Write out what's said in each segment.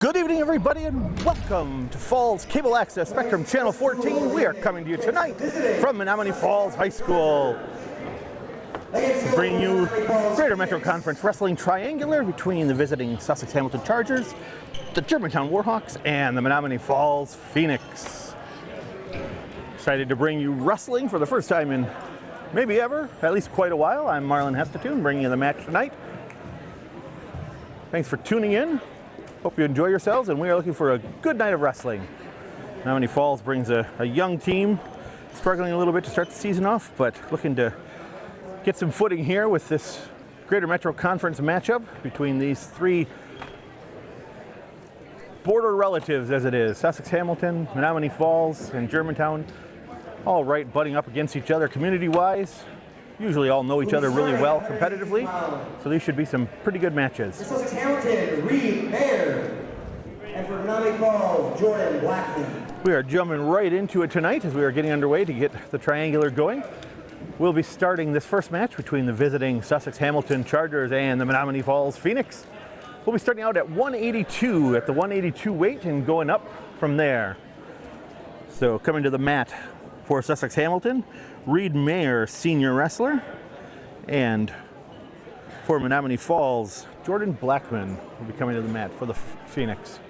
Good evening, everybody, and welcome to Falls Cable Access Spectrum Channel 14. We are coming to you tonight from Menomonee Falls High School to bring you Greater Metro Conference Wrestling Triangular between the visiting Sussex Hamilton Chargers, the Germantown Warhawks, and the Menomonee Falls Phoenix. Excited to bring you wrestling for the first time in maybe ever, at least quite a while. I'm Marlon Hestetune, bringing you the match tonight. Thanks for tuning in. Hope you enjoy yourselves, and we are looking for a good night of wrestling. Menomonee Falls brings a young team, struggling a little bit to start the season off, but looking to get some footing here with this Greater Metro Conference matchup between these three border relatives, as it is. Sussex Hamilton, Menomonee Falls, and Germantown, all right butting up against each other community-wise. Usually all know each other really well competitively, so these should be some pretty good matches. For Sussex Hamilton, Reed Mayer, and for Menomonee Falls, Jordan Blackman. We are jumping right into it tonight as we are getting underway to get the triangular going. We'll be starting this first match between the visiting Sussex Hamilton Chargers and the Menomonee Falls Phoenix. We'll be starting out at 182 at the 182 weight and going up from there. So coming to the mat for Sussex Hamilton, Reed Mayer, senior wrestler, and for Menomonee Falls, Jordan Blackman will be coming to the mat for the Phoenix.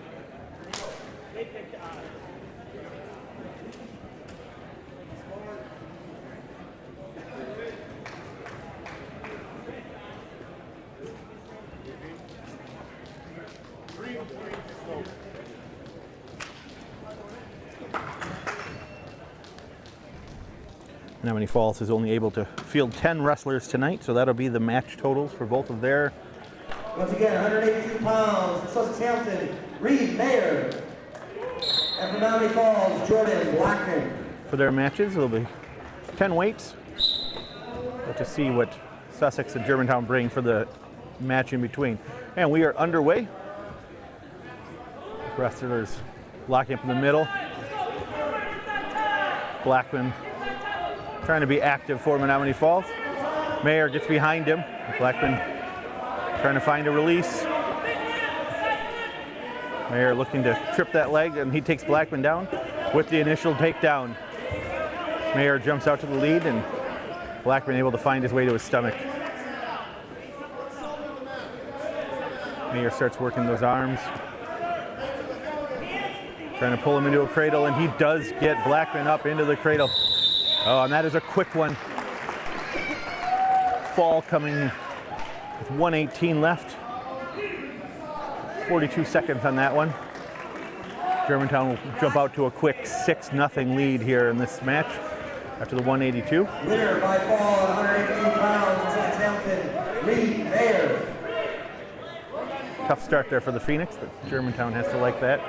Menomonee Falls is only able to field 10 wrestlers tonight, so that'll be the match totals for both of their. Once again, 182 pounds for Sussex Hamilton, Reed Mayer, and for Menomonee Falls, Jordan Blackman. For their matches, it'll be 10 weights. We'll just see what Sussex and Germantown bring for the match in between. And we are underway. Wrestlers locking up in the middle. Blackman trying to be active for Menomonee Falls. Mayer gets behind him. Blackman trying to find a release. Mayer looking to trip that leg, and he takes Blackman down with the initial takedown. Mayer jumps out to the lead, and Blackman able to find his way to his stomach. Mayer starts working those arms, trying to pull him into a cradle, and he does get Blackman up into the cradle. Oh, and that is a quick one. Fall coming with 1:18 left. 42 seconds on that one. Germantown will jump out to a quick 6-0 lead here in this match after the 182. Winner by fall at 182 pounds for Sussex Hamilton, Reed Mayer. Tough start there for the Phoenix, but Germantown has to like that.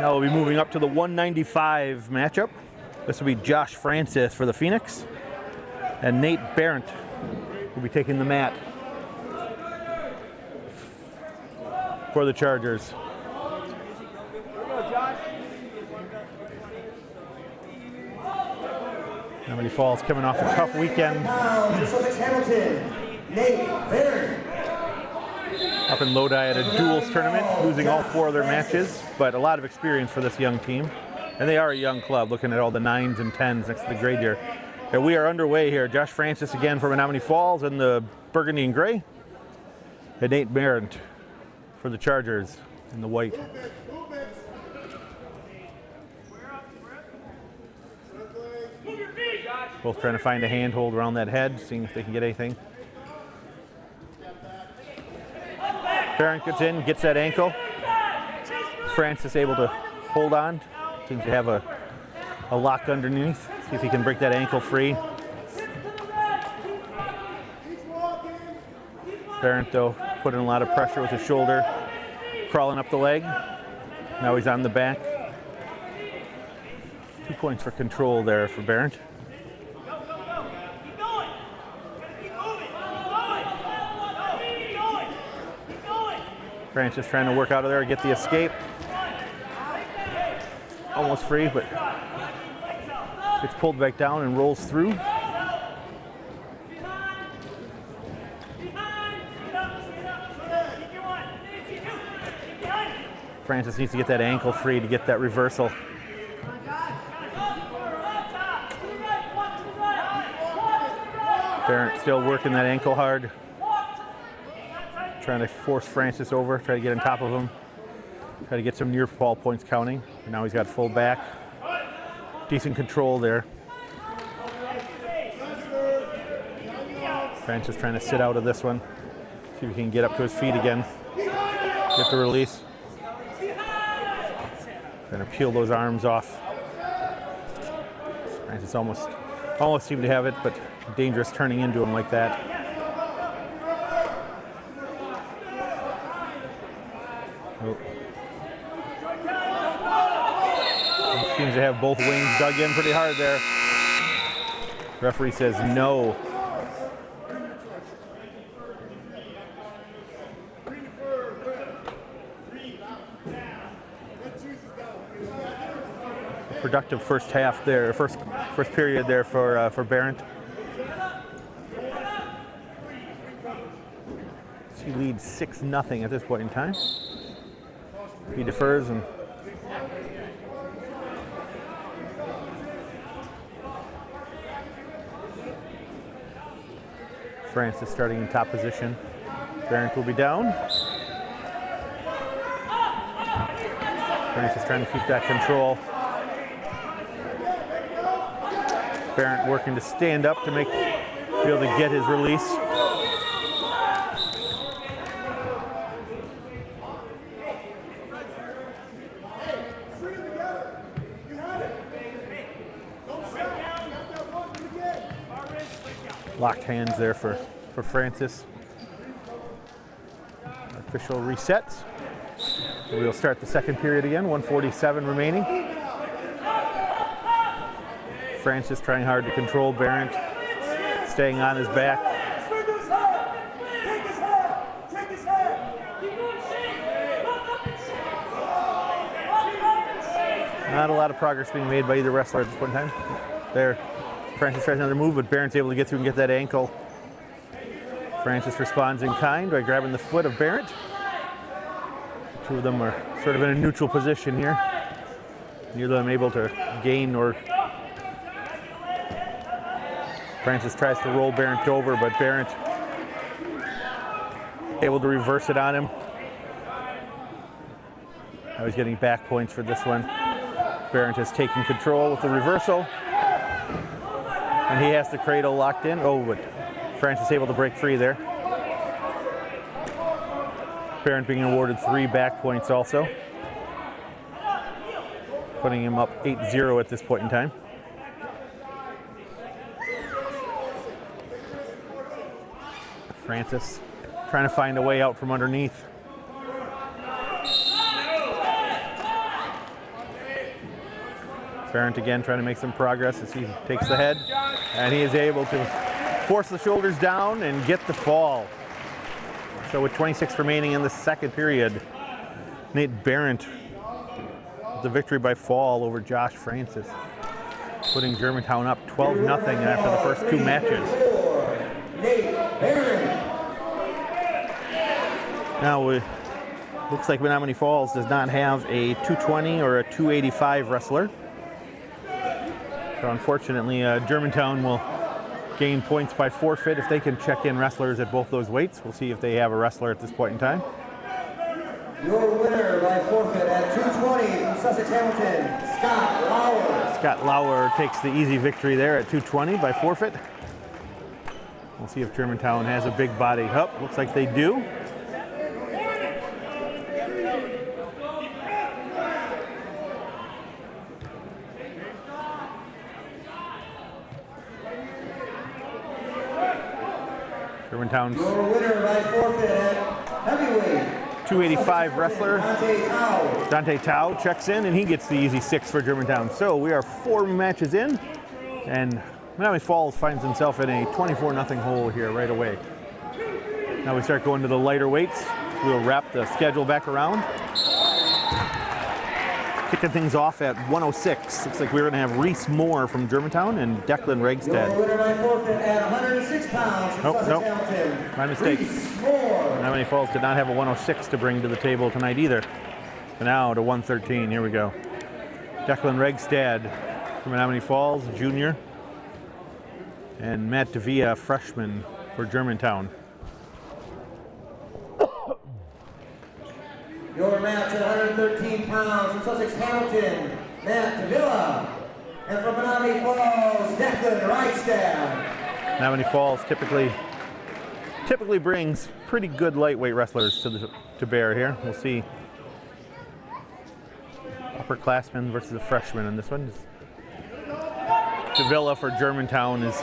Now we'll be moving up to the 195 matchup. This will be Josh Francis for the Phoenix, and Nate Barrett will be taking the mat for the Chargers. Menomonee Falls coming off a tough weekend. Sussex Hamilton, Nate Barrett. Up in Lodi at a duels tournament, losing all 4 of their matches, but a lot of experience for this young team. And they are a young club, looking at all the 9s and 10s next to the grade here. And we are underway here. Josh Francis again for Menomonee Falls in the burgundy and gray. And Nate Barrett for the Chargers in the white. Both trying to find a handhold around that head, seeing if they can get anything. Barrett gets in, gets that ankle. Francis able to hold on. Seems to have a lock underneath. See if he can break that ankle free. Barrett, though, putting a lot of pressure with his shoulder, crawling up the leg. Now he's on the back. 2 points for control there for Barrett. Francis trying to work out of there, get the escape. Almost free, but gets pulled back down and rolls through. Francis needs to get that ankle free to get that reversal. Barrett still working that ankle hard. Trying to force Francis over, try to get on top of him. Try to get some near fall points counting. And now he's got full back. Decent control there. Francis trying to sit out of this one. See if he can get up to his feet again. Get the release. Trying to peel those arms off. Francis almost seemed to have it, but dangerous turning into him like that. Oh. He seems to have both wings dug in pretty hard there. Referee says no. Productive first half there, first period there for Barrett. He leads 6-0 at this point in time. He defers and Francis starting in top position. Barrett will be down. Francis trying to keep that control. Barrett working to stand up to be able to get his release. Locked hands there for Francis. Official resets. We'll start the second period again, 1:47 remaining. Francis trying hard to control Barrett, staying on his back. Not a lot of progress being made by either wrestler at this point in time. There, Francis tries another move, but Barrett's able to get through and get that ankle. Francis responds in kind by grabbing the foot of Barrett. The two of them are sort of in a neutral position here. Neither of them able to gain or... Francis tries to roll Barrett over, but Barrett able to reverse it on him. Now he's getting back points for this one. Barrett is taking control with the reversal. And he has the cradle locked in. Oh, but Francis able to break free there. Barrett being awarded 3 back points also. Putting him up 8-0 at this point in time. Francis trying to find a way out from underneath. Barrett again trying to make some progress as he takes the head. And he is able to force the shoulders down and get the fall. So with 26 remaining in the second period, Nate Barrett with the victory by fall over Josh Francis, putting Germantown up 12-0 after the first 2 matches. Now, it looks like Menomonee Falls does not have a 220 or a 285 wrestler. So unfortunately, Germantown will gain points by forfeit if they can check in wrestlers at both those weights. We'll see if they have a wrestler at this point in time. Your winner by forfeit at 220 from Sussex Hamilton, Scott Lauer. Scott Lauer takes the easy victory there at 220 by forfeit. We'll see if Germantown has a big body. Oh, looks like they do. Germantown's Your winner by forfeit at heavyweight 285 wrestler Dante Tao checks in, and he gets the easy 6 for Germantown. So we are 4 matches in, and Menomonee Falls finds himself in a 24-0 hole here right away. Now we start going to the lighter weights. We'll wrap the schedule back around. Kicking things off at 106. Looks like we're going to have Reese Moore from Germantown and Declan Regstad. Your winner by forfeit at 106 pounds from Sussex Hamilton. My mistake. Reese Moore. Menomonee Falls did not have a 106 to bring to the table tonight either. And now to 113, here we go. Declan Regstad from Menomonee Falls, junior. And Matt Devia, freshman for Germantown. Your match at 113 pounds from Sussex Hamilton, Matt Davila. And from Menomonee Falls, Declan Reichstad. Menomonee Falls typically brings pretty good lightweight wrestlers to bear here. We'll see upperclassmen versus a freshman in this one. Davila for Germantown is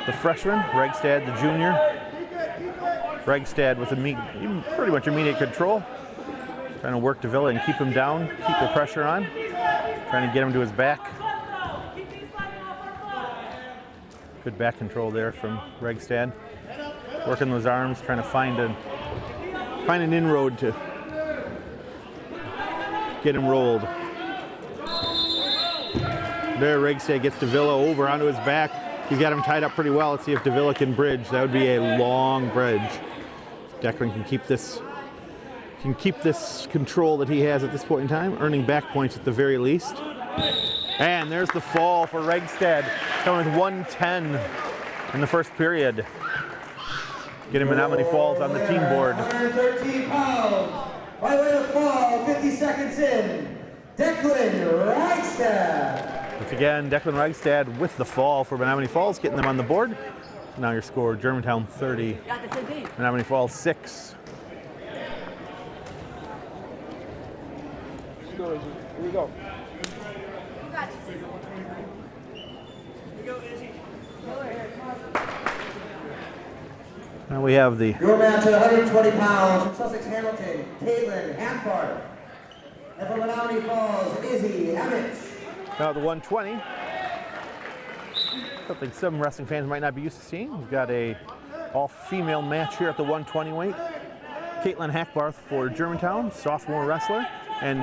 the freshman, Regstad the junior. Regstad with pretty much immediate control. Trying to work Davila and keep him down, keep the pressure on. Trying to get him to his back. Good back control there from Regstad. Working those arms, trying to find an inroad to get him rolled. There, Regstad gets Davila over onto his back. He's got him tied up pretty well. Let's see if Davila can bridge. That would be a long bridge. Declan can keep this control that he has at this point in time, earning back points at the very least. And there's the fall for Regstad, coming with 110 in the first period. Getting Menomonee Falls on the team board. 113 pounds, by way of fall, 50 seconds in, Declan Reichstad. Once again, Declan Reichstad with the fall for Menomonee Falls, getting them on the board. Now your score, Germantown 30, Menomonee Falls 6. Here we go. Now we have the Your match at 120 pounds from Sussex Hamilton, Caitlin Hampart. And from Menomonee Falls, Izzy Evans. Now the 120. Something some wrestling fans might not be used to seeing. We've got a all-female match here at the 120 weight. Caitlin Hackbarth for Germantown, sophomore wrestler, and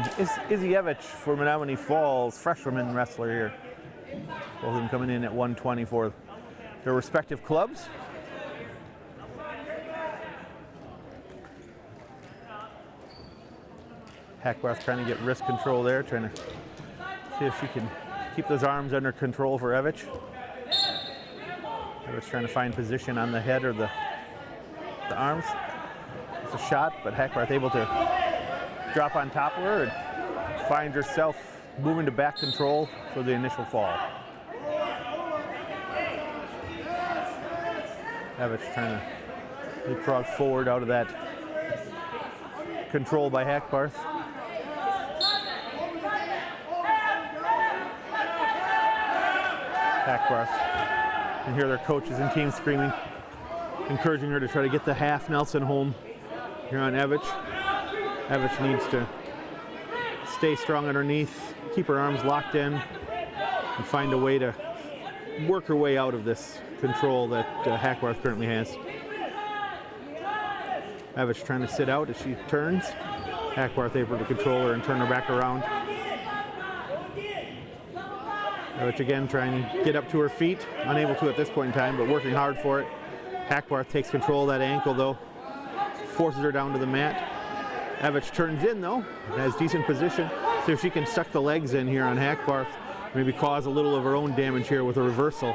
Izzy Evich for Menomonee Falls, freshman wrestler here. Both of them coming in at 120 for their respective clubs. Hackbarth trying to get wrist control there, trying to see if she can keep those arms under control for Evich. Evich trying to find position on the head or the arms. It's a shot, but Hackbarth able to drop on top of her and find herself moving to back control for the initial fall. Evich trying to leapfrog forward out of that control by Hackbarth. Hackbarth. You can hear their coaches and teams screaming, encouraging her to try to get the half Nelson home here on Evich. Evich needs to stay strong underneath, keep her arms locked in, and find a way to work her way out of this control that Hackbarth currently has. Evich trying to sit out as she turns. Hackbarth able to control her and turn her back around. Evich again trying to get up to her feet, unable to at this point in time, but working hard for it. Hackbarth takes control of that ankle though, forces her down to the mat. Evich turns in though, has decent position, so if she can suck the legs in here on Hackbarth, maybe cause a little of her own damage here with a reversal.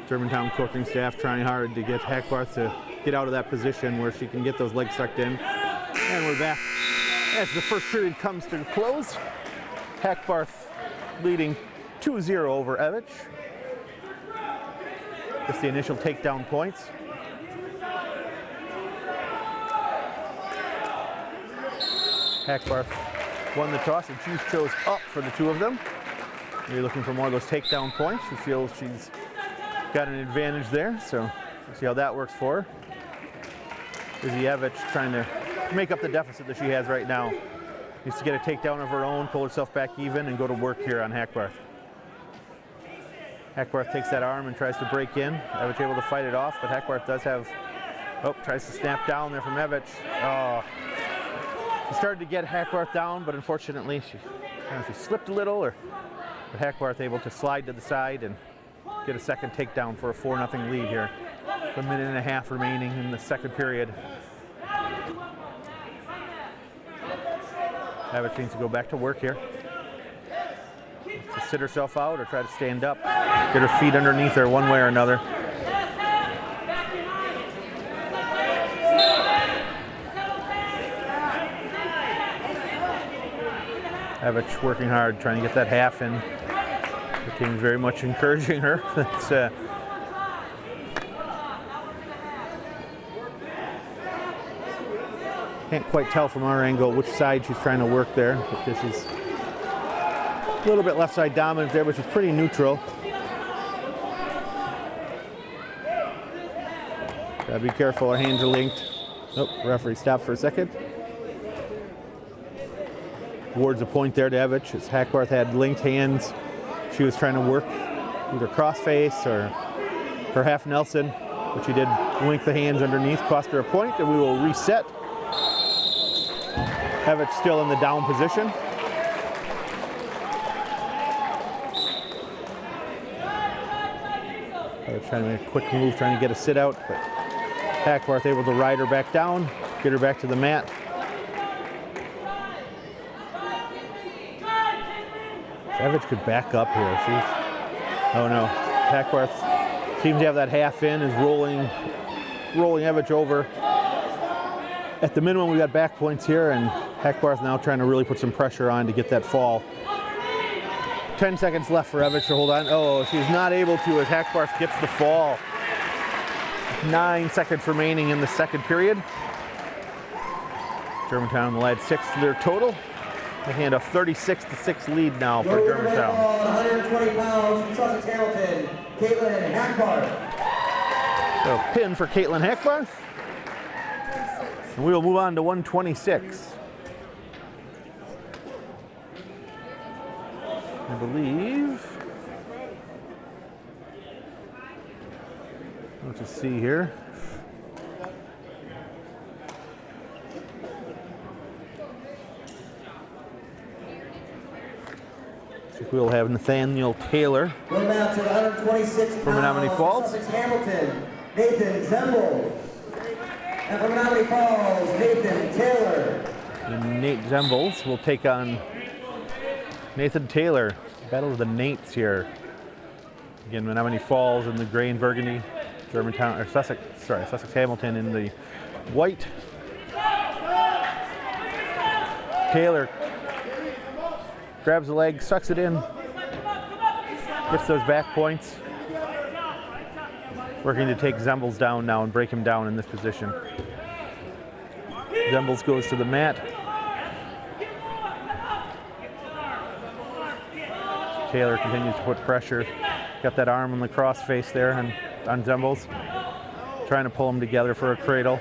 Germantown coaching staff trying hard to get Hackbarth to get out of that position where she can get those legs sucked in. And we're back as the first period comes to a close. Hackbarth leading 2-0 over Evich. Just the initial takedown points. Hackbarth won the toss and she chose up for the two of them. Maybe looking for more of those takedown points. She feels she's got an advantage there, so we'll see how that works for her. Izzy Evich trying to make up the deficit that she has right now. Needs to get a takedown of her own, pull herself back even, and go to work here on Hackbarth. Hackbarth takes that arm and tries to break in. Evich able to fight it off, but Hackbarth does have, tries to snap down there from Evich. Oh, she started to get Hackbarth down, but unfortunately she slipped a little, but Hackbarth able to slide to the side and get a second takedown for a 4-0 lead here. A minute and a half remaining in the second period. Havich needs to go back to work here. To sit herself out or try to stand up. Get her feet underneath her one way or another. Havich working hard, trying to get that half in. The team's very much encouraging her. Can't quite tell from our angle which side she's trying to work there, but this is a little bit left side dominant there, which is pretty neutral. Gotta be careful, our hands are linked. Oh, referee stopped for a second. Awards a point there to Havich as Hackbarth had linked hands. She was trying to work either crossface or her half Nelson, but she did link the hands underneath, cost her a point, and we will reset. Havich still in the down position. Trying to make a quick move, trying to get a sit out, but Hackbarth able to ride her back down, get her back to the mat. Havich could back up here. Oh no, Hackbarth seems to have that half in, is rolling Havich over. At the minimum, we got back points here, and Hackbarth now trying to really put some pressure on to get that fall. 10 seconds left for Havich to hold on. Oh, she's not able to as Hackbarth gets the fall. 9 seconds remaining in the second period. Germantown will add 6 to their total. They hand a 36-6 lead now for Germantown. 120 pounds from Sussex Hamilton, Caitlin Hackbarth. So pin for Caitlin Hackbarth. And we will move on to 126. I believe. Let's just see here. I think we'll have Nathaniel Taylor Going now to 126 from Menomonee Falls. Sussex Hamilton, Nathan Zemble. And from Menomonee Falls, Nathan Taylor. And Nate Zembles will take on Nathan Taylor. Battle of the Nates here. Again, Menomonee Falls in the gray and burgundy. Germantown, or Sussex Hamilton in the white. Taylor grabs the leg, sucks it in, gets those back points. Working to take Zembles down now and break him down in this position. Zembles goes to the mat. Taylor continues to put pressure. Got that arm on the cross face there on Zembles. Trying to pull him together for a cradle.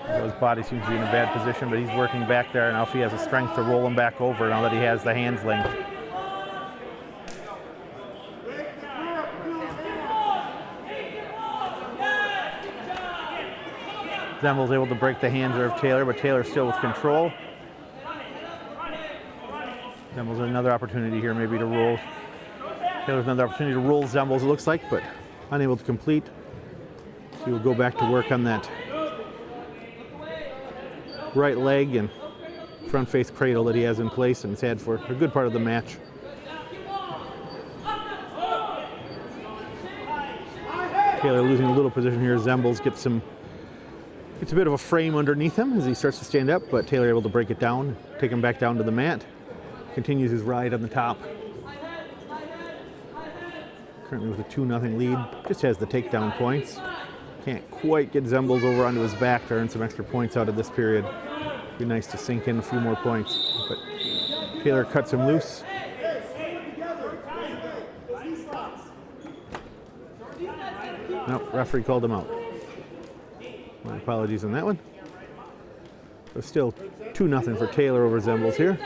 His body seems to be in a bad position, but he's working back there. Now if he has the strength to roll him back over now that he has the hands linked. Zembles able to break the hands of Taylor, but Taylor still with control. Zembles another opportunity here maybe to roll. Taylor's another opportunity to roll Zembles, it looks like, but unable to complete. He will go back to work on that right leg and front face cradle that he has in place and has had for a good part of the match. Taylor losing a little position here. Zembles gets a bit of a frame underneath him as he starts to stand up, but Taylor able to break it down, take him back down to the mat. Continues his ride on the top. Currently with a 2-0 lead, just has the takedown points. Can't quite get Zembles over onto his back to earn some extra points out of this period. Be nice to sink in a few more points, but Taylor cuts him loose. Nope, referee called him out. My apologies on that one. But still 2-0 for Taylor over Zembles here.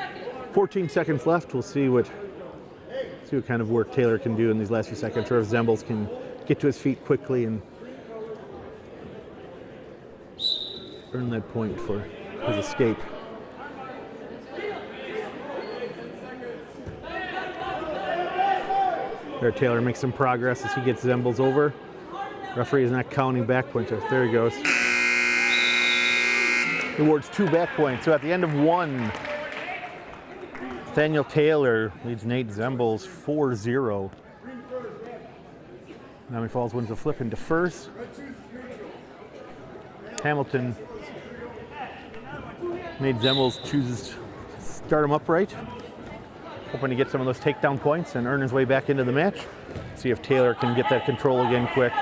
14 seconds left. We'll see what kind of work Taylor can do in these last few seconds, or if Zembles can get to his feet quickly and earn that point for his escape. There, Taylor makes some progress as he gets Zembles over. Referee is not counting back points. There he goes. He awards 2 back points. So at the end of 1, Nathaniel Taylor leads Nate Zembles 4-0. Menomonee Falls wins the flip and defers. Hamilton, Nate Zembles chooses to start him upright, hoping to get some of those takedown points and earn his way back into the match. See if Taylor can get that control again quick.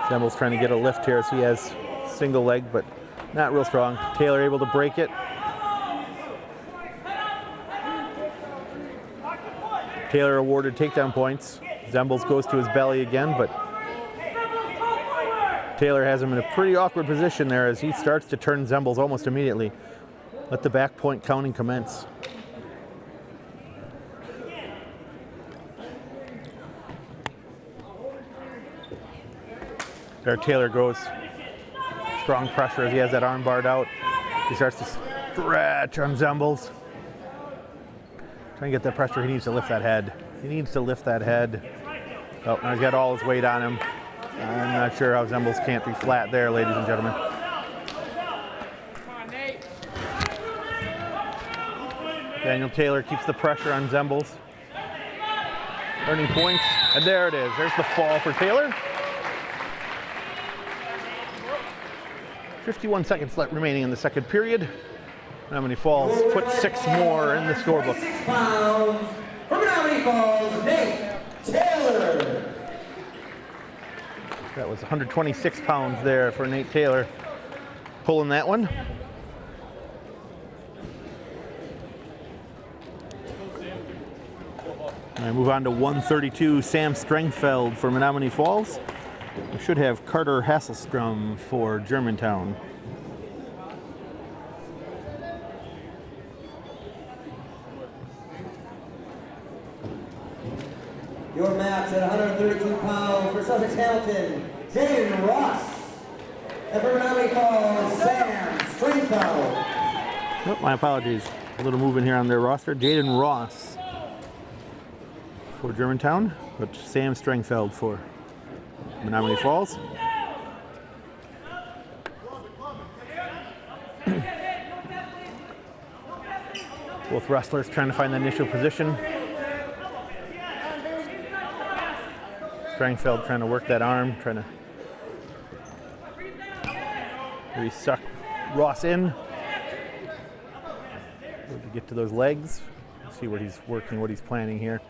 Zembles trying to get a lift here as he has single leg, but not real strong. Taylor able to break it. Taylor awarded takedown points. Zembles goes to his belly again, but Taylor has him in a pretty awkward position there as he starts to turn Zembles almost immediately. Let the back point counting commence. There Taylor goes. Strong pressure as he has that arm barred out. He starts to stretch on Zembles. Trying to get that pressure, he needs to lift that head. He needs to lift that head. Oh, now he's got all his weight on him. I'm not sure how Zembles can't be flat there, ladies and gentlemen. Daniel Taylor keeps the pressure on Zembles. Earning points, and there it is. There's the fall for Taylor. 51 seconds left remaining in the second period. Menomonee Falls put 6 more in the scorebook. 6 pounds for Menomonee Falls, Nate Taylor. That was 126 pounds there for Nate Taylor, pulling that one. And I move on to 132, Sam Strengfeld for Menomonee Falls. We should have Carter Hasselstrom for Germantown. Your match at 132 pounds for Sussex Hamilton, Jaden Ross. And for Menomonee Falls, Sam Stringfeld. Oh, my apologies. A little movement here on their roster. Jaden Ross for Germantown, but Sam Stringfeld for Menomonee Falls. Both wrestlers trying to find the initial position. Strangfeld trying to work that arm, trying to really suck Ross in. To get to those legs. See what he's working, what he's planning here.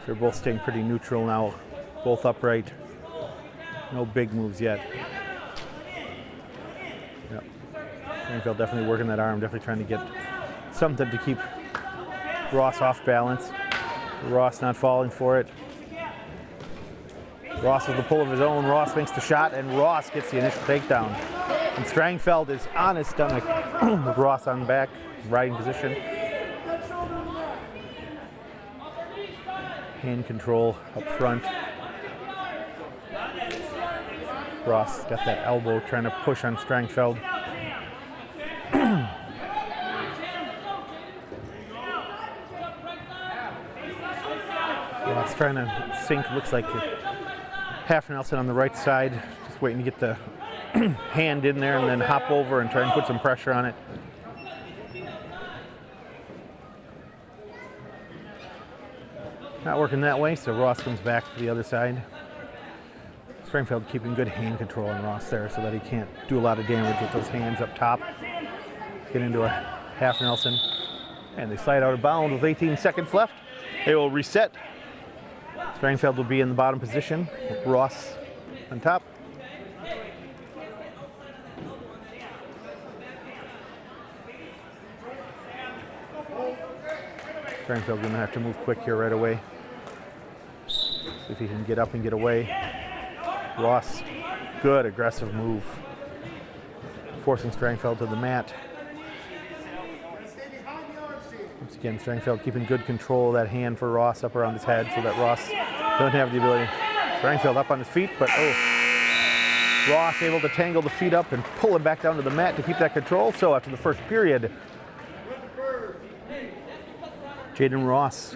They're both staying pretty neutral now, both upright. No big moves yet. Yep. Strangfeld definitely working that arm, definitely trying to get something to keep Ross off balance. Ross not falling for it. Ross with the pull of his own. Ross makes the shot, and Ross gets the initial takedown. And Strangfeld is on his stomach with Ross on back, riding position. Hand control up front. Ross got that elbow trying to push on Strangfeld. Ross trying to sink, looks like half Nelson on the right side, just waiting to get the hand in there and then hop over and try and put some pressure on it. Not working that way, so Ross comes back to the other side. Strangfeld keeping good hand control on Ross there so that he can't do a lot of damage with those hands up top. Get into a half Nelson, and they slide out of bounds with 18 seconds left. They will reset. Strangfeld will be in the bottom position with Ross on top. Strangfeld gonna have to move quick here right away. See if he can get up and get away. Ross, good aggressive move. Forcing Strangfeld to the mat. Once again, Strangfeld keeping good control of that hand for Ross up around his head so that Ross doesn't have the ability. Strangfeld up on his feet, but Ross able to tangle the feet up and pull him back down to the mat to keep that control. So after the first period, Jaden Ross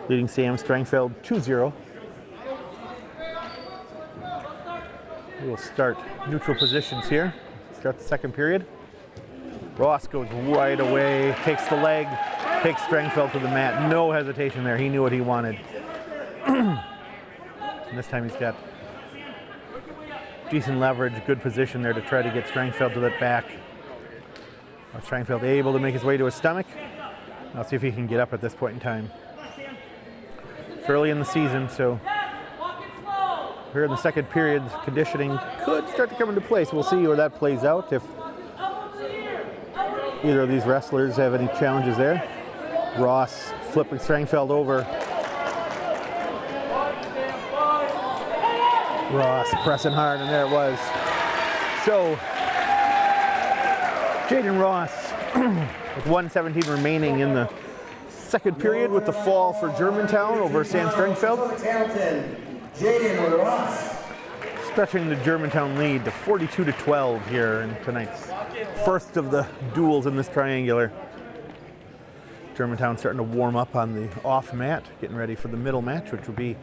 leading Sam Strangfeld 2-0. We'll start neutral positions here. Start the second period. Ross goes right away, takes the leg, takes Strangfeld to the mat. No hesitation there. He knew what he wanted. And this time he's got decent leverage, good position there to try to get Strangfeld to the back. Strangfeld able to make his way to his stomach. I'll see if he can get up at this point in time. It's early in the season, so here in the second period, conditioning could start to come into place. We'll see where that plays out, if either of these wrestlers have any challenges there. Ross flipping Strangfeld over. Ross pressing hard, and there it was. So, Jaden Ross with 1:17 remaining in the second period with the fall for Germantown over Sam Strangfeld. Jaden Ross. Stretching the Germantown lead to 42-12 here in tonight's first of the duels in this triangular. Germantown starting to warm up on the off mat, getting ready for the middle match, which will be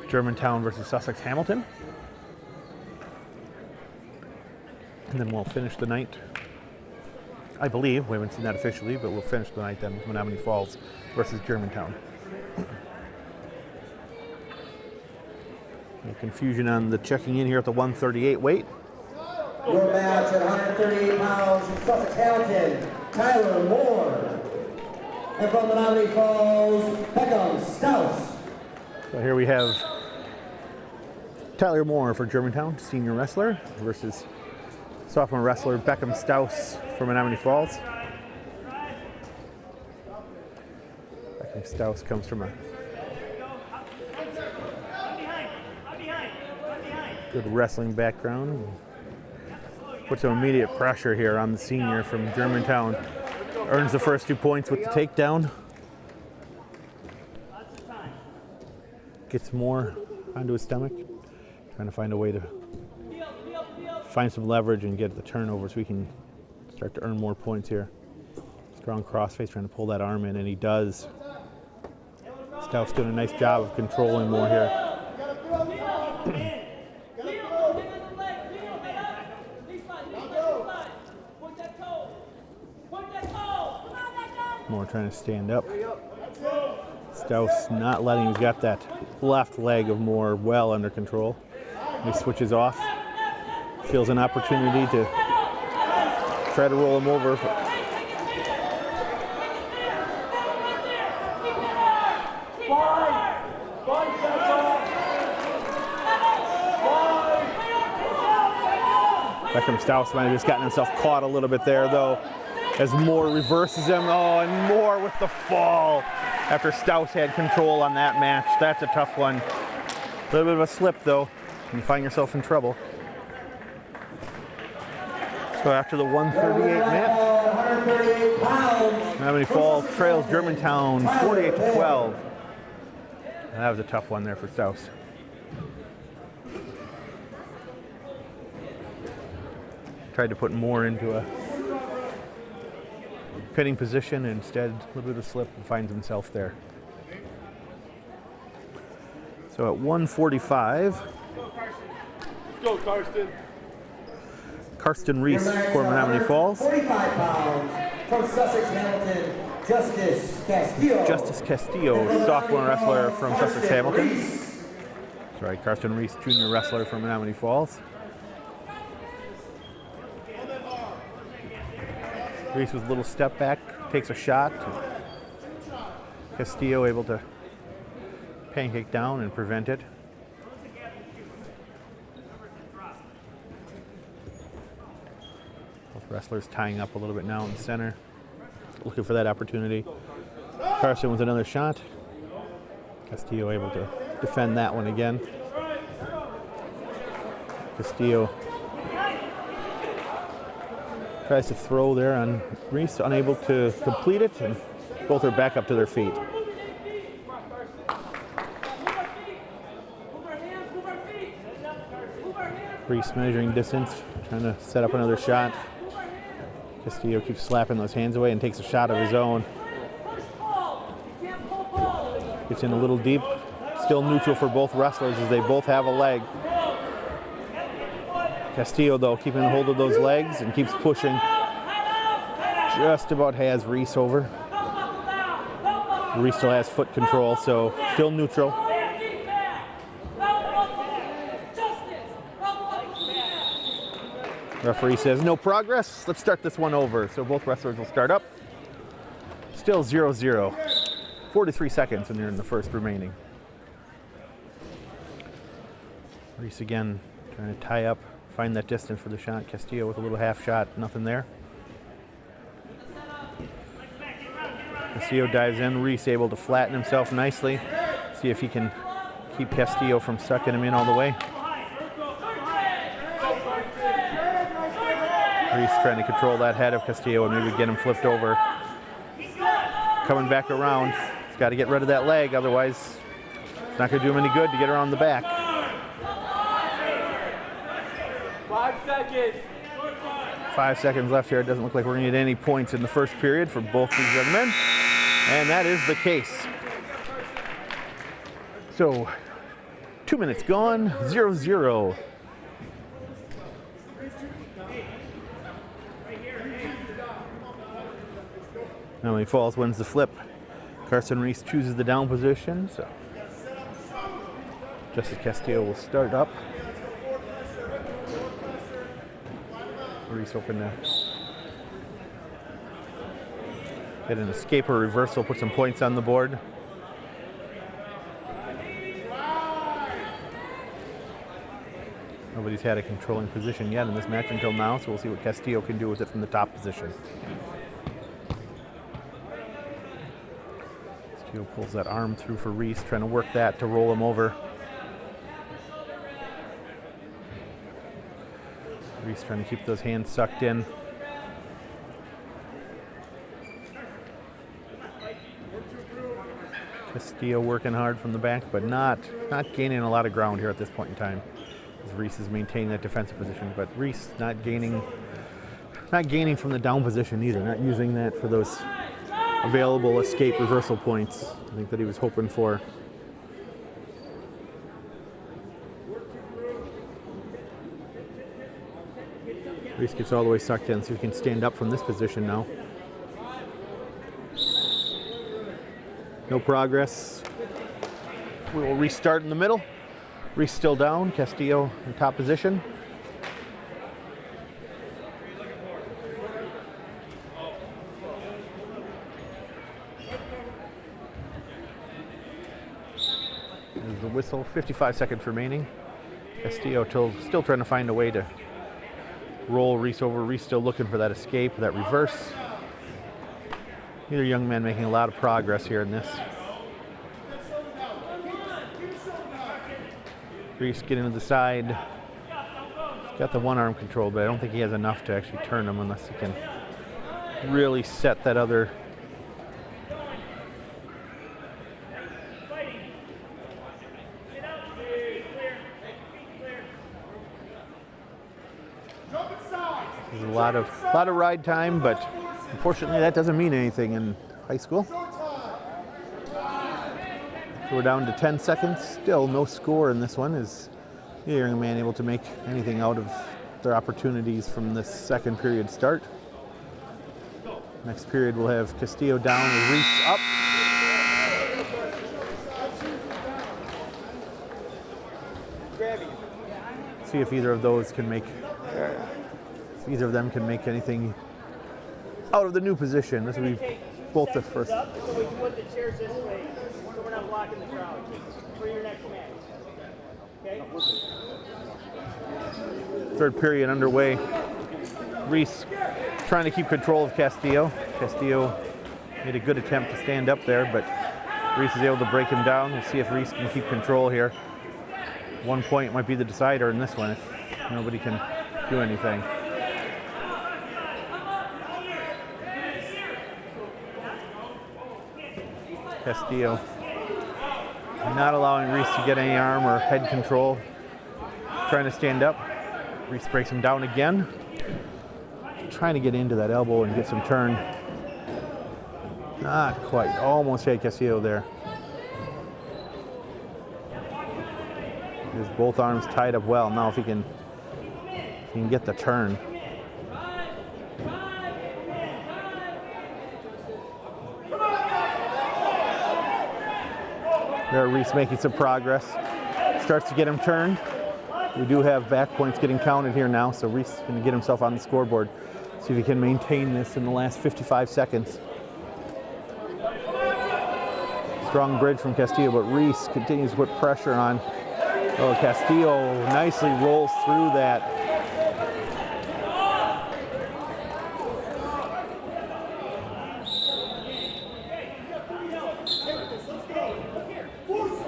Germantown versus Sussex Hamilton. And then we'll finish the night, I believe, we haven't seen that officially, but we'll finish the night then with Menomonee Falls versus Germantown. No confusion on the checking in here at the 138 weight. Your match at 138 pounds from Sussex Hamilton, Tyler Moore. And from Menomonee Falls, Peckham Stouse. So here we have Tyler Moore for Germantown, senior wrestler, versus sophomore wrestler Beckham Stouse from Menomonee Falls. Beckham Stouse comes from a good wrestling background. Put some immediate pressure here on the senior from Germantown. Earns the first 2 points with the takedown. Gets more onto his stomach. Trying to find a way to find some leverage and get the turnover so we can start to earn more points here. Strong crossface trying to pull that arm in, and he does. Stout's doing a nice job of controlling more here. Moore trying to stand up. Stouse not letting him. He's got that left leg of Moore well under control. He switches off. Feels an opportunity to try to roll him over. Beckham Stouse might have just gotten himself caught a little bit there, though, as Moore reverses him. Oh, and Moore with the fall after Stouse had control on that match. That's a tough one. A little bit of a slip, though, and you find yourself in trouble. So after the 138 match, Menomonee Falls trails Germantown 48-12. And that was a tough one there for Stouse. Tried to put Moore into a pinning position, and instead a little bit of slip and finds himself there. So at 145, go Karsten. Karsten Reese for Menomonee Falls. 45 pounds from Sussex Hamilton, Justice Castillo. Justice Castillo, sophomore wrestler from Sussex Hamilton. Sorry, Karsten Reese, junior wrestler from Menomonee Falls. Reese with a little step back, takes a shot. Castillo able to pancake down and prevent it. Both wrestlers tying up a little bit now in the center, looking for that opportunity. Carson with another shot. Castillo able to defend that one again. Castillo tries to throw there on Reese, unable to complete it, and both are back up to their feet. Reese measuring distance, trying to set up another shot. Castillo keeps slapping those hands away and takes a shot of his own. Gets in a little deep. Still neutral for both wrestlers as they both have a leg. Castillo, though, keeping a hold of those legs and keeps pushing. Just about has Reese over. Reese still has foot control, so still neutral. Referee says no progress. Let's start this one over. So both wrestlers will start up. Still 0-0. 43 seconds and you're in the first remaining. Reese again trying to tie up, find that distance for the shot. Castillo with a little half shot, nothing there. Castillo dives in. Reese able to flatten himself nicely. See if he can keep Castillo from sucking him in all the way. Reese trying to control that head of Castillo and maybe get him flipped over. Coming back around. He's got to get rid of that leg, otherwise it's not going to do him any good to get around the back. 5 seconds. 5 seconds left here. It doesn't look like we're going to get any points in the first period for both these young men. And that is the case. So, 2 minutes gone, 0-0. Menomonee Falls wins the flip. Carson Reese chooses the down position. So, Justice Castillo will start up. Reese hoping to get an escape or reversal, put some points on the board. Nobody's had a controlling position yet in this match until now, so we'll see what Castillo can do with it from the top position. Castillo pulls that arm through for Reese, trying to work that to roll him over. Reese trying to keep those hands sucked in. Castillo working hard from the back, but not gaining a lot of ground here at this point in time. As Reese is maintaining that defensive position, but Reese not gaining from the down position either, not using that for those available escape reversal points I think that he was hoping for. Reese gets all the way sucked in, so he can stand up from this position now. No progress. We will restart in the middle. Reese still down, Castillo in top position. There's the whistle, 55 seconds remaining. Castillo still trying to find a way to roll Reese over. Reese still looking for that escape, that reverse. Neither young man making a lot of progress here in this. Reese getting to the side. He's got the one arm control, but I don't think he has enough to actually turn him unless he can really set that other. There's a lot of ride time, but unfortunately that doesn't mean anything in high school. So we're down to 10 seconds. Still no score in this one. Is the young man able to make anything out of their opportunities from this second period start? Next period we'll have Castillo down and Reese up. See if either of those can make. Either of them can make anything out of the new position. This will be both the first. So we can put the chairs this way, so we're not blocking the crowd for your next match. Okay? Third period underway. Reese trying to keep control of Castillo. Castillo made a good attempt to stand up there, but Reese is able to break him down. We'll see if Reese can keep control here. 1 point might be the decider in this one if nobody can do anything. Castillo not allowing Reese to get any arm or head control. Trying to stand up. Reese breaks him down again. Trying to get into that elbow and get some turn. Not quite. Almost had Castillo there. His both arms tied up well. Now if he can get the turn. There, Reese making some progress. Starts to get him turned. We do have back points getting counted here now, so Reese is going to get himself on the scoreboard. See if he can maintain this in the last 55 seconds. Strong bridge from Castillo, but Reese continues to put pressure on. Oh, Castillo nicely rolls through that.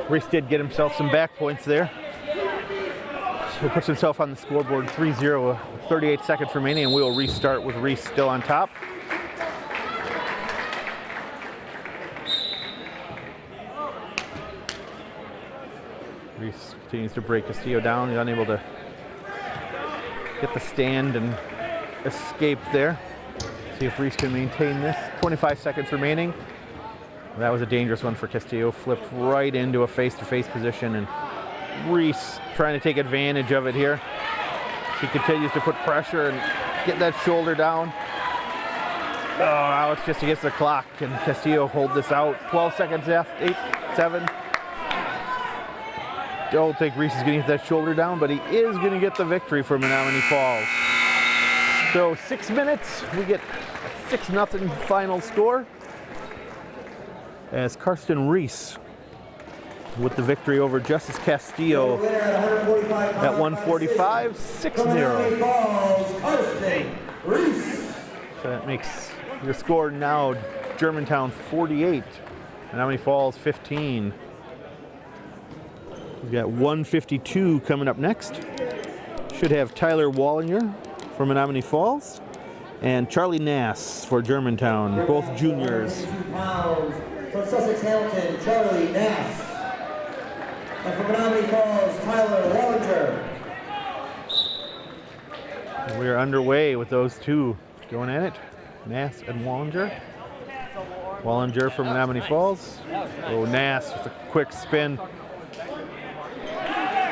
Reese did get himself some back points there. So he puts himself on the scoreboard 3-0, 38 seconds remaining, and we'll restart with Reese still on top. Reese continues to break Castillo down. He's unable to get the stand and escape there. See if Reese can maintain this. 25 seconds remaining. That was a dangerous one for Castillo. Flipped right into a face-to-face position, and Reese trying to take advantage of it here. She continues to put pressure and get that shoulder down. Oh, now it's just against the clock. Can Castillo hold this out? 12 seconds left. 8, 7. Don't think Reese is going to get that shoulder down, but he is going to get the victory for Menomonee Falls. So 6 minutes, we get a 6-0 final score, as Karsten Reese with the victory over Justice Castillo at 145, 6-0. So that makes your score now Germantown 48, Menomonee Falls 15. We've got 152 coming up next. Should have Tyler Wallinger for Menomonee Falls and Charlie Nass for Germantown, both juniors. From Sussex Hamilton, Charlie Nass. And from Menomonee Falls, Tyler Wallinger. We're underway with those two going at it, Nass and Wallinger. Wallinger from Menomonee Falls. Oh, Nass with a quick spin.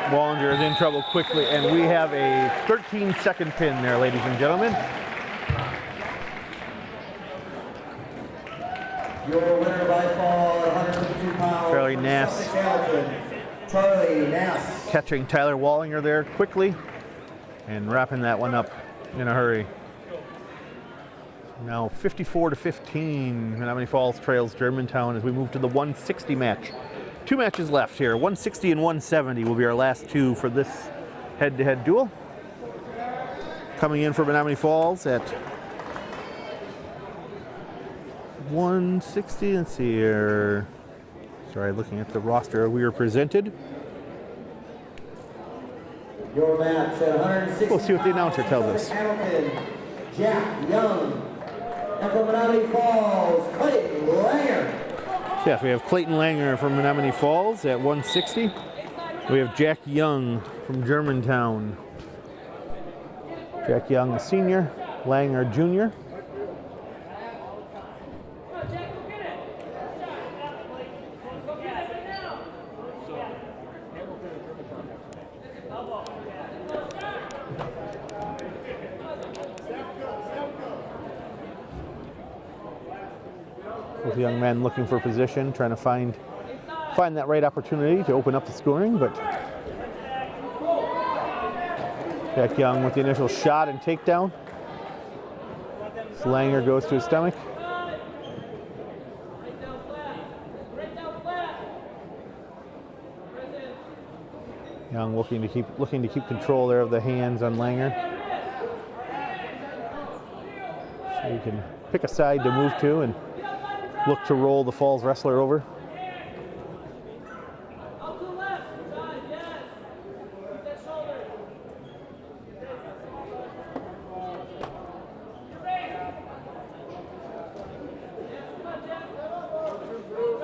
Wallinger is in trouble quickly, and we have a 13-second pin there, ladies and gentlemen. Your winner by fall, 152 pounds. Charlie Nass. Charlie Nass. Catching Tyler Wallinger there quickly and wrapping that one up in a hurry. Now 54-15, Menomonee Falls trails Germantown as we move to the 160 match. 2 matches left here. 160 and 170 will be our last two for this head-to-head duel. Coming in for Menomonee Falls at 160, let's see here. Sorry, looking at the roster we were presented. Your match at 160. We'll see what the announcer tells us. Hamilton, Jack Young. And from Menomonee Falls, Clayton Langer. Yes, we have Clayton Langer from Menomonee Falls at 160. We have Jack Young from Germantown. Jack Young, senior, Langer, junior. Both young men looking for position, trying to find that right opportunity to open up the scoring, but Jack Young with the initial shot and takedown. Langer goes to his stomach. Young looking to keep control there of the hands on Langer. So you can pick a side to move to and look to roll the Falls wrestler over.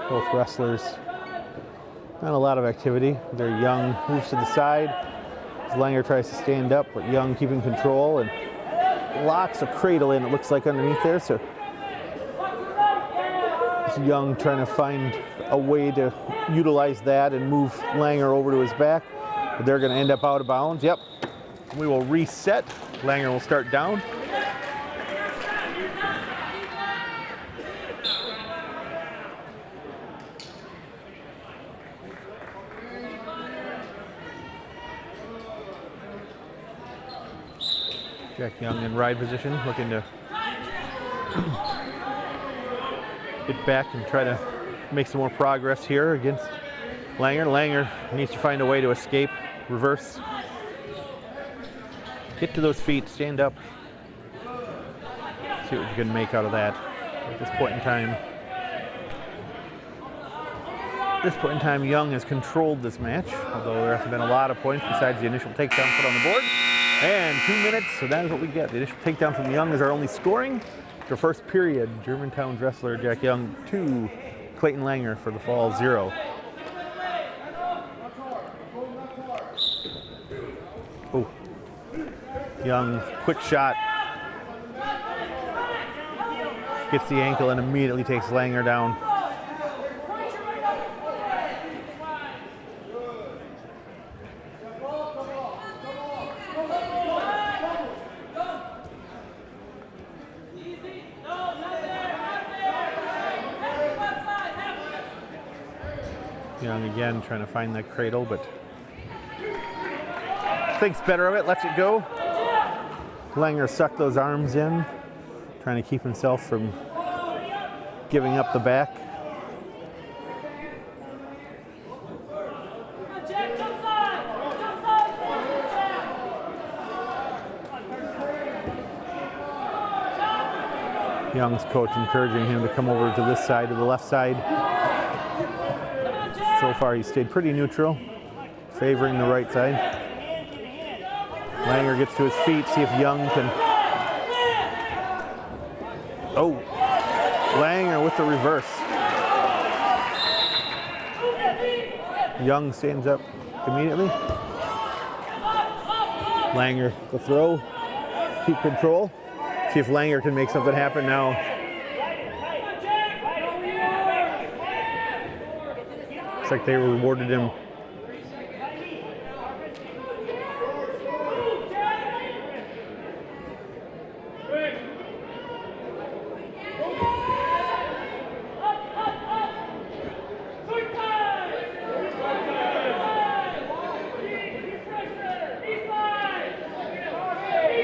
Both wrestlers, not a lot of activity. They're Young moves to the side. Langer tries to stand up, but Young keeping control and locks a cradle in, it looks like, underneath there. So Young trying to find a way to utilize that and move Langer over to his back. But they're going to end up out of bounds. Yep. We will reset. Langer will start down. Jack Young in ride position, looking to get back and try to make some more progress here against Langer. Langer needs to find a way to escape, reverse. Get to those feet, stand up. See what you can make out of that at this point in time. At this point in time, Young has controlled this match, although there hasn't been a lot of points besides the initial takedown put on the board. And 2 minutes, so that is what we get. The initial takedown from Young is our only scoring. The first period, Germantown's wrestler Jack Young 2, Clayton Langer for the Falls 0. Oh, Young, quick shot. Gets the ankle and immediately takes Langer down. Young again trying to find that cradle, but thinks better of it, lets it go. Langer sucked those arms in, trying to keep himself from giving up the back. Young's coach encouraging him to come over to this side, to the left side. So far, he stayed pretty neutral, favoring the right side. Langer gets to his feet, see if Young can. Oh, Langer with the reverse. Young stands up immediately. Langer, the throw, keep control. See if Langer can make something happen now. Like they rewarded him.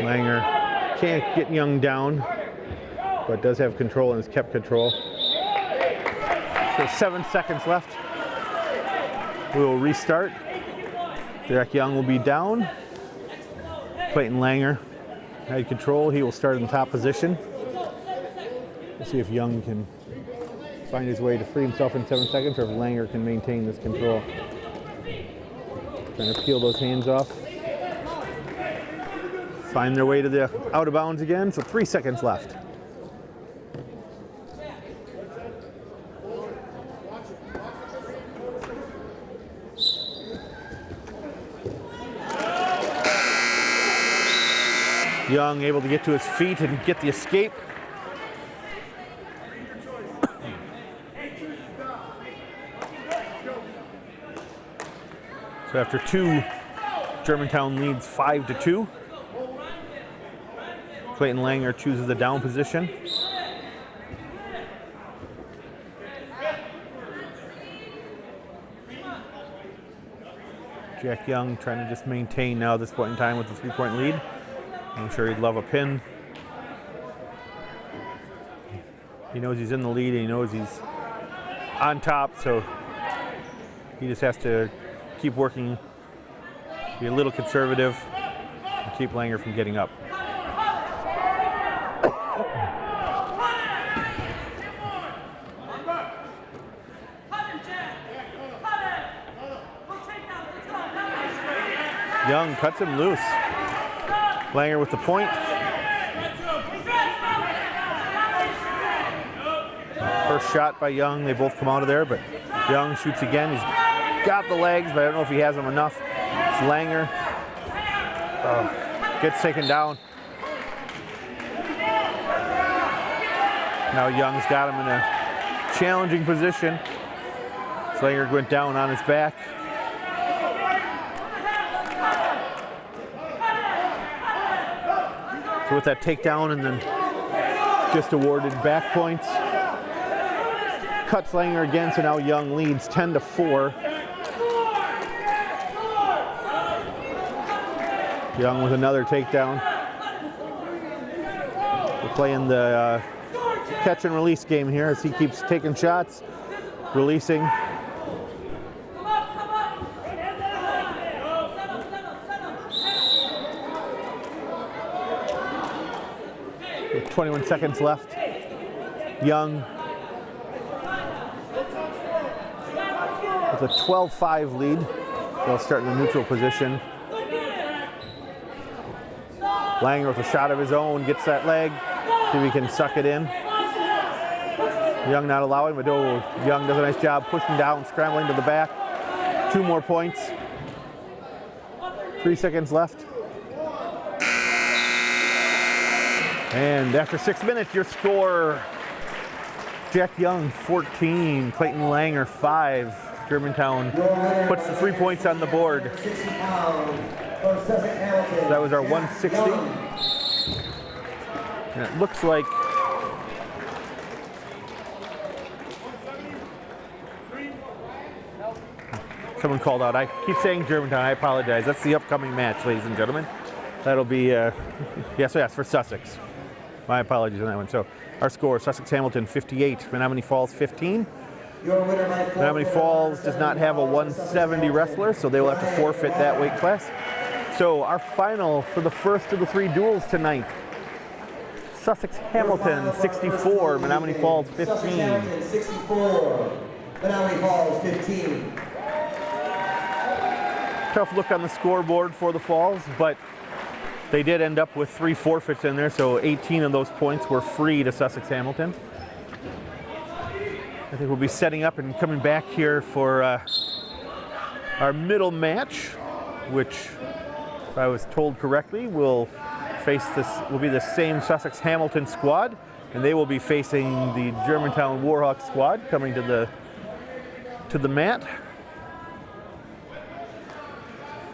Langer can't get Young down, but does have control and has kept control. So 7 seconds left. We will restart. Jack Young will be down. Clayton Langer had control. He will start in the top position. Let's see if Young can find his way to free himself in 7 seconds, or if Langer can maintain this control. Trying to peel those hands off. Find their way to the out of bounds again, so 3 seconds left. Young able to get to his feet and get the escape. So after 2, Germantown leads 5-2. Clayton Langer chooses the down position. Jack Young trying to just maintain now at this point in time with the 3-point lead. I'm sure he'd love a pin. He knows he's in the lead and he knows he's on top, so he just has to keep working, be a little conservative, and keep Langer from getting up. Young cuts him loose. Langer with the point. First shot by Young. They both come out of there, but Young shoots again. He's got the legs, but I don't know if he has them enough. It's Langer. Gets taken down. Now Young's got him in a challenging position. Langer went down on his back. So with that takedown and then just awarded back points. Cuts Langer again, so now Young leads 10-4. Young with another takedown. We're playing the catch and release game here as he keeps taking shots, releasing. With 21 seconds left, Young with a 12-5 lead. They'll start in the neutral position. Langer with a shot of his own, gets that leg, see if he can suck it in. Young not allowing, but Young does a nice job pushing down, scrambling to the back. 2 more points. 3 seconds left. And after 6 minutes, your score, Jack Young 14, Clayton Langer 5. Germantown puts the 3 points on the board. So that was our 160. And it looks like someone called out. I keep saying Germantown, I apologize. That's the upcoming match, ladies and gentlemen. That'll be, yes, for Sussex. My apologies on that one. So our score, Sussex Hamilton 58, Menomonee Falls 15. Menomonee Falls does not have a 170 wrestler, so they will have to forfeit that weight class. So our final for the first of the 3 duels tonight. Sussex Hamilton 64, Menomonee Falls 15. Sussex Hamilton 64, Menomonee Falls 15. Tough look on the scoreboard for the Falls, but they did end up with 3 forfeits in there, so 18 of those points were free to Sussex Hamilton. I think we'll be setting up and coming back here for our middle match, which, if I was told correctly, will be the same Sussex Hamilton squad, and they will be facing the Germantown Warhawks squad coming to the mat.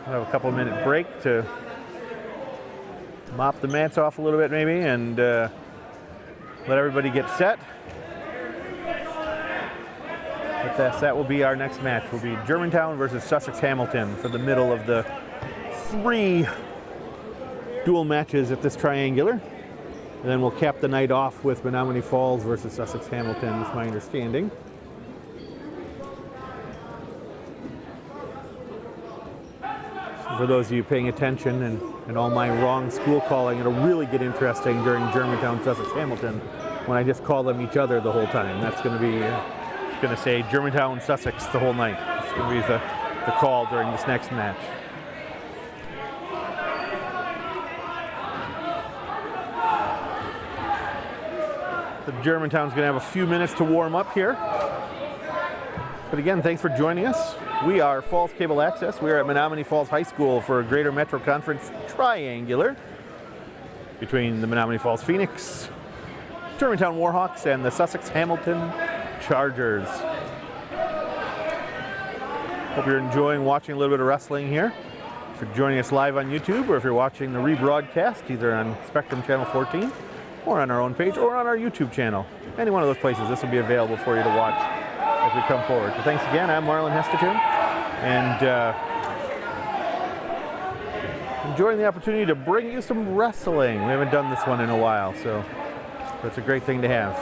We'll have a couple minute break to mop the mats off a little bit maybe and let everybody get set. But that will be our next match. Will be Germantown versus Sussex Hamilton for the middle of the 3 dual matches at this triangular. And then we'll cap the night off with Menomonee Falls versus Sussex Hamilton, is my understanding. So for those of you paying attention and all my wrong school calling, it'll really get interesting during Germantown Sussex Hamilton when I just call them each other the whole time. That's going to be, it's going to say Germantown Sussex the whole night. It's going to be the call during this next match. So Germantown's going to have a few minutes to warm up here. But again, thanks for joining us. We are Falls Cable Access. We are at Menomonee Falls High School for a Greater Metro Conference triangular between the Menomonee Falls Phoenix, Germantown Warhawks, and the Sussex Hamilton Chargers. Hope you're enjoying watching a little bit of wrestling here. If you're joining us live on YouTube, or if you're watching the rebroadcast either on Spectrum Channel 14 or on our own page or on our YouTube channel. Any one of those places, this will be available for you to watch as we come forward. So thanks again. I'm Marlon Hestetune, and enjoying the opportunity to bring you some wrestling. We haven't done this one in a while, so it's a great thing to have.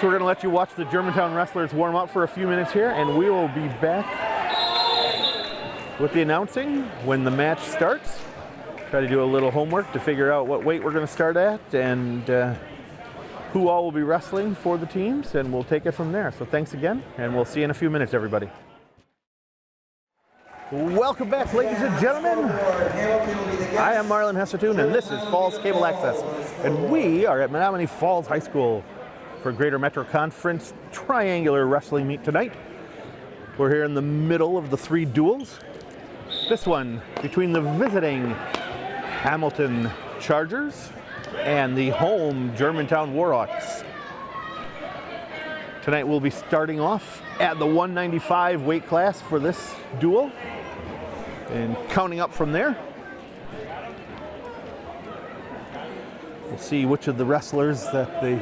So we're going to let you watch the Germantown wrestlers warm up for a few minutes here, and we will be back with the announcing when the match starts. Try to do a little homework to figure out what weight we're going to start at and who all will be wrestling for the teams, and we'll take it from there. So thanks again, and we'll see you in a few minutes, everybody. Welcome back, ladies and gentlemen. I am Marlon Hestetune, and this is Falls Cable Access, and we are at Menomonee Falls High School for Greater Metro Conference triangular wrestling meet tonight. We're here in the middle of the 3 duels. This one between the visiting Hamilton Chargers and the home Germantown Warhawks. Tonight we'll be starting off at the 195 weight class for this duel and counting up from there. We'll see which of the wrestlers that the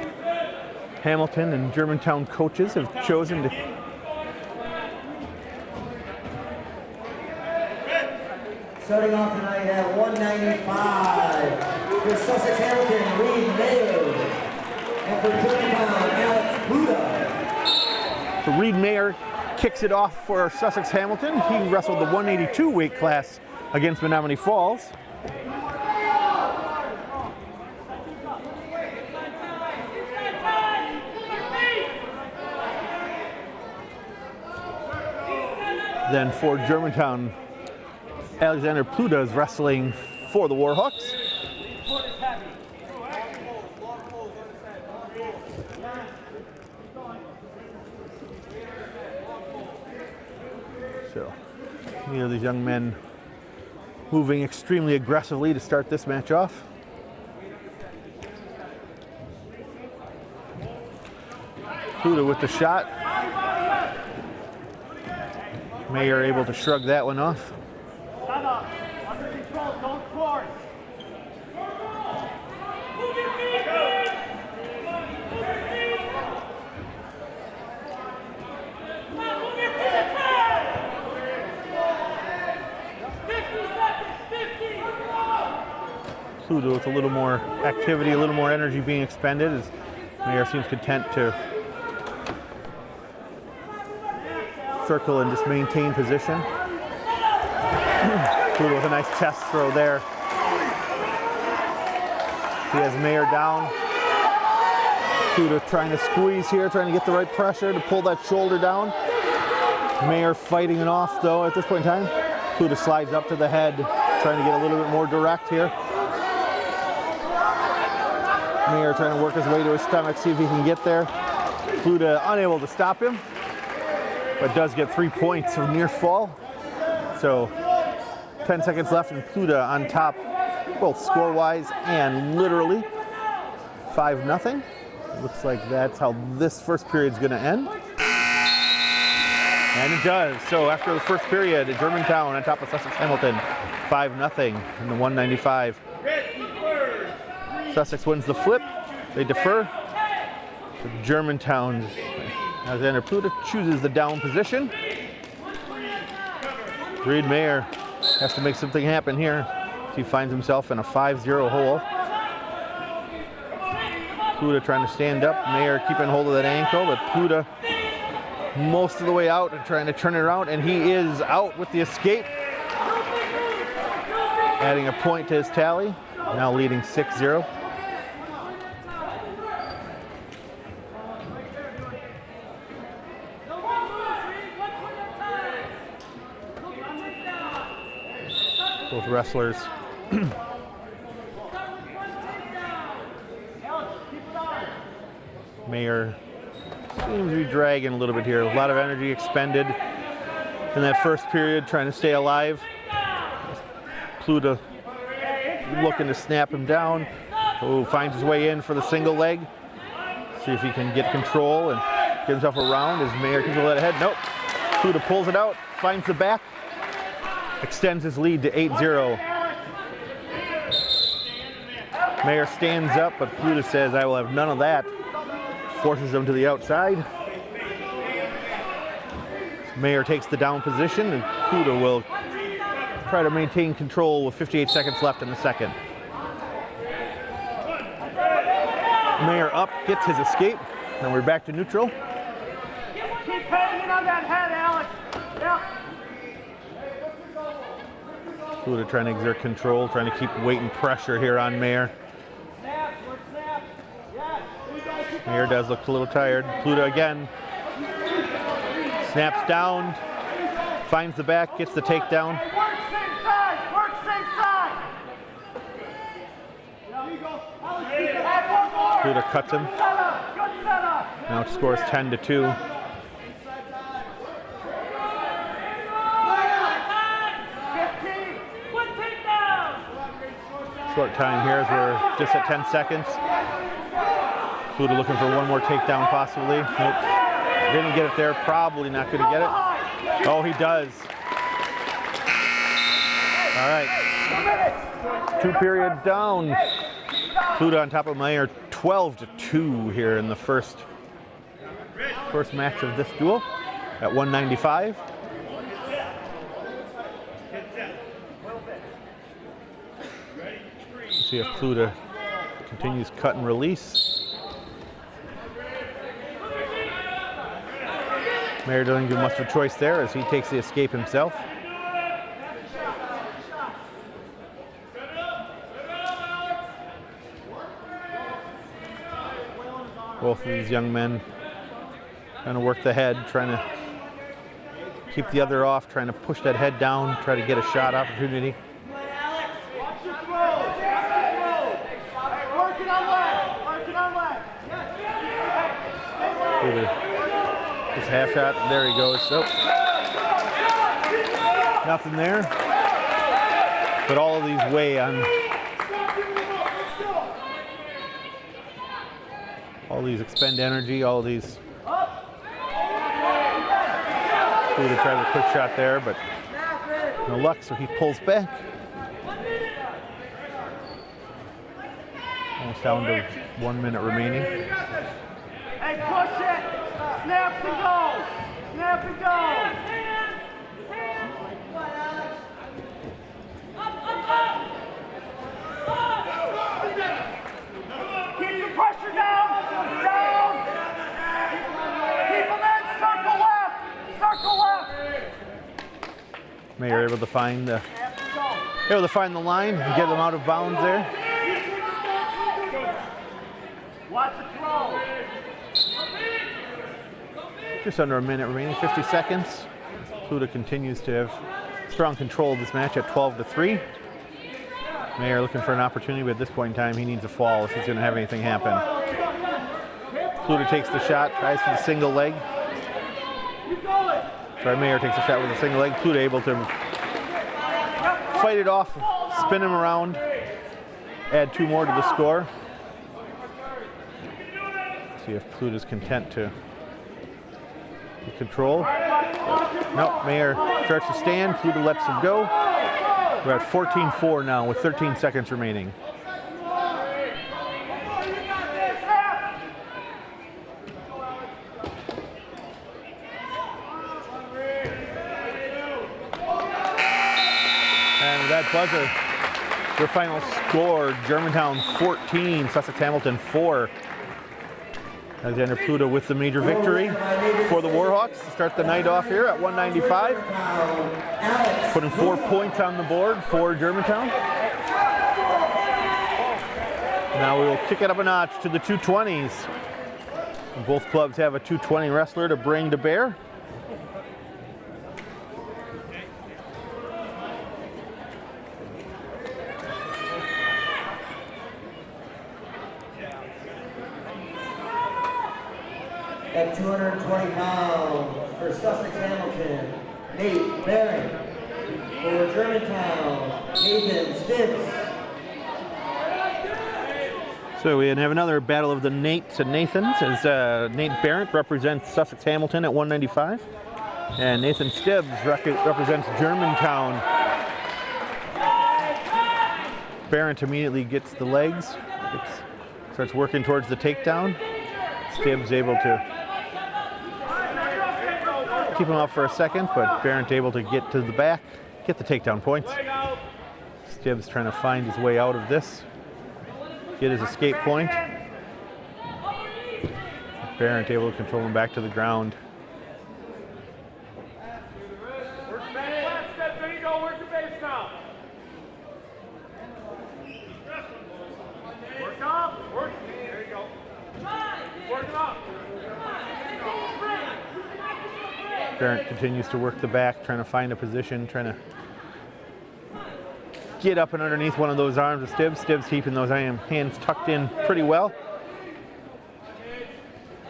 Hamilton and Germantown coaches have chosen to. Starting off tonight at 195 for Sussex Hamilton, Reed Mayer. And for Germantown, Alex Buda. So Reed Mayer kicks it off for Sussex Hamilton. He wrestled the 182 weight class against Menomonee Falls. Then for Germantown, Alexander Pluta is wrestling for the Warhawks. So, these young men moving extremely aggressively to start this match off. Pluta with the shot. Mayer able to shrug that one off. Stand up. Under control. Don't force. Move your feet. Move your feet. Come on, move your feet. 50 seconds. 50. Pluta with a little more activity, a little more energy being expended, as Mayer seems content to circle and just maintain position. Pluta with a nice chest throw there. He has Mayer down. Pluta trying to squeeze here, trying to get the right pressure to pull that shoulder down. Mayer fighting it off though at this point in time. Pluta slides up to the head, trying to get a little bit more direct here. Mayer trying to work his way to his stomach, see if he can get there. Pluta unable to stop him, but does get 3 points of near fall. So 10 seconds left and Pluta on top, both score-wise and literally 5-0. Looks like that's how this first period's gonna end. And it does. So after the first period, Germantown on top of Sussex Hamilton, 5-0 in the 195. Sussex wins the flip. They defer. Germantown, Alexander Pluta chooses the down position. Reed Mayer has to make something happen here. He finds himself in a 5-0 hole. Pluta trying to stand up. Mayer keeping hold of that ankle, but Pluta most of the way out and trying to turn it around, and he is out with the escape. Adding a point to his tally, now leading 6-0. Both wrestlers Mayer seems to be dragging a little bit here. A lot of energy expended in that first period, trying to stay alive. Pluta looking to snap him down. Oh, finds his way in for the single leg. See if he can get control and get himself around as Mayer can go ahead. Nope. Pluta pulls it out, finds the back, extends his lead to 8-0. Mayer stands up, but Pluta says, I will have none of that. Forces him to the outside. Mayer takes the down position, and Pluta will try to maintain control with 58 seconds left in the second. Mayer up, gets his escape. Now we're back to neutral. Keep hanging on that head, Alex. Yep. Pluta trying to exert control, trying to keep weight and pressure here on Mayer. Mayer does look a little tired. Pluta again. Snaps down, finds the back, gets the takedown. Work same side. Work same side. Pluta cuts him. Good setup. Now it scores 10-2. Short time here as we're just at 10 seconds. Pluta looking for one more takedown possibly. Nope. Didn't get it there, probably not gonna get it. Oh, he does. All right. 2 periods down. Pluta on top of Mayer 12-2 here in the first match of this duel at 195. See if Pluta continues cut and release. Mayer doesn't give much of a choice there as he takes the escape himself. Both of these young men trying to work the head, trying to keep the other off, trying to push that head down, try to get a shot opportunity. Just half shot, there he goes. So nothing there. But all of these weigh on. All these expend energy, all these. Pluta tried a quick shot there, but no luck, so he pulls back. Almost down to 1 minute remaining. Hey, push it! Snaps and go! Snap and go! Keep the pressure down! Down! Keep them in! Circle left! Circle left! Mayer able to find the line and get them out of bounds there. Watch the throw! Just under a minute remaining, 50 seconds. Pluta continues to have strong control of this match at 12-3. Mayer looking for an opportunity, but at this point in time, he needs a fall if he's going to have anything happen. Pluta takes the shot, tries for the single leg. Sorry, Mayer takes a shot with a single leg. Pluta able to fight it off, spin him around, add 2 more to the score. See if Pluta's content to control. Nope, Mayer starts to stand. Pluta lets him go. We're at 14-4 now with 13 seconds remaining. And with that buzzer, your final score, Germantown 14, Sussex Hamilton 4. Alexander Pluta with the major victory for the Warhawks to start the night off here at 195. Putting 4 points on the board for Germantown. Now we will kick it up a notch to the 220s. Both clubs have a 220 wrestler to bring to bear. At 220 pounds for Sussex Hamilton, Nate Barron. For Germantown, Nathan Stibbs. So we have another battle of the Nates and Nathans as Nate Barrett represents Sussex Hamilton at 195. And Nathan Stibbs represents Germantown. Barrett immediately gets the legs, starts working towards the takedown. Stibbs able to keep him up for a second, but Barrett able to get to the back, get the takedown points. Stibbs trying to find his way out of this, get his escape point. Barrett able to control him back to the ground. There you go, work the base now. Work up, work. There you go. Work it up. Barrett continues to work the back, trying to find a position, trying to get up and underneath one of those arms of Stibbs. Stibbs keeping those hands tucked in pretty well.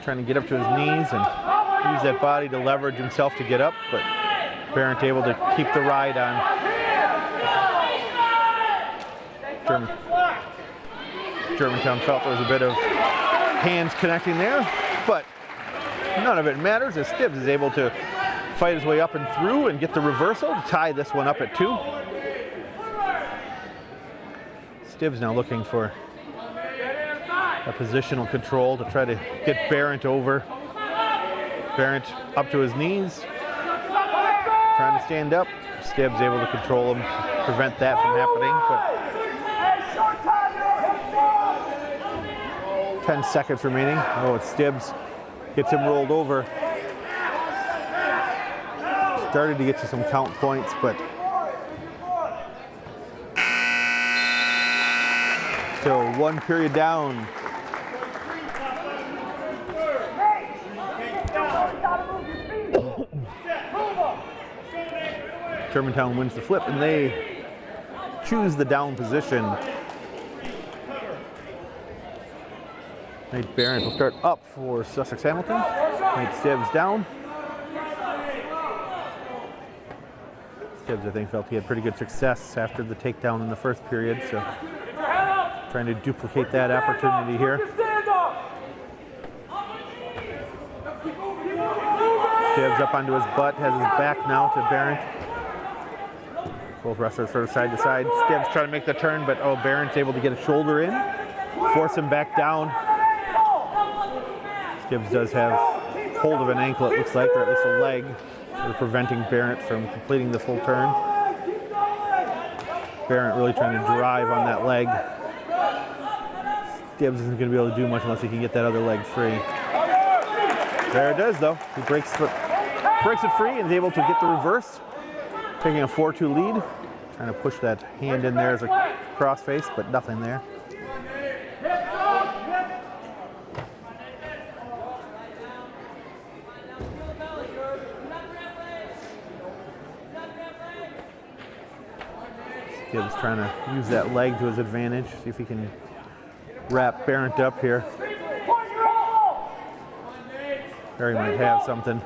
Trying to get up to his knees and use that body to leverage himself to get up, but Barrett able to keep the ride on. Germantown felt there was a bit of hands connecting there, but none of it matters as Stibbs is able to fight his way up and through and get the reversal to tie this one up at 2. Stibbs now looking for a positional control to try to get Barrett over. Barrett up to his knees, trying to stand up. Stibbs able to control him, prevent that from happening. But 10 seconds remaining. Oh, it's Stibbs. Gets him rolled over. Started to get to some count points, but still 1 period down. Germantown wins the flip, and they choose the down position. Nate Barrett will start up for Sussex Hamilton. Nate Stibbs down. Stibbs, I think, felt he had pretty good success after the takedown in the first period, so trying to duplicate that opportunity here. Stibbs up onto his butt, has his back now to Barrett. Both wrestlers sort of side to side. Stibbs trying to make the turn, but Barrett's able to get a shoulder in, force him back down. Stibbs does have hold of an ankle, it looks like, or at least a leg, sort of preventing Barrett from completing the full turn. Barrett really trying to drive on that leg. Stibbs isn't going to be able to do much unless he can get that other leg free. There it is, though. He breaks it free and is able to get the reverse, taking a 4-2 lead. Trying to push that hand in there as a crossface, but nothing there. Stibbs trying to use that leg to his advantage, see if he can wrap Barrett up here. Barry might have something.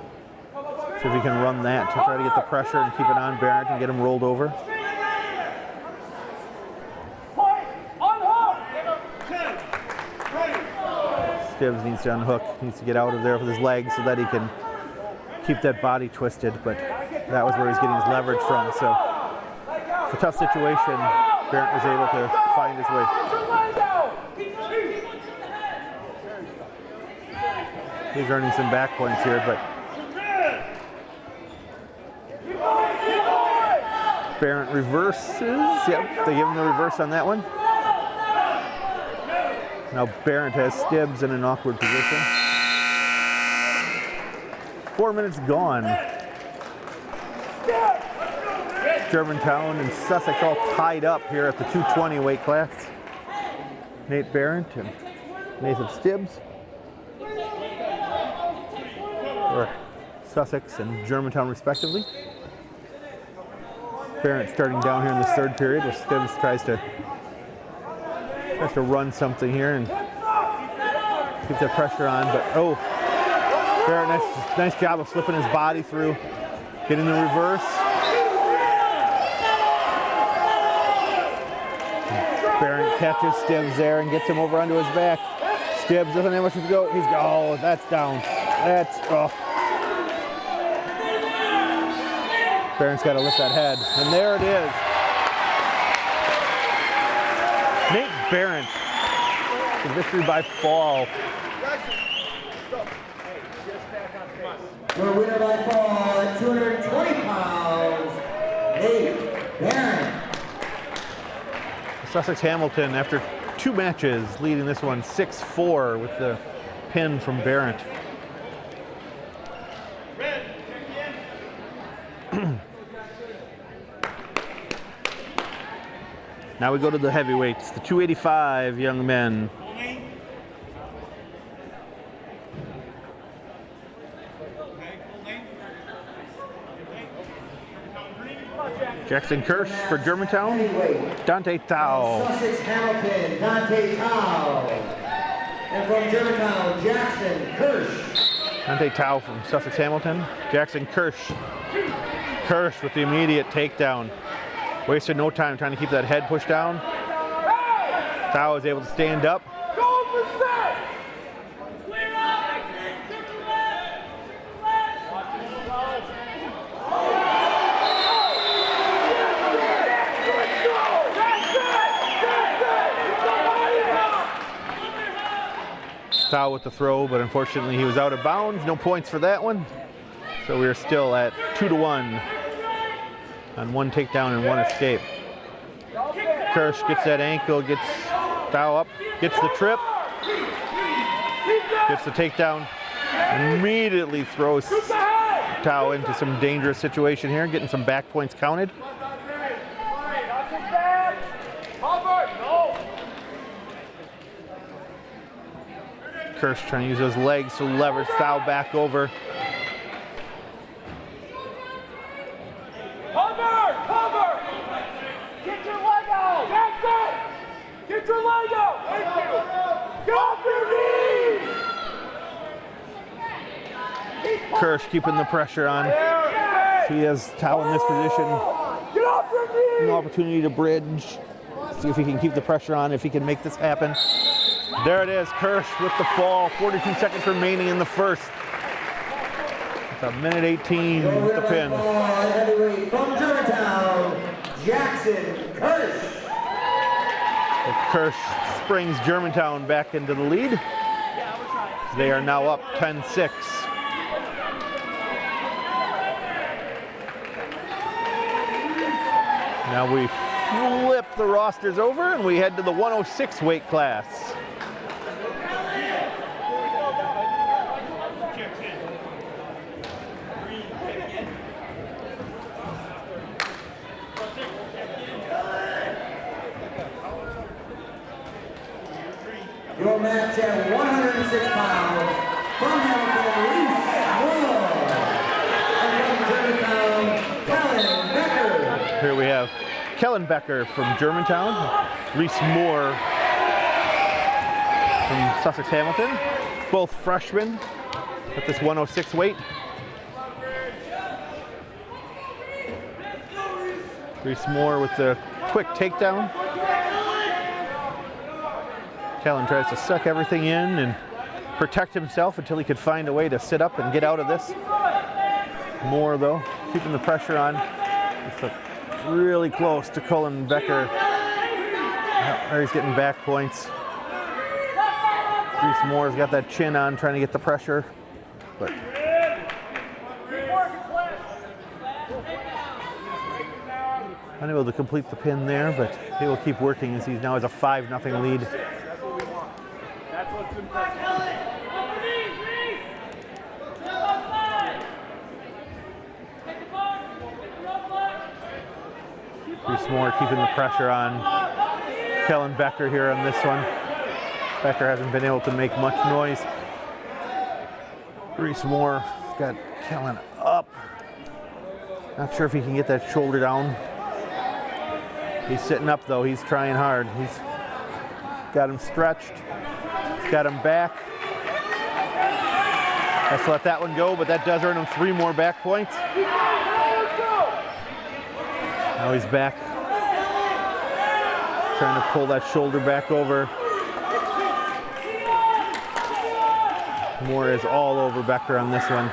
See if he can run that to try to get the pressure and keep it on Barrett and get him rolled over. Stibbs needs to unhook, needs to get out of there with his legs so that he can keep that body twisted, but that was where he's getting his leverage from. So it's a tough situation. Barrett was able to find his way. He's earning some back points here, but Barrett reverses. Yep, they give him the reverse on that one. Now Barrett has Stibbs in an awkward position. 4 minutes gone. Germantown and Sussex all tied up here at the 220 weight class. Nate Barrett and Nathan Stibbs. Or Sussex and Germantown respectively. Barrett starting down here in this third period where Stibbs tries to run something here and keep the pressure on, but Barrett, nice job of slipping his body through, getting the reverse. Barrett catches Stibbs there and gets him over onto his back. Stibbs doesn't have much to go. That's down. Barrett's got to lift that head, and there it is. Nate Barrett, the victory by fall. Your winner by fall at 220 pounds, Nate Barrett. Sussex Hamilton, after 2 matches, leading this one 6-4 with the pin from Barrett. Now we go to the heavyweights, the 285 young men. Jackson Kirsch for Germantown, Dante Tao. Sussex Hamilton, Dante Tao. And from Germantown, Jackson Kirsch. Dante Tao from Sussex Hamilton, Jackson Kirsch. Kirsch with the immediate takedown. Wasted no time trying to keep that head pushed down. Tao is able to stand up. foul with the throw, but unfortunately he was out of bounds. No points for that one. So we are still at 2-1 on one takedown and one escape. Kirsch gets that ankle, gets foul up, gets the trip, gets the takedown, immediately throws Tao into some dangerous situation here, getting some back points counted. Kirsch trying to use those legs to leverage Tao back over. Cover! Get your leg out! That's it! Get your leg out! Thank you! Get off your knees! Kirsch keeping the pressure on. He has Tao in this position. Get off your knees! No opportunity to bridge. See if he can keep the pressure on, if he can make this happen. There it is, Kirsch with the fall. 42 seconds remaining in the first. It's a minute 18 with the pin. Heavyweight from Germantown, Jackson Kirsch. Kirsch springs Germantown back into the lead. They are now up 10-6. Now we flip the rosters over and we head to the 106 weight class. Your match at 106 pounds, from Hamilton, Reese Moore. And from Germantown, Kellen Becker. Here we have Kellen Becker from Germantown, Reese Moore from Sussex Hamilton, both freshmen at this 106 weight. Reese Moore with the quick takedown. Kellen tries to suck everything in and protect himself until he could find a way to sit up and get out of this. Moore, though, keeping the pressure on. It's really close to Kellen Becker. There he's getting back points. Reese Moore's got that chin on, trying to get the pressure, but unable to complete the pin there, but he will keep working as he now has a 5-0 lead. Reese Moore keeping the pressure on Kellen Becker here on this one. Becker hasn't been able to make much noise. Reese Moore got Kellen up. Not sure if he can get that shoulder down. He's sitting up though, he's trying hard. He's got him stretched, he's got him back. Has to let that one go, but that does earn him 3 more back points. Now he's back, trying to pull that shoulder back over. Moore is all over Becker on this one.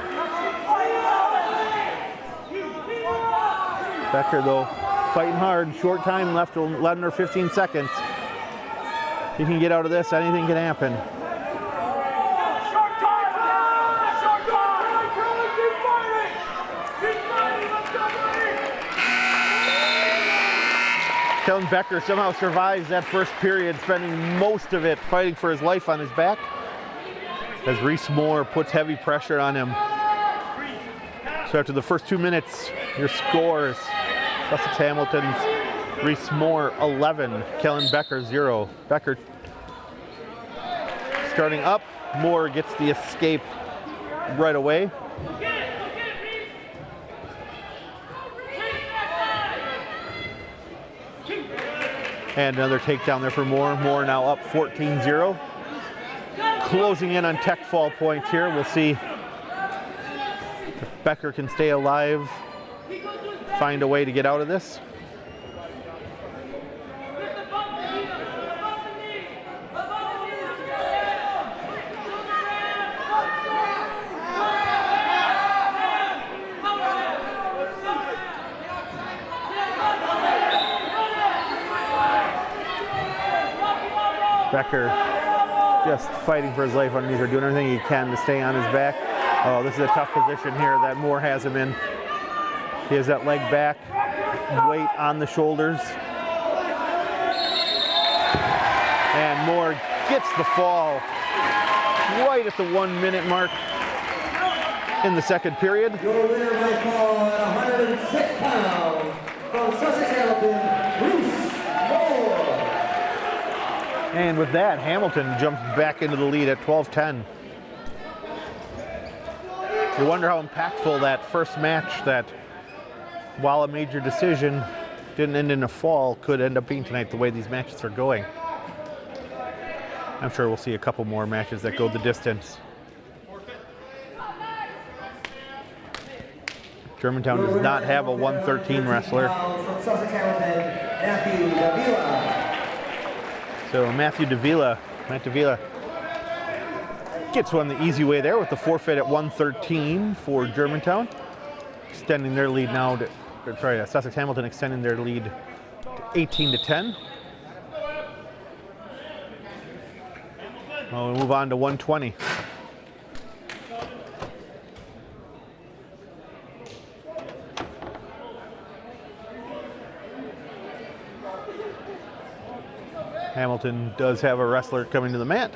Becker though, fighting hard, short time left, 11 or 15 seconds. If he can get out of this, anything can happen. Kellen Becker somehow survives that first period, spending most of it fighting for his life on his back, as Reese Moore puts heavy pressure on him. So after the first 2 minutes, your scores: Sussex Hamilton's Reese Moore 11, Kellen Becker 0. Becker starting up, Moore gets the escape right away. And another takedown there for Moore. Moore now up 14-0. Closing in on tech fall points here. We'll see if Becker can stay alive, find a way to get out of this. Becker just fighting for his life underneath her, doing everything he can to stay on his back. Oh, this is a tough position here that Moore has him in. He has that leg back, weight on the shoulders. And Moore gets the fall right at the 1 minute mark in the second period. Your winner by fall at 106 pounds from Sussex Hamilton, Bruce Moore. And with that, Hamilton jumps back into the lead at 12-10. You wonder how impactful that first match, that while a major decision didn't end in a fall, could end up being tonight the way these matches are going. I'm sure we'll see a couple more matches that go the distance. Germantown does not have a 113 wrestler. From Sussex Hamilton, Matthew Davila. So Matt Davila gets one the easy way there with the forfeit at 113 for Germantown, extending their lead now to, Sussex Hamilton extending their lead to 18-10. Well, we move on to 120. Hamilton does have a wrestler coming to the mat,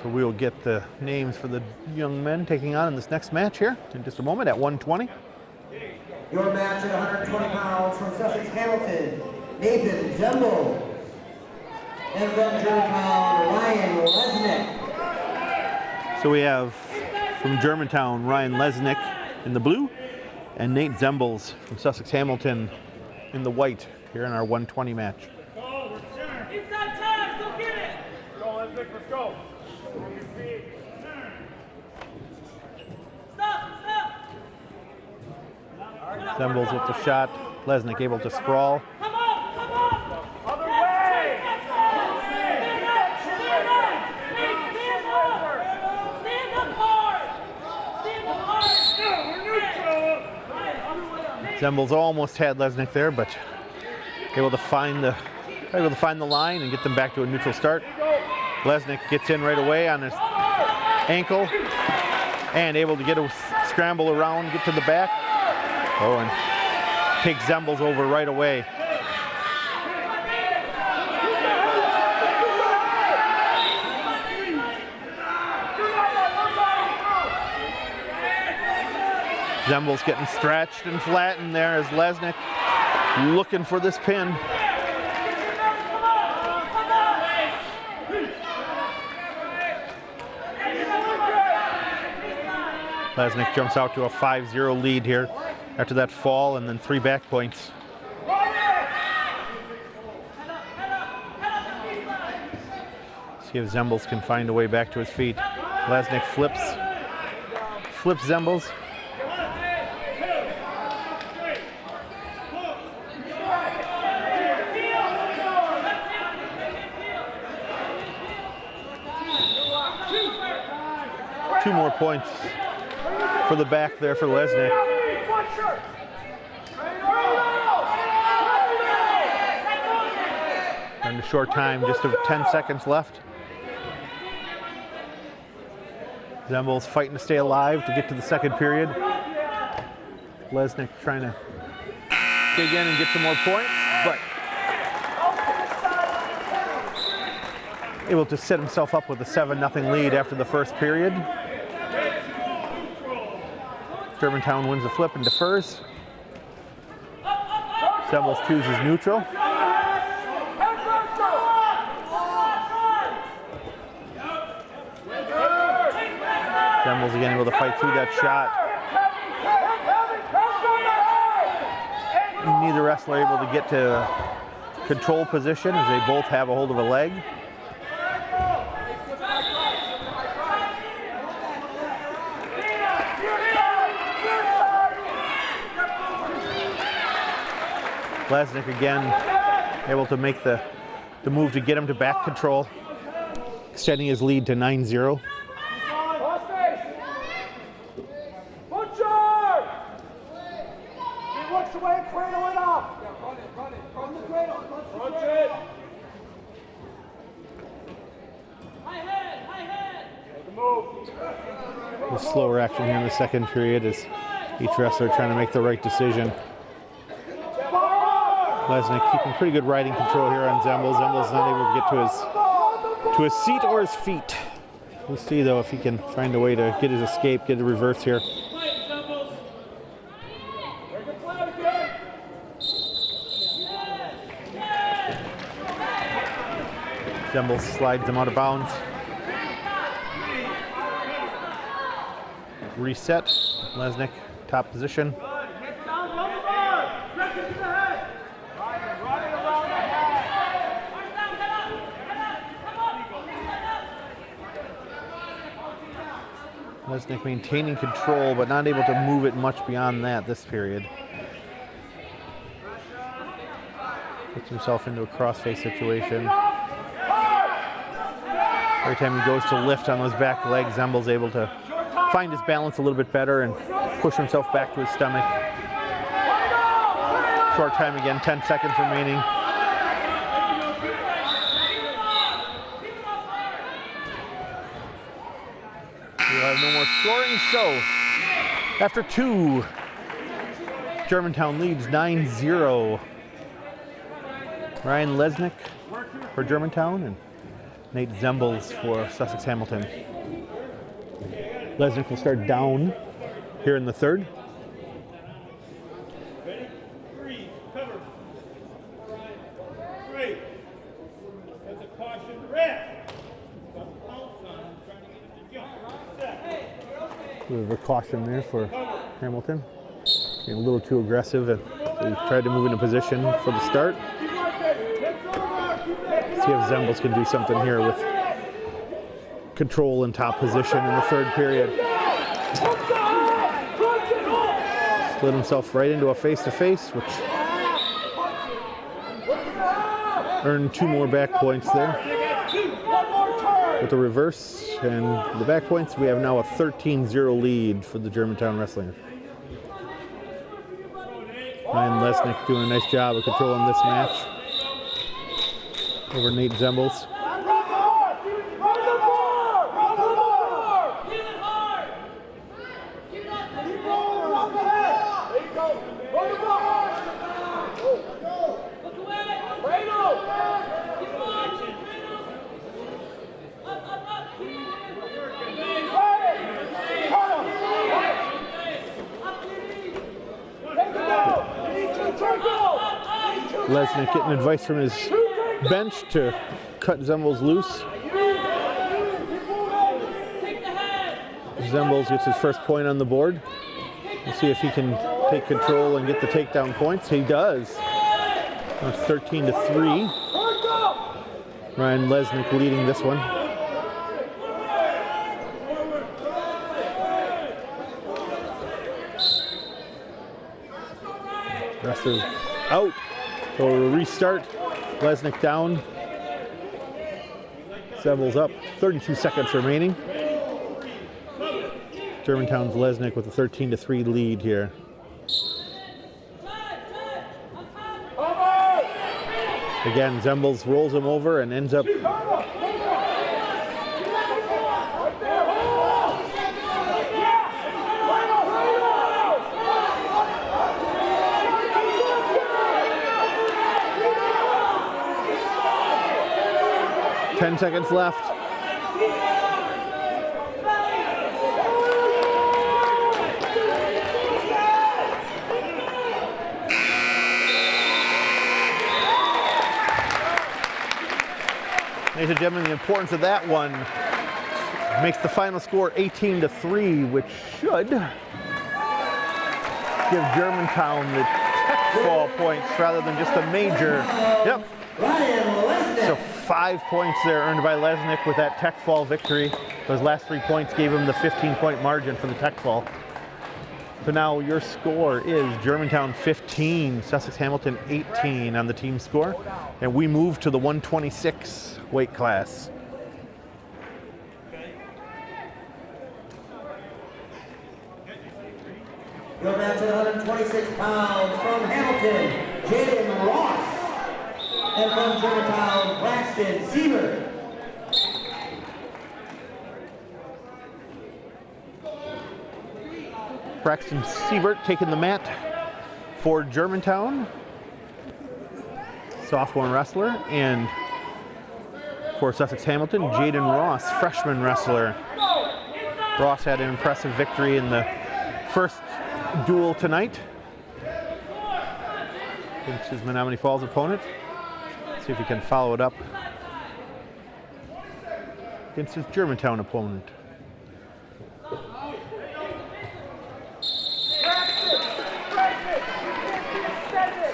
so we'll get the names for the young men taking on in this next match here in just a moment at 120. Your match at 120 pounds from Sussex Hamilton, Nathan Zemble. And from Germantown, Ryan Lesnick. So we have from Germantown, Ryan Lesnick in the blue, and Nate Zembles from Sussex Hamilton in the white here in our 120 match. Inside time, go get it! Go, Lesnick, let's go. Stop! Zembles with the shot, Lesnick able to sprawl. Come on! Other way! Stand up hard! Zembles almost had Lesnick there, but able to find the line and get them back to a neutral start. Lesnick gets in right away on his ankle and able to get a scramble around, get to the back. Oh, and takes Zembles over right away. Zembles getting stretched and flattened there as Lesnick looking for this pin. Lesnick jumps out to a 5-0 lead here after that fall and then 3 back points. See if Zembles can find a way back to his feet. Lesnick flips Zembles. Two more points for the back there for Lesnick. And a short time, just 10 seconds left. Zembles fighting to stay alive to get to the second period. Lesnick trying to dig in and get some more points, but able to set himself up with a 7-0 lead after the first period. Germantown wins the flip and defers. Zembles chooses neutral. Zembles again able to fight through that shot. Neither wrestler able to get to control position as they both have a hold of a leg. Lesnick again able to make the move to get him to back control, extending his lead to 9-0. The slower action here in the second period is each wrestler trying to make the right decision. Lesnick keeping pretty good riding control here on Zembles. Zembles not able to get to his seat or his feet. We'll see though if he can find a way to get his escape, get a reverse here. Zembles slides him out of bounds. Reset. Lesnick, top position. Lesnick maintaining control, but not able to move it much beyond that this period. Puts himself into a crossface situation. Every time he goes to lift on those back legs, Zembles able to find his balance a little bit better and push himself back to his stomach. Short time again, 10 seconds remaining. We'll have no more scoring, so after 2, Germantown leads 9-0. Ryan Lesnick for Germantown and Nate Zembles for Sussex Hamilton. Lesnick will start down here in the third. Ready? 3, cover. 3. That's a caution. Rest. Got the pounce on him, trying to get him to jump. Set. We have a caution there for Hamilton. Getting a little too aggressive, and so he tried to move into position for the start. See if Zembles can do something here with control and top position in the third period. Slid himself right into a face-to-face, which earned 2 more back points there. With the reverse and the back points, we have now a 13-0 lead for the Germantown Wrestling. Ryan Lesnick doing a nice job of controlling this match over Nate Zembles. Lesnick getting advice from his bench to cut Zembles loose. Zembles gets his first point on the board. We'll see if he can take control and get the takedown points. He does. It's 13-3. Ryan Lesnick leading this one. Wrestler's out. So we'll restart. Lesnick down. Zembles up. 32 seconds remaining. Germantown's Lesnick with a 13-3 lead here. Again, Zembles rolls him over and ends up Ten seconds left. Ladies and gentlemen, the importance of that one makes the final score 18-3, which should give Germantown the tech fall points rather than just a major. Yep. So 5 points there earned by Lesnick with that tech fall victory. Those last 3 points gave him the 15-point margin for the tech fall. So now your score is Germantown 15, Sussex Hamilton 18 on the team score. And we move to the 126 weight class. Go back to the 126 pounds from Hamilton, Jaden Ross. And from Germantown, Braxton Seaver. Braxton Sievert taking the mat for Germantown, sophomore wrestler, and for Sussex Hamilton, Jaden Ross, freshman wrestler. Ross had an impressive victory in the first duel tonight against his Menomonee Falls opponent. See if he can follow it up against his Germantown opponent.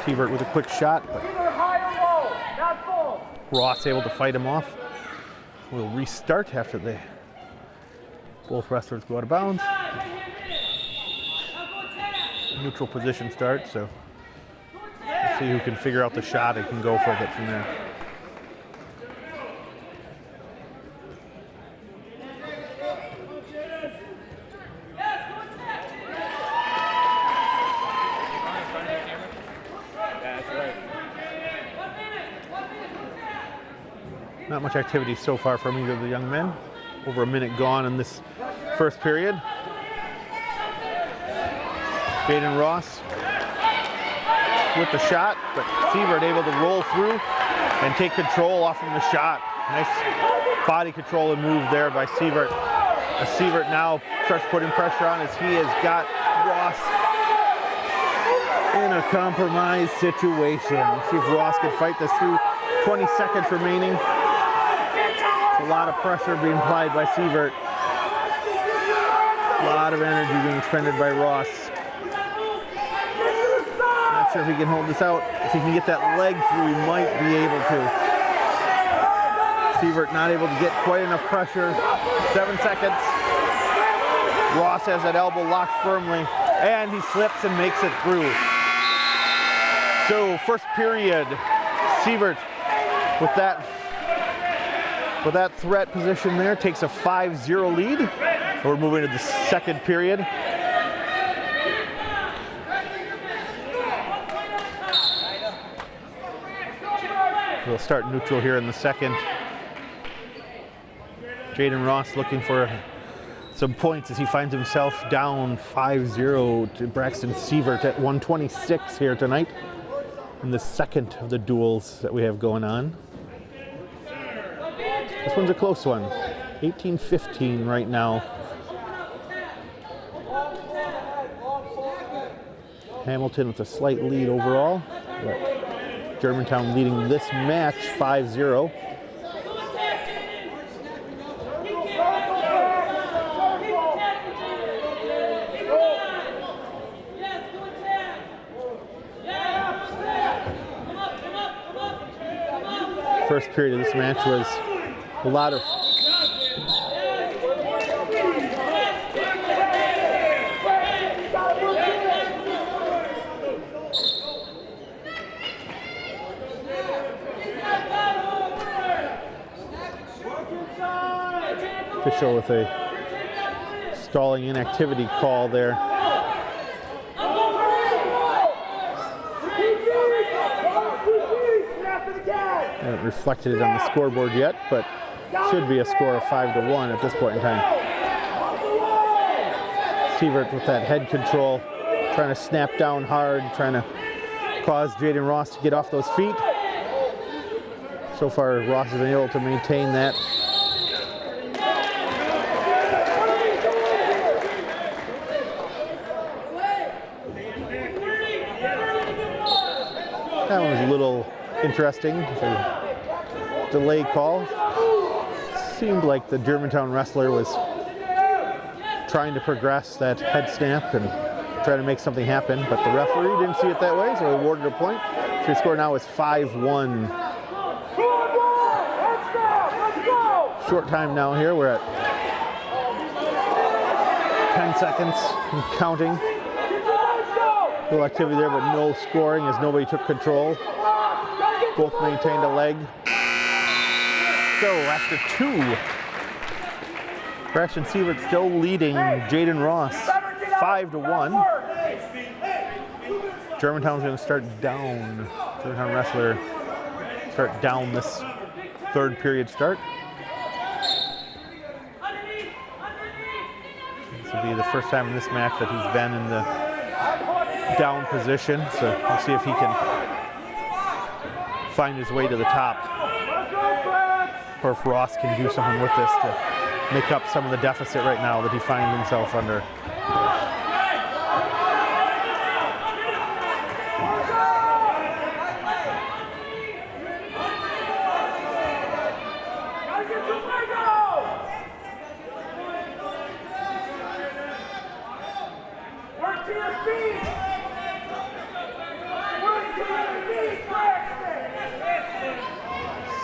Sievert with a quick shot, but Ross able to fight him off. We'll restart after both wrestlers go out of bounds. Neutral position start, so we'll see who can figure out the shot and can go for it from there. Not much activity so far from either of the young men. Over a minute gone in this first period. Jaden Ross with the shot, but Sievert able to roll through and take control off of the shot. Nice body control and move there by Sievert. As Sievert now starts putting pressure on as he has got Ross in a compromised situation. Let's see if Ross can fight this through. 20 seconds remaining. A lot of pressure being applied by Sievert. A lot of energy being expended by Ross. Not sure if he can hold this out. If he can get that leg through, he might be able to. Sievert not able to get quite enough pressure. 7 seconds. Ross has that elbow locked firmly, and he slips and makes it through. So first period, Sievert with that threat position there, takes a 5-0 lead. We're moving to the second period. We'll start neutral here in the second. Jaden Ross looking for some points as he finds himself down 5-0 to Braxton Sievert at 126 here tonight in the second of the duels that we have going on. This one's a close one, 18-15 right now. Hamilton with a slight lead overall, but Germantown leading this match 5-0. First period of this match was a lot of official with a stalling inactivity call there. Haven't reflected it on the scoreboard yet, but should be a score of 5-1 at this point in time. Sievert with that head control, trying to snap down hard, trying to cause Jaden Ross to get off those feet. So far, Ross has been able to maintain that. That one was a little interesting. A delay call. Seemed like the Germantown wrestler was trying to progress that head snap and try to make something happen, but the referee didn't see it that way, so he awarded a point. So the score now is 5-1. Short time now here. We're at 10 seconds and counting. Little activity there, but no scoring as nobody took control. Both maintained a leg. So after two, Braxton Sievert still leading Jaden Ross 5-1. Germantown's going to start down. Germantown wrestler start down this third period start. This will be the first time in this match that he's been in the down position, so we'll see if he can find his way to the top, or if Ross can do something with this to make up some of the deficit right now that he finds himself under.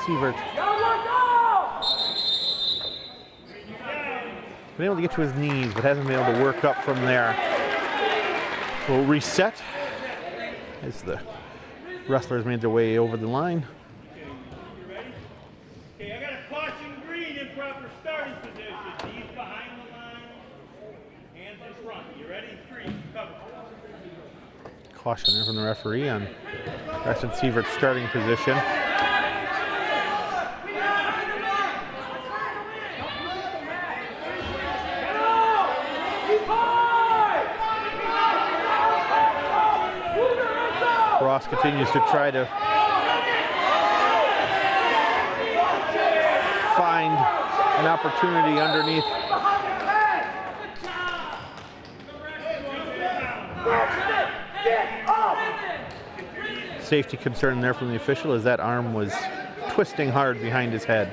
Sievert been able to get to his knees, but hasn't been able to work up from there. We'll reset as the wrestlers made their way over the line. You ready? Okay, I got a caution green in proper starting position. Knees behind the line, hands in front. You ready? 3, cover. Caution there from the referee on Preston Sievert's starting position. Ross continues to try to find an opportunity underneath. Safety concern there from the official as that arm was twisting hard behind his head.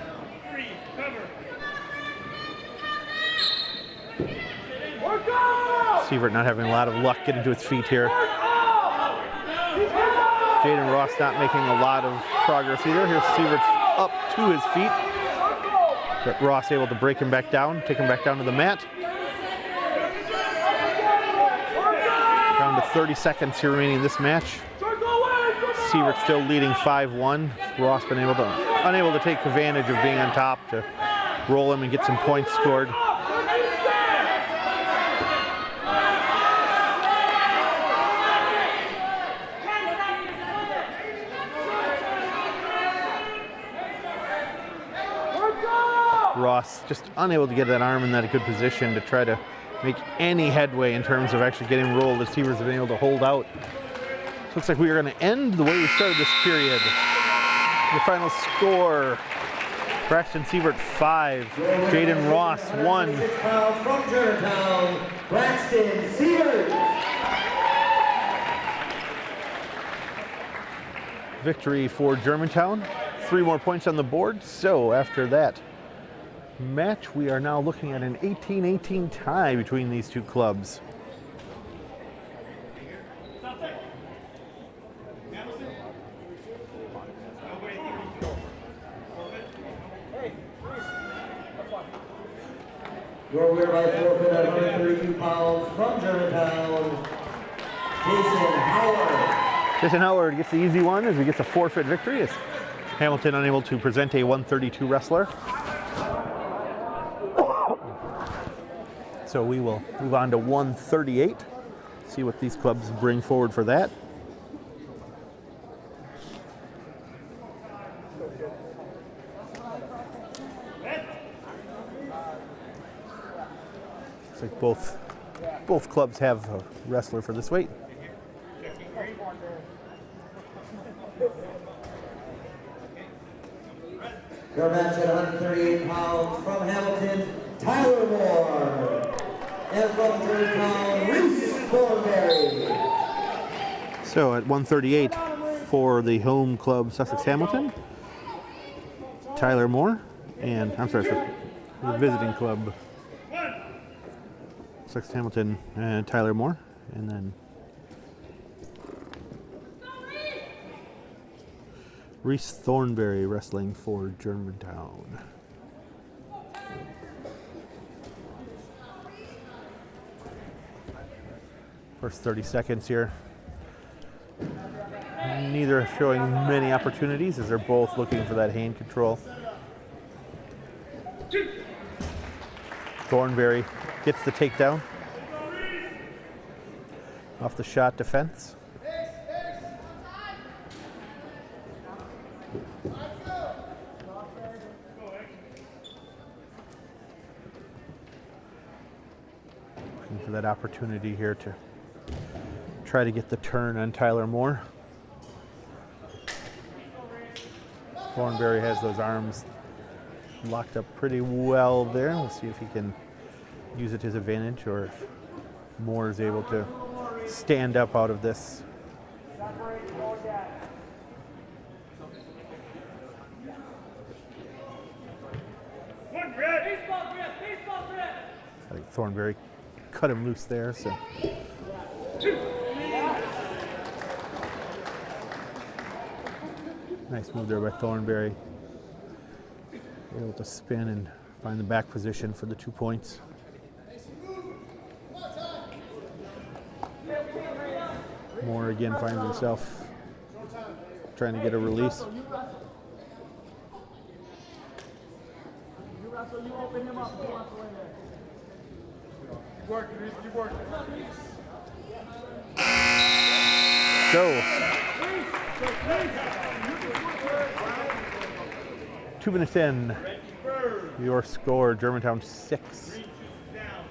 Sievert not having a lot of luck getting to his feet here. Jaden Ross not making a lot of progress either. Here's Sievert's up to his feet. But Ross able to break him back down, take him back down to the mat. Down to 30 seconds here remaining in this match. Sievert still leading 5-1. Ross been unable to take advantage of being on top to roll him and get some points scored. Ross just unable to get that arm in that good position to try to make any headway in terms of actually getting rolled as Sievert's been able to hold out. So looks like we are going to end the way we started this period. The final score, Braxton Sievert 5, Jaden Ross 1. From Germantown, Braxton Sievert. Victory for Germantown. 3 more points on the board. So after that match, we are now looking at an 18-18 tie between these two clubs. Your winner by forfeit at 132 pounds from Germantown, Jason Howard. Jason Howard gets the easy one as he gets a forfeit victory. As Hamilton unable to present a 132 wrestler. So we will move on to 138. See what these clubs bring forward for that. Looks like both clubs have a wrestler for this weight. Your match at 138 pounds from Hamilton, Tyler Moore. And from Germantown, Reese Thornberry. So at 138 for the home club Sussex Hamilton, Tyler Moore, and I'm sorry, for the visiting club Sussex Hamilton, Tyler Moore, and then Reese Thornberry wrestling for Germantown. First 30 seconds here. Neither showing many opportunities as they're both looking for that hand control. Thornberry gets the takedown off the shot defense. that opportunity here to try to get the turn on Tyler Moore. Thornberry has those arms locked up pretty well there. We'll see if he can use it to his advantage or if Moore is able to stand up out of this. I think Thornberry cut him loose there. So. Nice move there by Thornberry. Able to spin and find the back position for the 2 points. Moore again finds himself trying to get a release. So, 2 minutes in, your score, Germantown 6,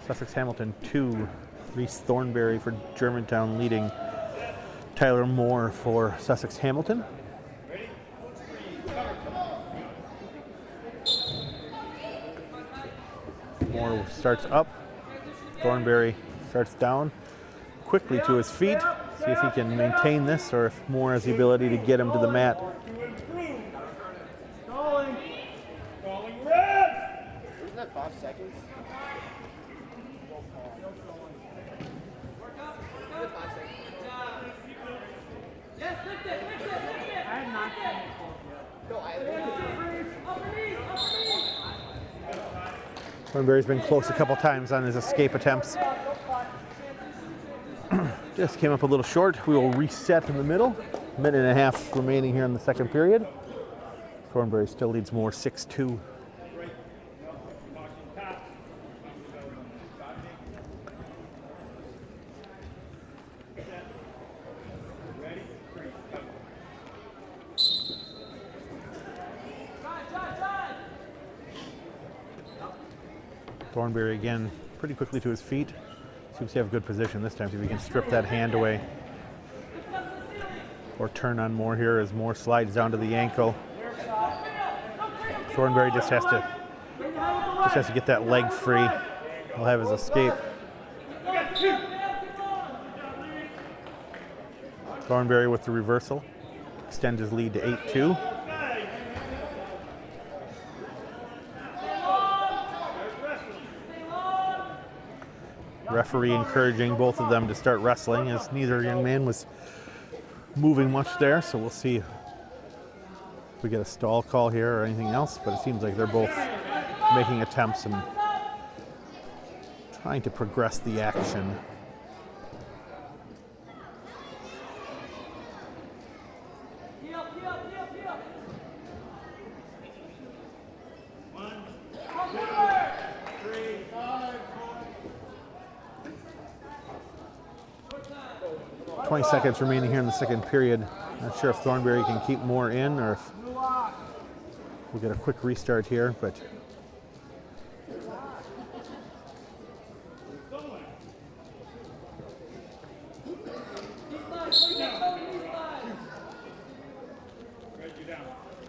Sussex Hamilton 2, Reese Thornberry for Germantown leading Tyler Moore for Sussex Hamilton. Moore starts up, Thornberry starts down, quickly to his feet, see if he can maintain this or if Moore has the ability to get him to the mat. Calling red! Isn't that 5 seconds? Yes, lift it, lift it, lift it. I have not seen it. No, I haven't. Upper knees, upper knees. Thornberry's been close a couple times on his escape attempts. Just came up a little short. We will reset in the middle. Minute and a half remaining here in the second period. Thornberry still leads Moore 6-2. Thornberry again pretty quickly to his feet. Seems to have good position this time. See if he can strip that hand away. Or turn on Moore here as Moore slides down to the ankle. Thornberry just has to get that leg free. He'll have his escape. Thornberry with the reversal. Extend his lead to 8-2. Referee encouraging both of them to start wrestling as neither young man was moving much there, so we'll see if we get a stall call here or anything else, but it seems like they're both making attempts and trying to progress the action. Heel, heel, heel, heel. 20 seconds remaining here in the second period. Not sure if Thornberry can keep Moore in or if we'll get a quick restart here, but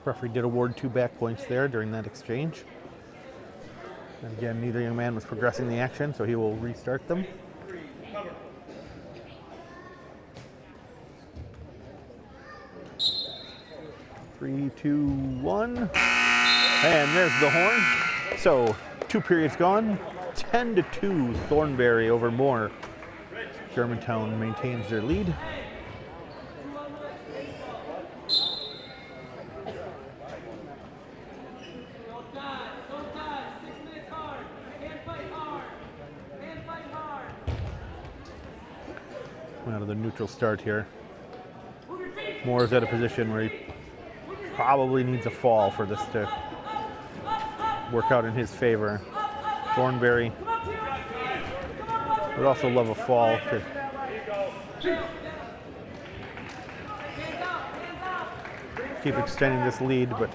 referee did award 2 back points there during that exchange. And again, neither young man was progressing the action, so he will restart them. Three, 2, 1. And there's the horn. So 2 periods gone. 10-2 Thornberry over Moore. Germantown maintains their lead. Out of the neutral start here. Moore's at a position where he probably needs a fall for this to work out in his favor. Thornberry would also love a fall to keep extending this lead, but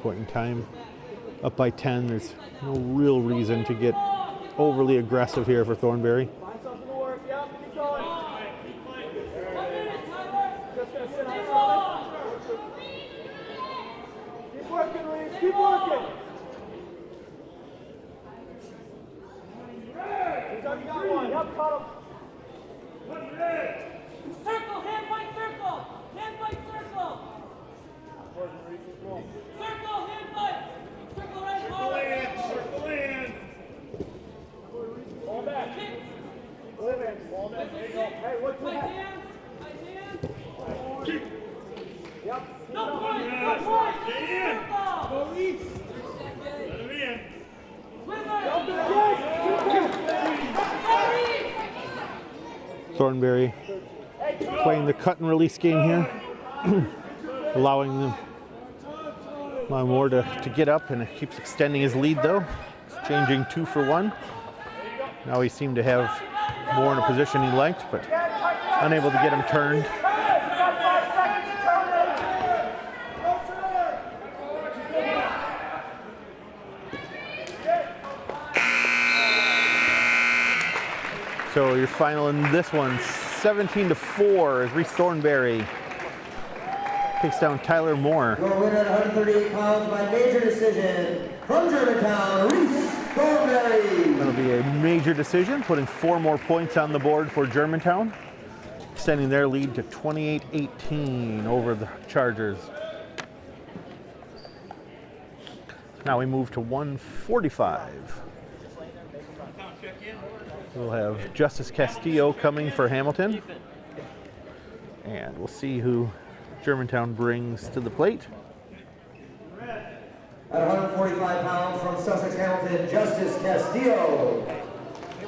point in time. Up by 10, there's no real reason to get overly aggressive here for Thornberry. Find something to work. Yep, keep going. Just gonna sit on it. Keep working, Reeves. Keep working. He's already got one. Yep, cut him. Circle, hand fight, circle. Hand fight, circle. Circle, hand fight. Circle right forward. Circle in. Ball back. Ball in. Ball in. There you go. Hey, what's My your head? hands. My hands. Yep. No point. No point. Stay in. Circle. Let him in. Thornberry playing the cut and release game here, allowing Moore to get up, and it keeps extending his lead though. It's changing 2 for 1. Now he seemed to have more in a position he liked, but unable to get him turned. So your final in this one, 17-4, as Reese Thornberry takes down Tyler Moore. Your winner at 138 pounds by major decision from Germantown, Reese Thornberry. That'll be a major decision, putting 4 more points on the board for Germantown, extending their lead to 28-18 over the Chargers. Now we move to 145. We'll have Justice Castillo coming for Hamilton. And we'll see who Germantown brings to the plate. At 145 pounds from Sussex, Hamilton, Justice Castillo.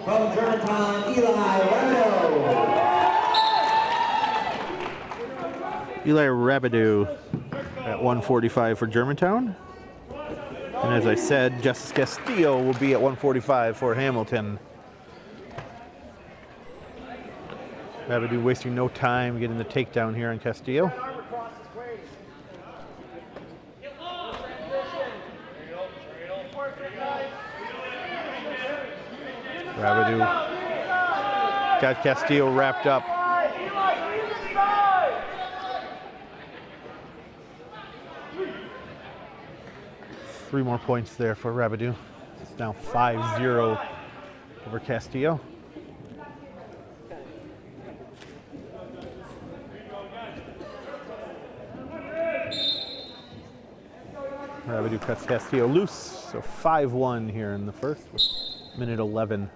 From Germantown, Eli Rabideau. Eli Rabideau at 145 for Germantown. And as I said, Justice Castillo will be at 145 for Hamilton. Rabideau wasting no time getting the takedown here on Castillo. Rabideau got Castillo wrapped up. 3 more points there for Rabideau. It's now 5-0 over Castillo. Rabideau cuts Castillo loose, so 5-1 here in the first, with minute 11.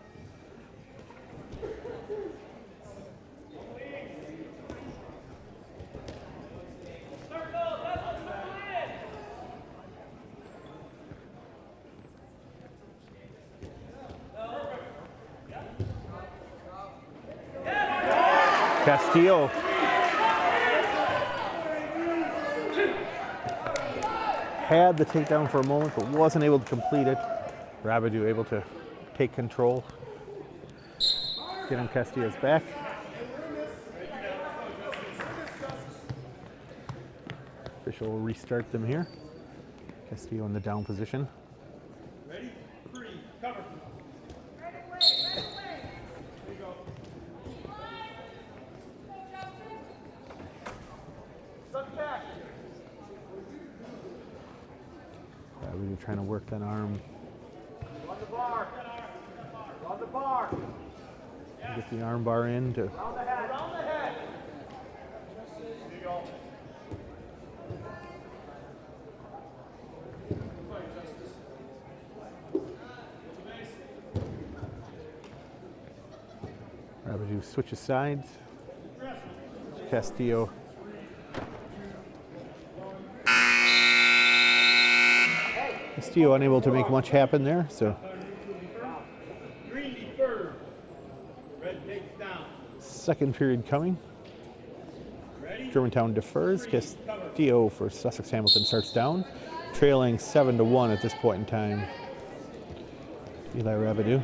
Castillo had the takedown for a moment, but wasn't able to complete it. Rabideau able to take control, get on Castillo's back. Official will restart them here. Castillo in the down position. Ready? 3, cover. Rabideau trying to work that arm. On the bar. On the bar. Get the arm bar in to Round the head. Round the head. There you go. Rabideau switches sides. Castillo Castillo unable to make much happen there, so Green defers. Red takes down. second period coming. Ready? Germantown defers. Castillo for Sussex Hamilton starts down, trailing 7-1 at this point in time. Eli Rabideau.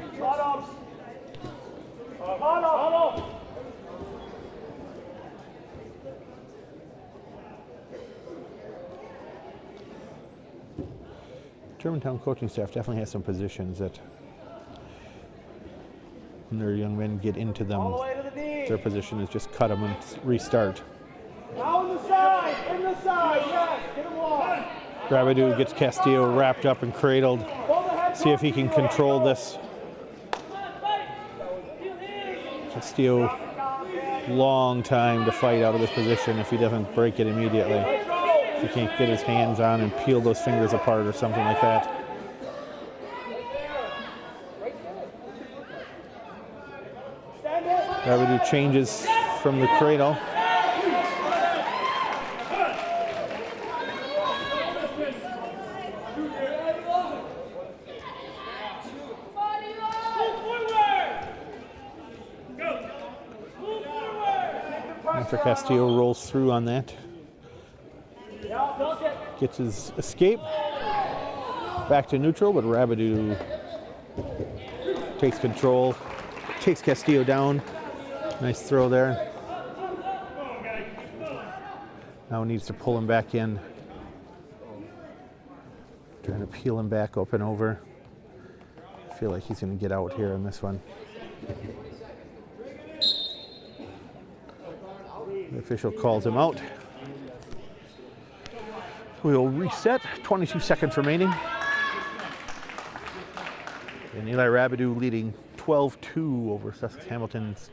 Germantown coaching staff definitely has some positions that when their young men get into them, All the way to the knee. their position is just cut them and restart. Now in the side, yes, get him long. Rabidou gets Castillo wrapped up and cradled. See if he can control this. Castillo, long time to fight out of this position if he doesn't break it immediately. If he can't get his hands on and peel those fingers apart or something like that. Rabidou changes from the cradle. After Castillo rolls through on that, gets his escape back to neutral, but Rabidou takes control, takes Castillo down. Nice throw there. Now needs to pull him back in. Trying to peel him back up and over. I feel like he's going to get out here in this one. The official calls him out. We'll reset. 22 seconds remaining. And Eli Rabidou leading 12-2 over Sussex Hamilton's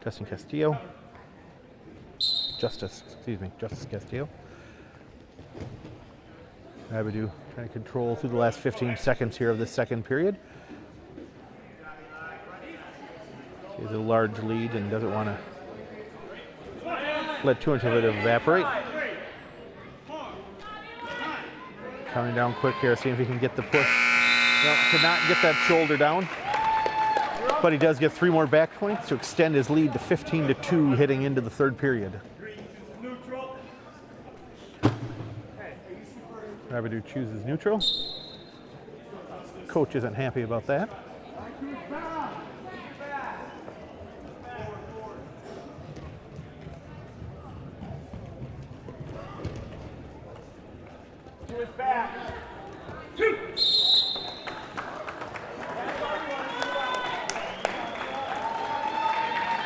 Justin Castillo. Justice Castillo. Rabidou trying to control through the last 15 seconds here of the second period. He has a large lead and doesn't want to let too much of it evaporate. Coming down quick here, seeing if he can get the push. No, could not get that shoulder down. But he does get 3 more back points to extend his lead to 15-2 heading into the third period. Rabidou chooses neutral. Coach isn't happy about that.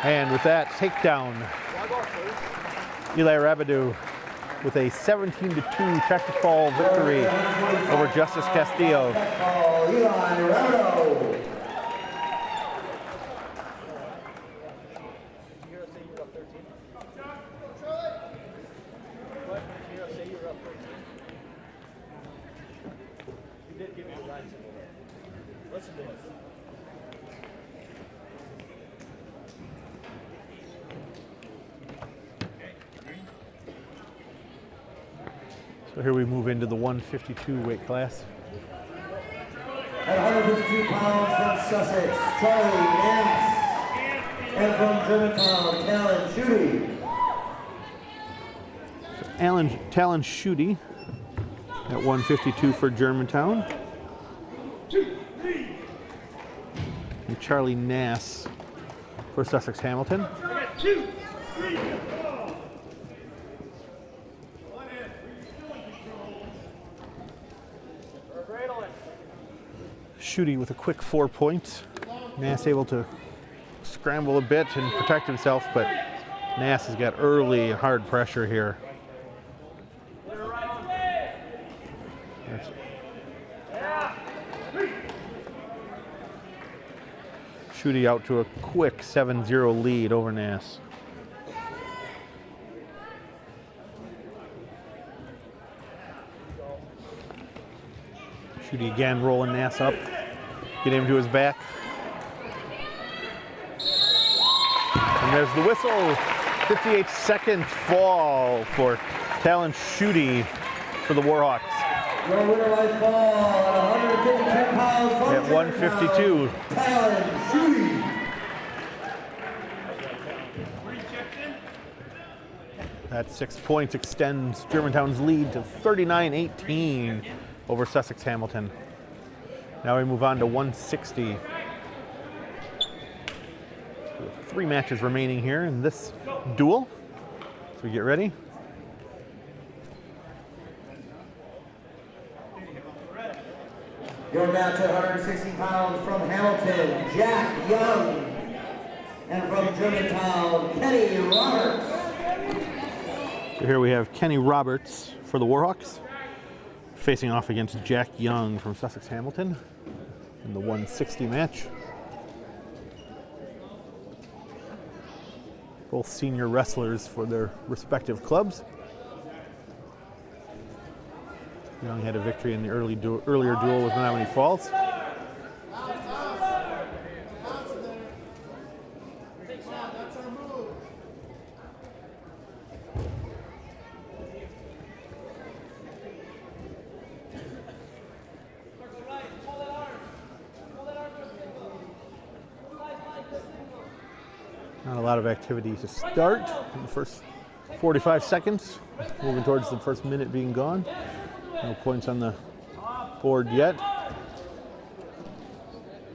And with that takedown, Eli Rabidou with a 17-2 technical victory over Justice Castillo. Eli Rabidou. So here we move into the 152 weight class. At 152 pounds from Sussex, Charlie Nass. And from Germantown, Talon Schutte at 152 for Germantown. And Charlie Nass for Sussex Hamilton. Schutte with a quick 4 points. Nass able to scramble a bit and protect himself, but Nass has got early hard pressure here. Schutte out to a quick 7-0 lead over Nass. Schutte again rolling Nass up. Get him to his back. And there's the whistle. 58-second fall for Talon Schutte for the Warhawks. Your winner by fall at 152 pounds from At 152. Talon Schutte. That 6 points extends Germantown's lead to 39-18 over Sussex Hamilton. Now we move on to 160. We have 3 matches remaining here in this duel. So we get ready. Your match at 160 pounds from Hamilton, Jack Young. And from Germantown, Kenny Roberts. So here we have Kenny Roberts for the Warhawks facing off against Jack Young from Sussex Hamilton in the 160 match. Both senior wrestlers for their respective clubs. Young had a victory in the earlier duel with Menomonee Falls. Not a lot of activity to start in the first 45 seconds, moving towards the first minute being gone. No points on the board yet.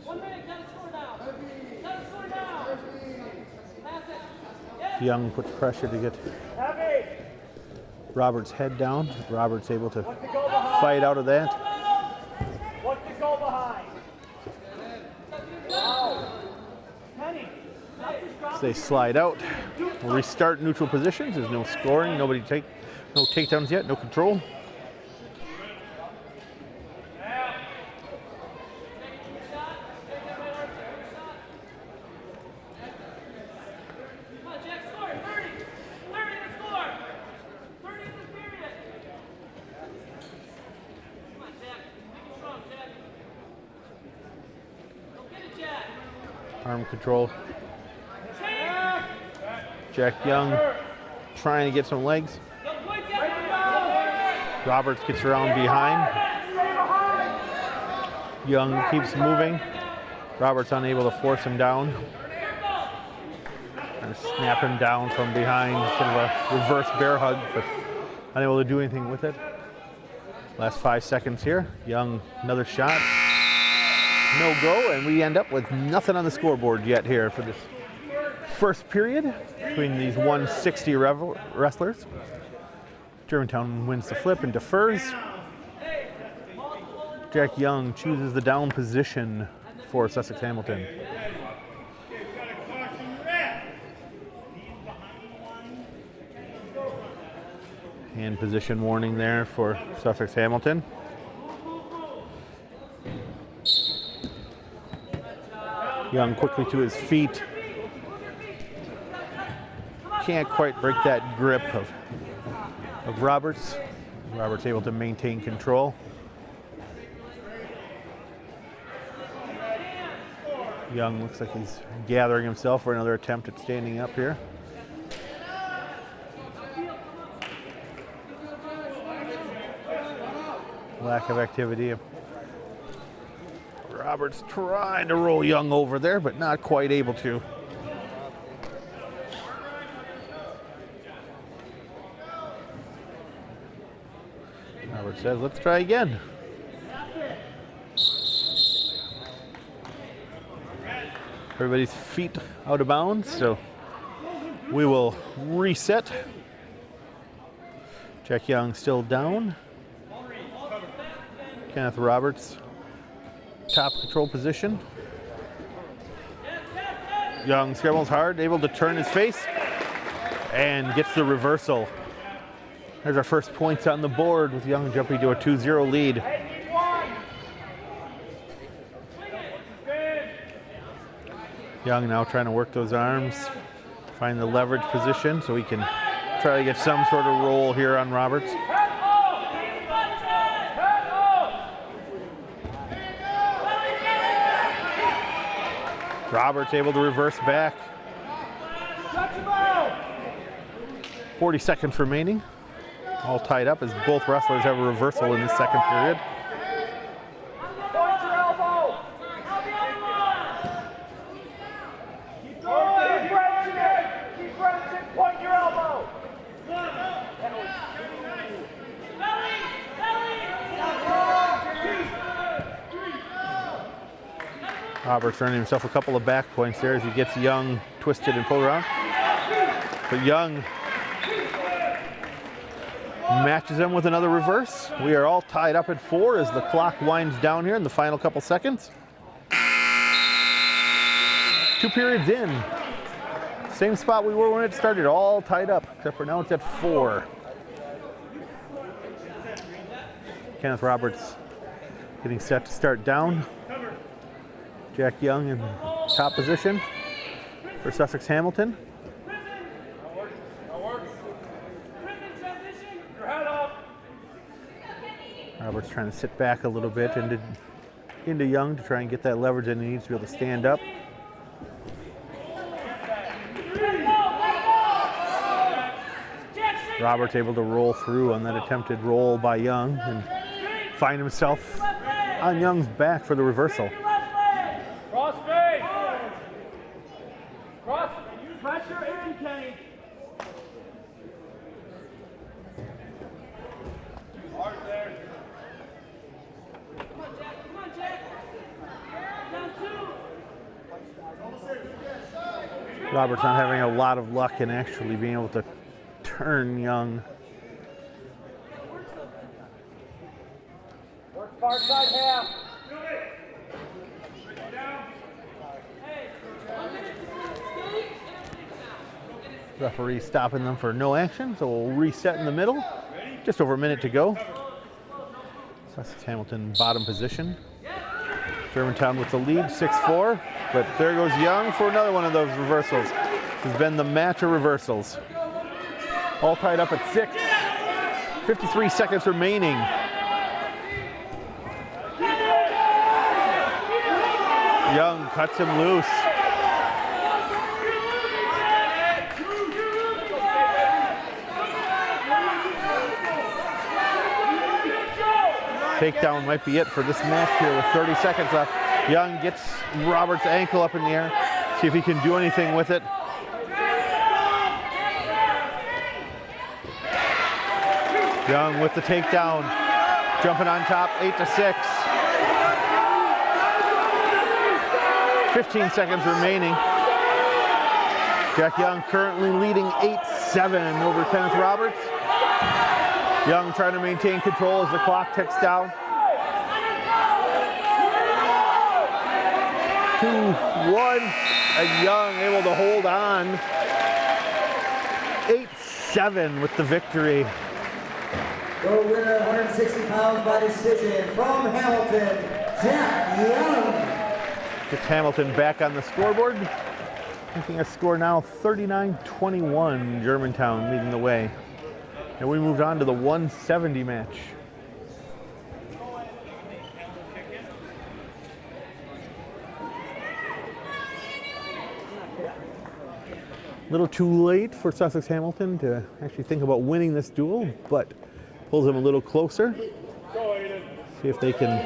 1 minute, gotta score now. Gotta score now. Pass it. Young puts pressure to get Roberts' head down. Roberts able to fight out of that. What to go behind? As they slide out, we'll restart neutral positions. There's no scoring, no takedowns yet, no control. Come on, Jack, score. 30. 30 to score. 30 in this period. Come on, Jack. Make it strong, Jack. Go get it, Jack. Arm control. Jack Young trying to get some legs. Go points out. Roberts gets around behind. Young keeps moving. Roberts unable to force him down. And snap him down from behind. Sort of a reverse bear hug, but unable to do anything with it. Last 5 seconds here. Young, another shot. No go, and we end up with nothing on the scoreboard yet here for this first period between these 160 wrestlers. Germantown wins the flip and defers. Jack Young chooses the down position for Sussex Hamilton. Hand position warning there for Sussex Hamilton. Young quickly to his feet. Can't quite break that grip of Roberts. Roberts able to maintain control. Young looks like he's gathering himself for another attempt at standing up here. Lack of activity. Roberts trying to roll Young over there, but not quite able to. Roberts says, let's try again. Everybody's feet out of bounds, so we will reset. Jack Young still down. Kenneth Roberts, top control position. Young scrambles hard, able to turn his face, and gets the reversal. There's our first points on the board with Young jumping to a 2-0 lead. Young now trying to work those arms, find the leverage position so he can try to get some sort of roll here on Roberts. Roberts able to reverse back. 40 seconds remaining. All tied up as both wrestlers have a reversal in the second period. Point your elbow. Keep going. Keep wrenching it. Keep wrenching. Point your elbow. Roberts earning himself a couple of back points there as he gets Young twisted and pulled around. But Young matches them with another reverse. We are all tied up at 4 as the clock winds down here in the final couple seconds. 2 periods in. Same spot we were when it started, all tied up, except for now it's at 4. Kenneth Roberts getting set to start down. Jack Young in top position for Sussex Hamilton. Roberts trying to sit back a little bit into Young to try and get that leverage that he needs to be able to stand up. Roberts able to roll through on that attempted roll by Young and find himself on Young's back for the reversal. Cross face. Cross. Pressure in, Kenny. Hard there. Come on, Jack. Come on, Jack. Down 2. Roberts not having a lot of luck in actually being able to turn Young. Work far side half. Referee stopping them for no action, so we'll reset in the middle. Just over a minute to go. Sussex Hamilton bottom position. Germantown with the lead, 6-4. But there goes Young for another one of those reversals. This has been the match of reversals. All tied up at 6. 53 seconds remaining. Young cuts him loose. Takedown might be it for this match here with 30 seconds left. Young gets Roberts' ankle up in the air. See if he can do anything with it. Young with the takedown. Jumping on top, 8-6. 15 seconds remaining. Jack Young currently leading 8-7 over Kenneth Roberts. Young trying to maintain control as the clock ticks down. 2-1, and Young able to hold on. 8-7 with the victory. Your winner, 160 pounds by decision from Hamilton, Jack Young. Gets Hamilton back on the scoreboard. Making a score now 39-21, Germantown leading the way. And we moved on to the 170 match. A little too late for Sussex Hamilton to actually think about winning this duel, but pulls them a little closer. See if they can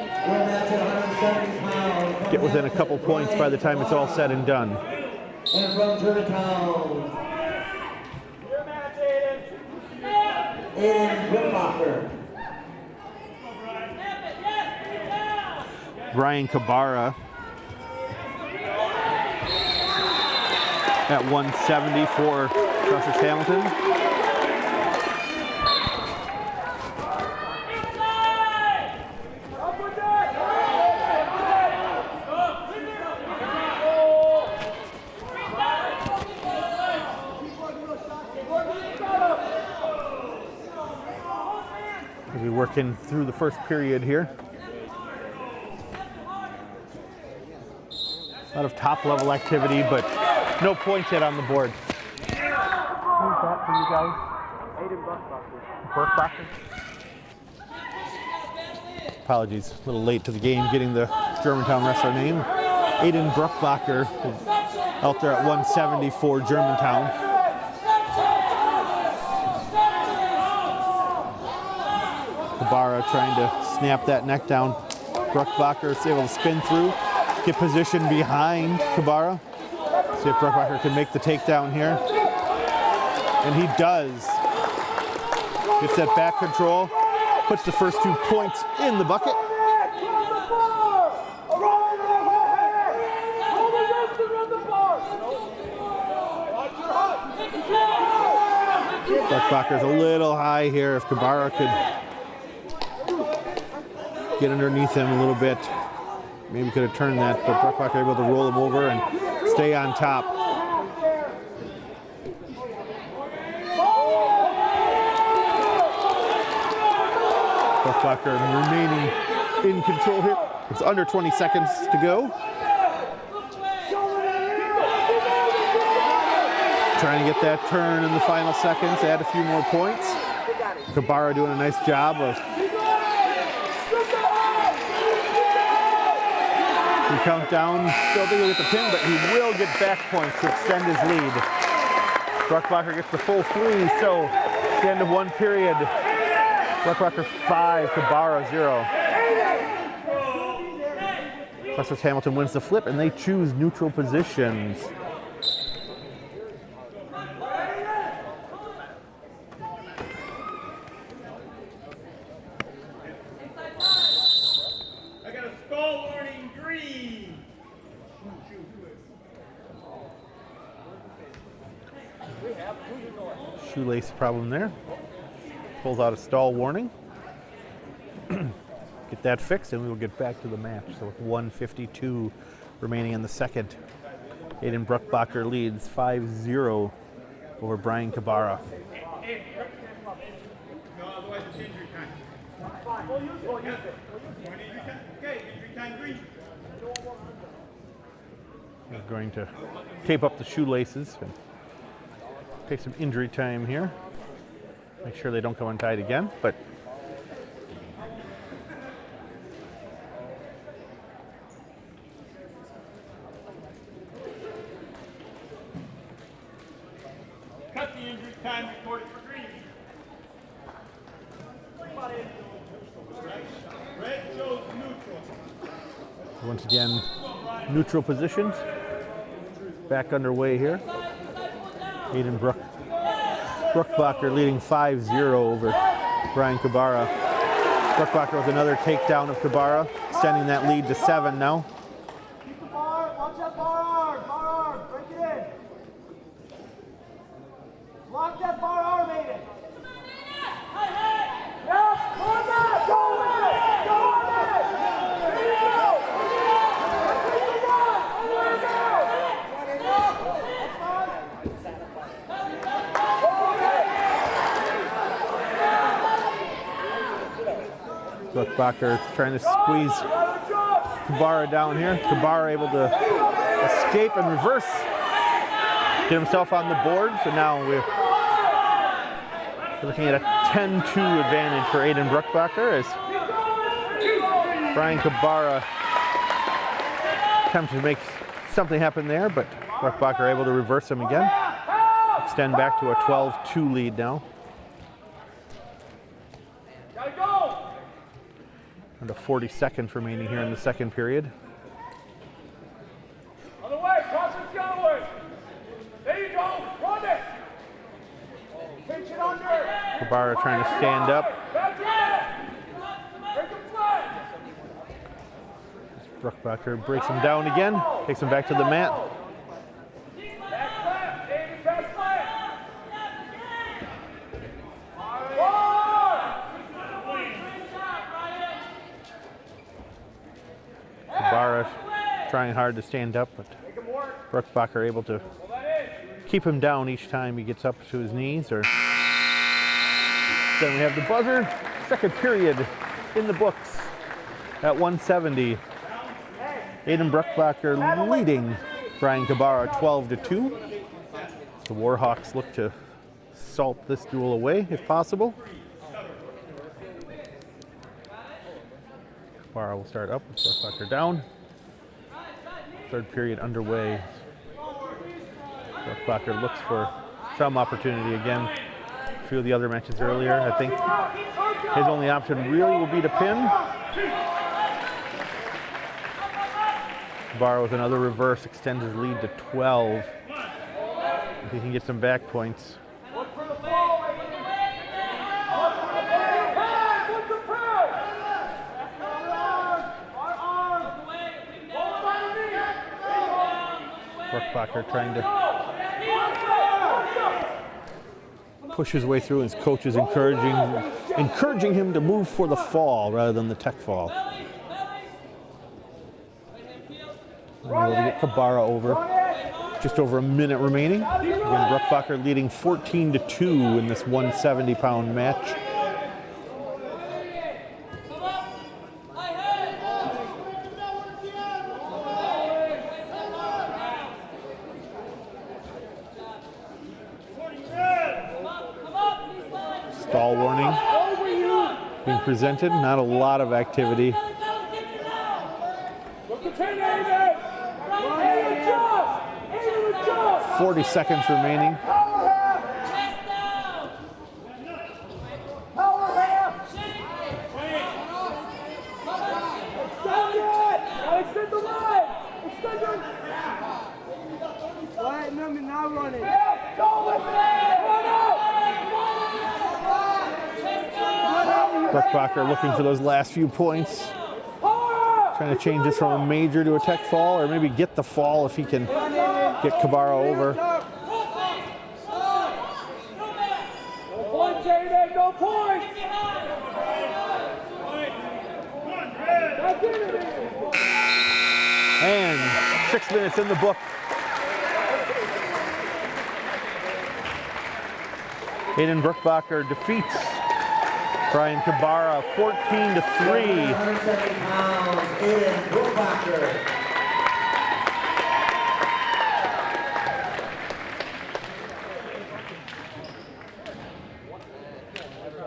get within a couple points by the time it's all said and done. And from Germantown, Aiden Whitlocker. Brian Cabara at 170 for Sussex Hamilton. We'll be working through the first period here. A lot of top-level activity, but no points yet on the board. Who's that for you guys? Aiden Buckbacher. Apologies, a little late to the game getting the Germantown wrestler name. Aiden Bruckbacher out there at 170 for Germantown. Cabara trying to snap that neck down. Bruckbacher is able to spin through, get positioned behind Cabara. See if Bruckbacher can make the takedown here. And he does. Gets that back control, puts the first 2 points in the bucket. Bruckbacher's a little high here. If Kabara could get underneath him a little bit, maybe could have turned that, but Bruckbacher able to roll him over and stay on top. Bruckbacher remaining in control here. It's under 20 seconds to go. Trying to get that turn in the final seconds, add a few more points. Kabara doing a nice job of the countdown. Still think he'll get the pin, but he will get back points to extend his lead. Bruckbacher gets the full 3, so at the end of 1 period, Bruckbacher 5, Kabara 0. Sussex Hamilton wins the flip, and they choose neutral positions. I got a stall warning green. Shoelace problem there. Pulls out a stall warning. Get that fixed and we will get back to the match. So with 1:52 remaining in the second, Aiden Bruckbacher leads 5-0 over Brian Kabara. No, otherwise it's injury time. Okay, injury time green. We're going to tape up the shoelaces and take some injury time here. Make sure they don't come untied again, but Cut the injury time recorded for green. Red shows neutral. once again, neutral positions. Back underway here. Aiden Bruckbacher leading 5-0 over Brian Kabara. Bruckbacher with another takedown of Kabara, extending that lead to 7 now. Keep the bar, watch that bar arm, break it in. Lock that bar arm, Aiden. Yep, on that, go with it, go with it. There you go. Take the run, there you go. Bruckbacher trying to squeeze Kabara down here. Kabara able to escape and reverse, get himself on the board. So now we're looking at a 10-2 advantage for Aiden Bruckbacher as Brian Kabara attempted to make something happen there, but Bruckbacher able to reverse him again. Extend back to a 12-2 lead now. Gotta go. Under 40 seconds remaining here in the second period. Other way, cross it the other way. There you go, run it. Pinch it under. Kabara trying to stand up. Back it. Break it flat. Bruckbacher breaks him down again, takes him back to the mat. Back flat, David, back flat. Bar. Kabara trying hard to stand up, but Make him work. Bruckbacher able to Pull that in. keep him down each time he gets up to his knees. Or then we have the buzzer. Second period in the books at 1:70. Aiden Bruckbacher leading Brian Kabara 12-2. The Warhawks look to salt this duel away if possible. Kabara will start up with Bruckbacher down. Third period underway. Bruckbacher looks for some opportunity again. A few of the other matches earlier, I think his only option really will be to pin. Kabara with another reverse extends his lead to 12. If he can get some back points. Look for the ball, Aiden. Look for the pad. Look for pad. Our arm. Hold on to me. Bruckbacher trying to push his way through, and his coach is encouraging him to move for the fall rather than the tech fall. We're able to get Kabara over. Just over a minute remaining. Again, Bruckbacher leading 14-2 in this 170-pound match. Stall warning being presented. Not a lot of activity. 40 seconds remaining. Bruckbacher looking for those last few points. Trying to change this from a major to a tech fall, or maybe get the fall if he can get Kabara over. No points! And 6 minutes in the book. Aiden Bruckbacher defeats Brian Kabara 14-3. 170 pounds, Aiden Bruckbacher.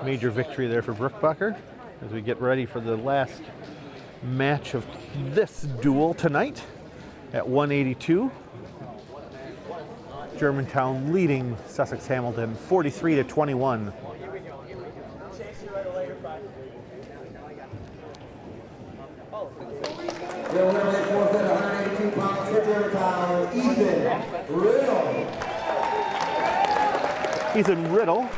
Major victory there for Bruckbacher as we get ready for the last match of this duel tonight at 182. Germantown leading Sussex Hamilton 43-21. The winner by forfeit, 182 pounds for Germantown, Ethan Riddle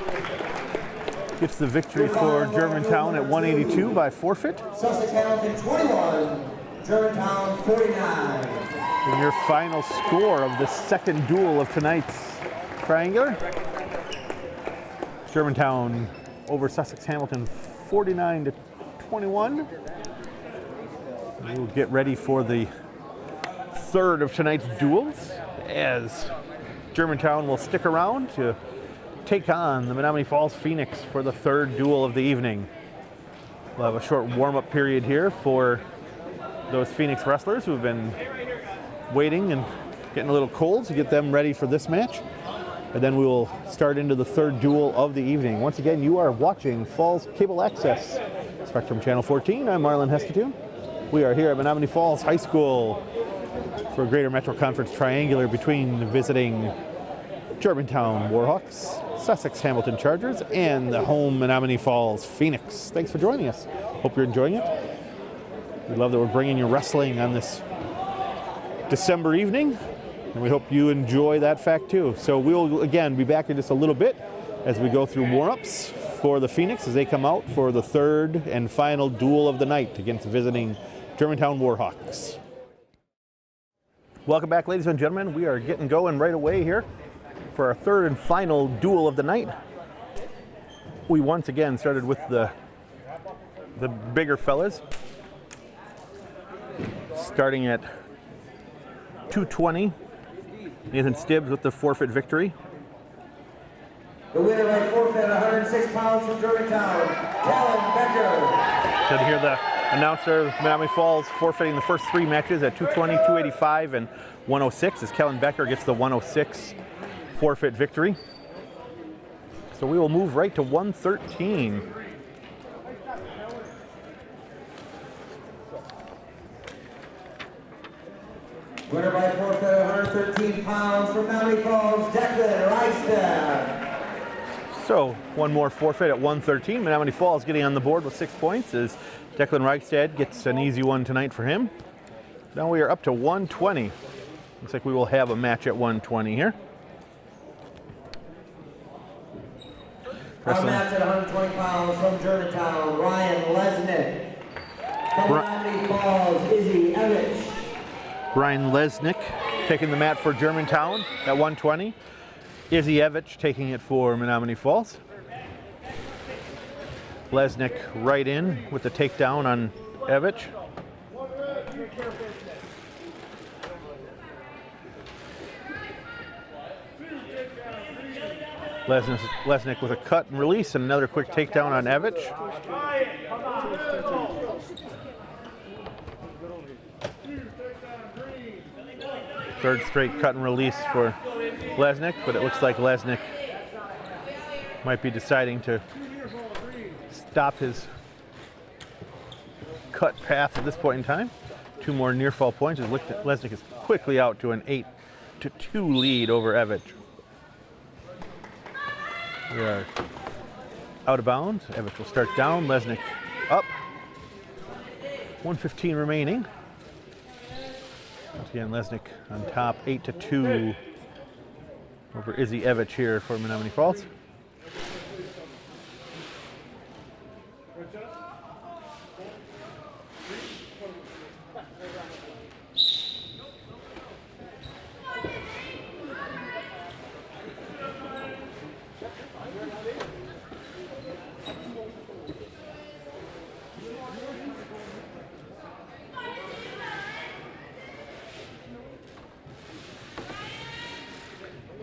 gets the victory for Germantown at 182 by forfeit. Sussex Hamilton 21, Germantown 49. And your final score of the second duel of tonight's triangular. Germantown over Sussex Hamilton 49-21. We'll get ready for the third of tonight's duels as Germantown will stick around to take on the Menomonee Falls Phoenix for the third duel of the evening. We'll have a short warm-up period here for those Phoenix wrestlers who have been waiting and getting a little cold to get them ready for this match. And then we will start into the third duel of the evening. Once again, you are watching Falls Cable Access, Spectrum Channel 14. I'm Marlon Hestetune. We are here at Menomonee Falls High School for a Greater Metro Conference triangular between the visiting Germantown Warhawks, Sussex Hamilton Chargers, and the home Menomonee Falls Phoenix. Thanks for joining us. Hope you're enjoying it. We love that we're bringing you wrestling on this December evening, and we hope you enjoy that fact too. So we'll again be back in just a little bit as we go through warm-ups for the Phoenix as they come out for the third and final duel of the night against the visiting Germantown Warhawks. Welcome back, ladies and gentlemen. We are getting going right away here for our third and final duel of the night. We once again started with the bigger fellas, starting at 220. Nathan Stibbs with the forfeit victory. The winner by forfeit, 106 pounds from Germantown, Callan Becker. Good to hear the announcer, Menomonee Falls forfeiting the first three matches at 220, 285, and 106 as Kellen Becker gets the 106 forfeit victory. So we will move right to 113. Winner by forfeit, 113 pounds from Menomonee Falls, Declan Reichstad. So one more forfeit at 113. Menomonee Falls getting on the board with 6 points as Declan Reichstad gets an easy one tonight for him. Now we are up to 120. Looks like we will have a match at 120 here. Our match at 120 pounds from Germantown, Ryan Lesnick. From Menomonee Falls, Izzy Evich. Ryan Lesnick taking the mat for Germantown at 120. Izievich taking it for Menomonee Falls. Lesnick right in with the takedown on Evich. Lesnick with a cut and release and another quick takedown on Evich. Third straight cut and release for Lesnick, but it looks like Lesnick might be deciding to stop his cut path at this point in time. 2 more near fall points as Lesnick is quickly out to an 8-2 lead over Evich. We are out of bounds. Evich will start down. Lesnick up. 1:15 remaining. Once again, Lesnick on top, 8-2 over Izievich here for Menomonee Falls.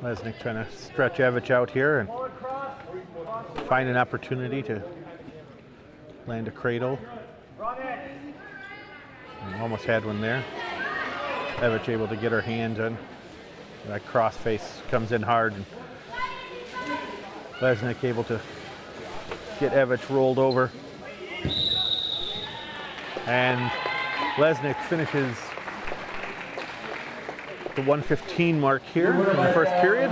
Lesnick trying to stretch Evich out here and find an opportunity to land a cradle. And almost had one there. Evich able to get her hands on. That cross face comes in hard. And Lesnick able to get Evich rolled over. And Lesnick finishes the 1:15 mark here in the first period.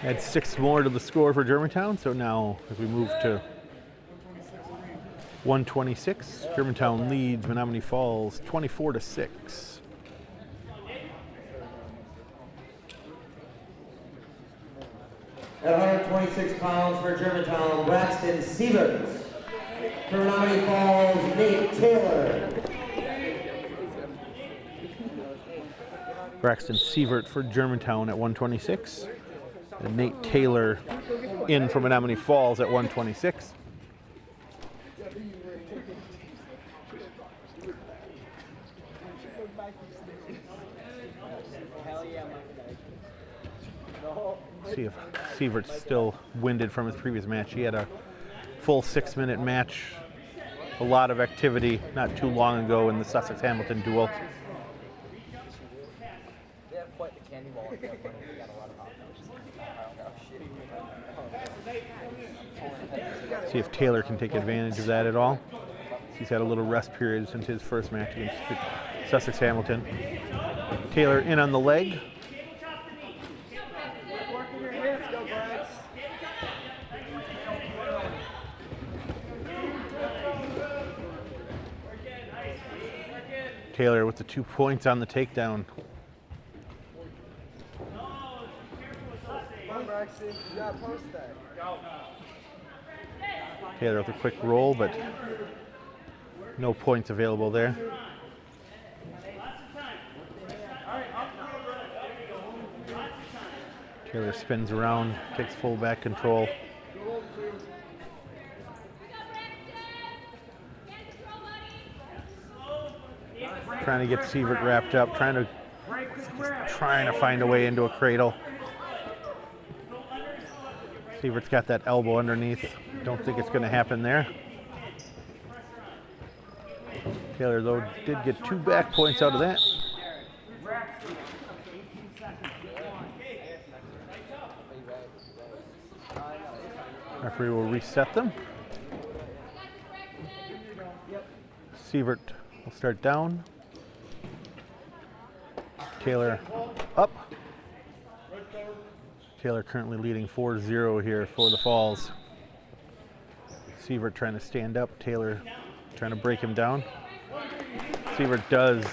Add 6 more to the score for Germantown. So now, as we move to 1:26, Germantown leads Menomonee Falls 24-6. At 126 pounds for Germantown, Braxton Sievert. For Menomonee Falls, Nate Taylor. Braxton Sievert for Germantown at 126. And Nate Taylor in for Menomonee Falls at 126. See if Sievert's still winded from his previous match. He had a full 6-minute match. A lot of activity not too long ago in the Sussex-Hamilton duel. See if Taylor can take advantage of that at all. He's had a little rest period since his first match against Sussex-Hamilton. Taylor in on the leg. Taylor with the 2 points on the takedown. Taylor with a quick roll, but no points available there. Taylor spins around, takes full back control. Trying to get Sievert wrapped up, trying to find a way into a cradle. Sievert's got that elbow underneath. Don't think it's going to happen there. Taylor, though, did get 2 back points out of that. Referee will reset them. Sievert will start down. Taylor up. Taylor currently leading 4-0 here for the Falls. Sievert trying to stand up. Taylor trying to break him down. Sievert does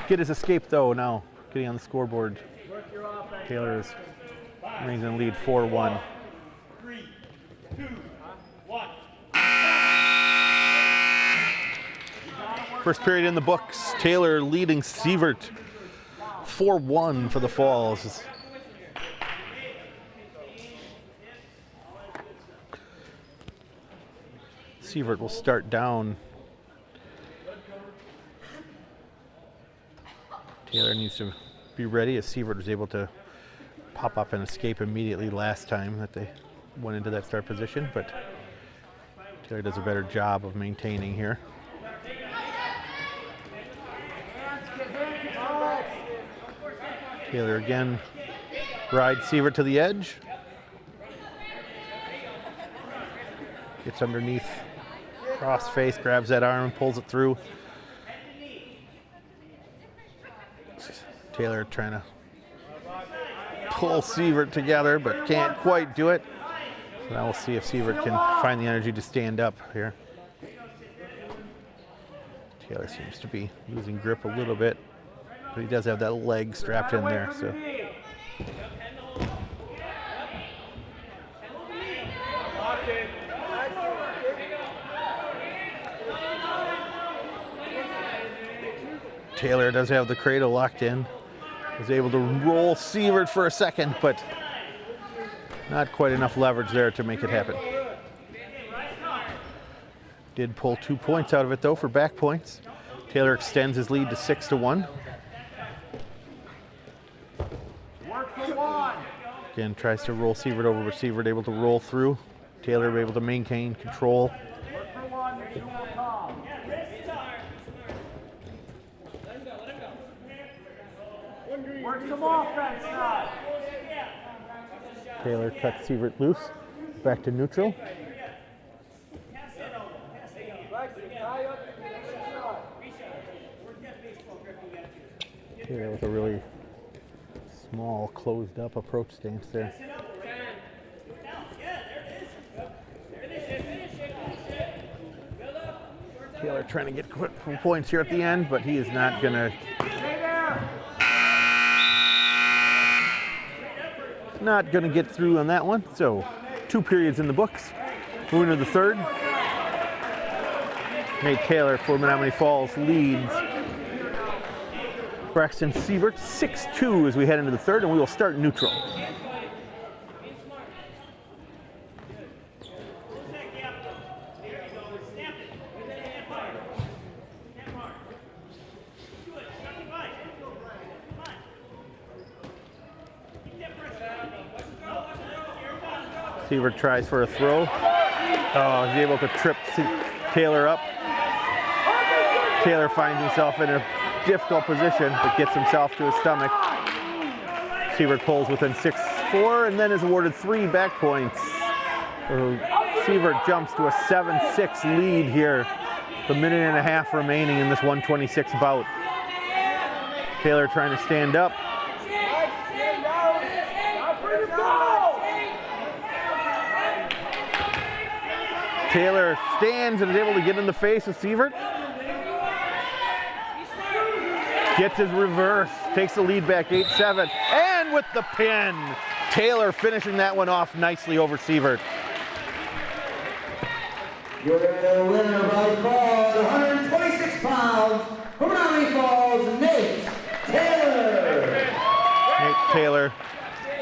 get his escape though now, getting on the scoreboard. Taylor remains in lead 4-1. 3, 2, 1. First period in the books. Taylor leading Sievert 4-1 for the Falls. Sievert will start down. Taylor needs to be ready, as Sievert was able to pop up and escape immediately last time that they went into that start position, but Taylor does a better job of maintaining here. Taylor again rides Sievert to the edge. Gets underneath, cross face, grabs that arm, pulls it through. Taylor trying to pull Sievert together, but can't quite do it. So now we'll see if Sievert can find the energy to stand up here. Taylor seems to be losing grip a little bit, but he does have that leg strapped in there. So Taylor does have the cradle locked in. Was able to roll Sievert for a second, but not quite enough leverage there to make it happen. Did pull 2 points out of it though for back points. Taylor extends his lead to 6-1. Again, tries to roll Sievert over, but Sievert able to roll through. Taylor able to maintain control. Work some offense now. Taylor cuts Sievert loose, back to neutral. Taylor with a really small, closed up approach stance there. Taylor trying to get quick points here at the end, but he is not going to get through on that one. So 2 periods in the books. Moving to the third. Nate Taylor for Menomonee Falls leads Braxton Sievert 6-2 as we head into the third, and we will start neutral. Sievert tries for a throw. Oh, he's able to trip Taylor up. Taylor finds himself in a difficult position, but gets himself to his stomach. Sievert pulls within 6-4 and then is awarded 3 back points. Sievert jumps to a 7-6 lead here. The minute and a half remaining in this 126 bout. Taylor trying to stand up. Taylor stands and is able to get in the face of Sievert. Gets his reverse, takes the lead back 8-7, and with the pin. Taylor finishing that one off nicely over Sievert. Your winner by falls, 126 pounds, from Menomonee Falls, Nate Taylor. Nate Taylor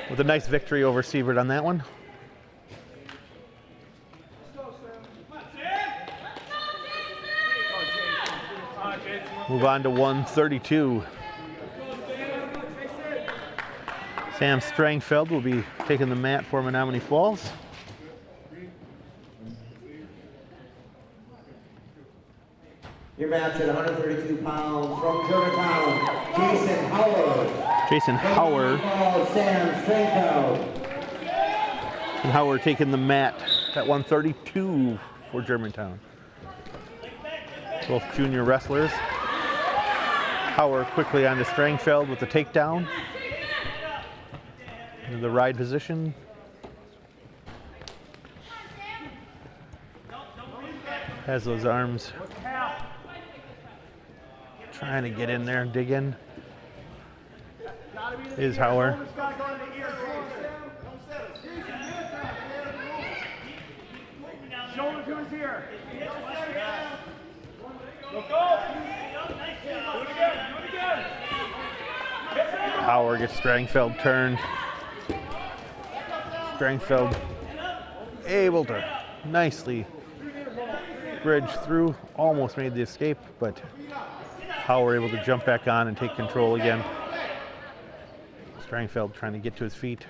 with a nice victory over Sievert on that one. Move on to 132. Sam Strangfeld will be taking the mat for Menomonee Falls. Your match at 132 pounds from Germantown, Jason Howard. Jason Howard. Sam Strangfeld. And Howard taking the mat at 132 for Germantown. Both junior wrestlers. Howard quickly onto Strangfeld with the takedown. Into the ride position. Has those arms trying to get in there and dig in. Is Howard. Shoulder to his ear. Go, go. Do it again. Do it again. Hauer gets Strangfeld turned. Strangfeld able to nicely bridge through, almost made the escape, but Hauer able to jump back on and take control again. Strangfeld trying to get to his feet.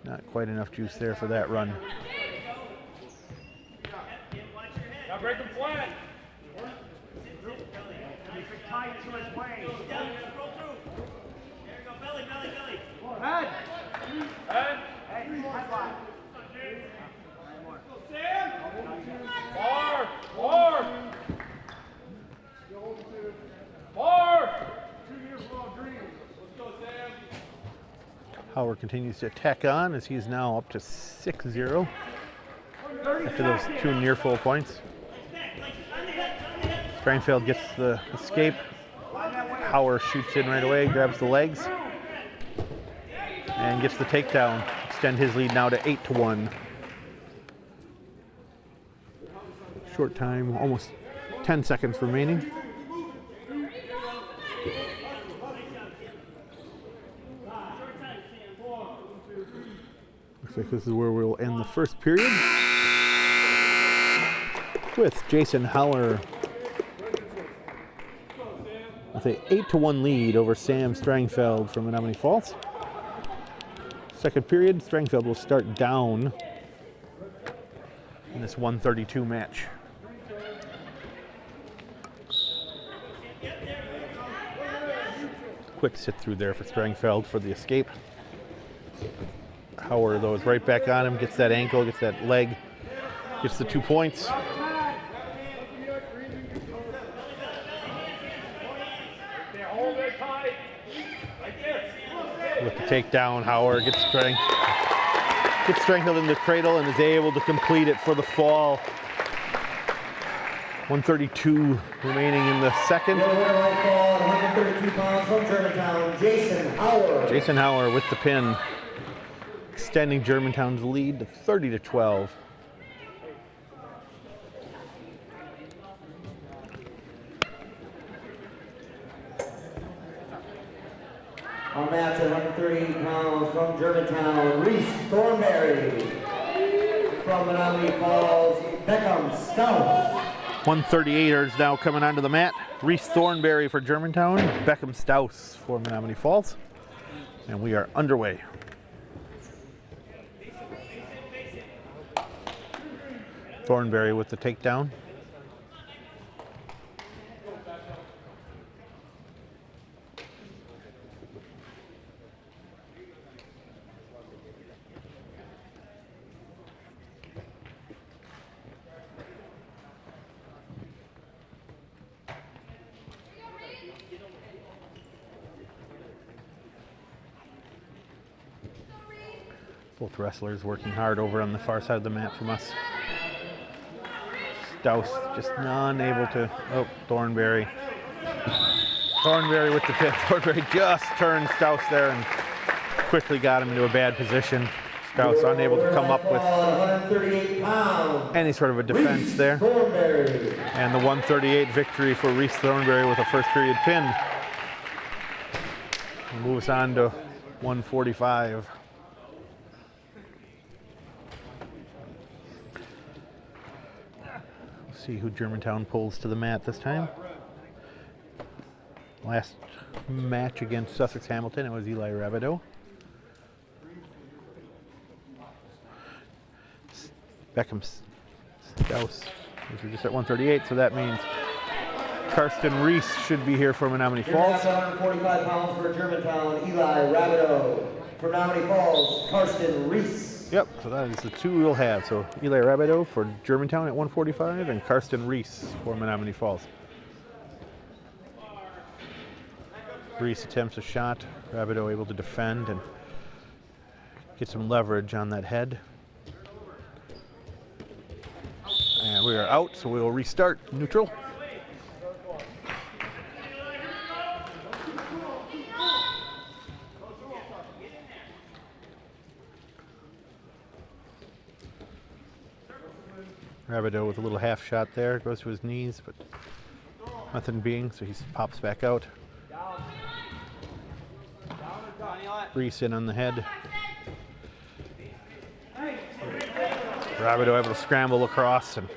Not quite enough juice there for that run. Now break him flat. Keep it tight to his way. Head. Head. Hey, high five. Sam. Bar. Bar. Bar. Let's go, Sam. Hauer continues to attack on as he's now up to 6-0 after those 2 near full points. Strangfeld gets the escape. Hauer shoots in right away, grabs the legs, and gets the takedown. Extend his lead now to 8-1. Short time, almost 10 seconds remaining. Looks like this is where we'll end the first period with Jason Hauer with an 8-1 lead over Sam Strangfeld from Menomonee Falls. Second period, Strangfeld will start down in this 132 match. Quick sit through there for Strangfeld for the escape. Hauer, though, is right back on him, gets that ankle, gets that leg, gets the 2 points. With the takedown, Hauer gets Strangfeld in the cradle and is able to complete it for the fall. 132 remaining in the second. The winner by fall, 132 pounds from Germantown, Jason Hauer. Jason Hauer with the pin, extending Germantown's lead to 30-12. Our match at 130 pounds from Germantown, Reese Thornberry. From Menomonee Falls, Beckham Stout. 138ers now coming onto the mat. Reese Thornberry for Germantown, Beckham Stouse for Menomonee Falls. And we are underway. Thornberry with the takedown. Both wrestlers working hard over on the far side of the mat from us. Stouse just unable to, Thornberry. Thornberry with the pin. Thornberry just turned Stouse there and quickly got him into a bad position. Stouse unable to come up with 138 pounds. any sort of a defense there. And the 138 victory for Reese Thornberry with a first period pin. We'll move us on to 145. See who Germantown pulls to the mat this time. Last match against Sussex Hamilton, it was Eli Rabideau. Beckham Stouse, we're just at 138, so that means Karsten Reese should be here for Menomonee Falls. 145 pounds for Germantown, Eli Rabideau. For Menomonee Falls, Karsten Reese. Yep, so that is the two we'll have. So Eli Rabideau for Germantown at 145 and Karsten Reese for Menomonee Falls. Reese attempts a shot. Rabideau able to defend and get some leverage on that head. And we are out, so we will restart neutral. Rabideau with a little half shot there, goes to his knees, but nothing being, so he pops back out. Reese in on the head. Rabideau able to scramble across and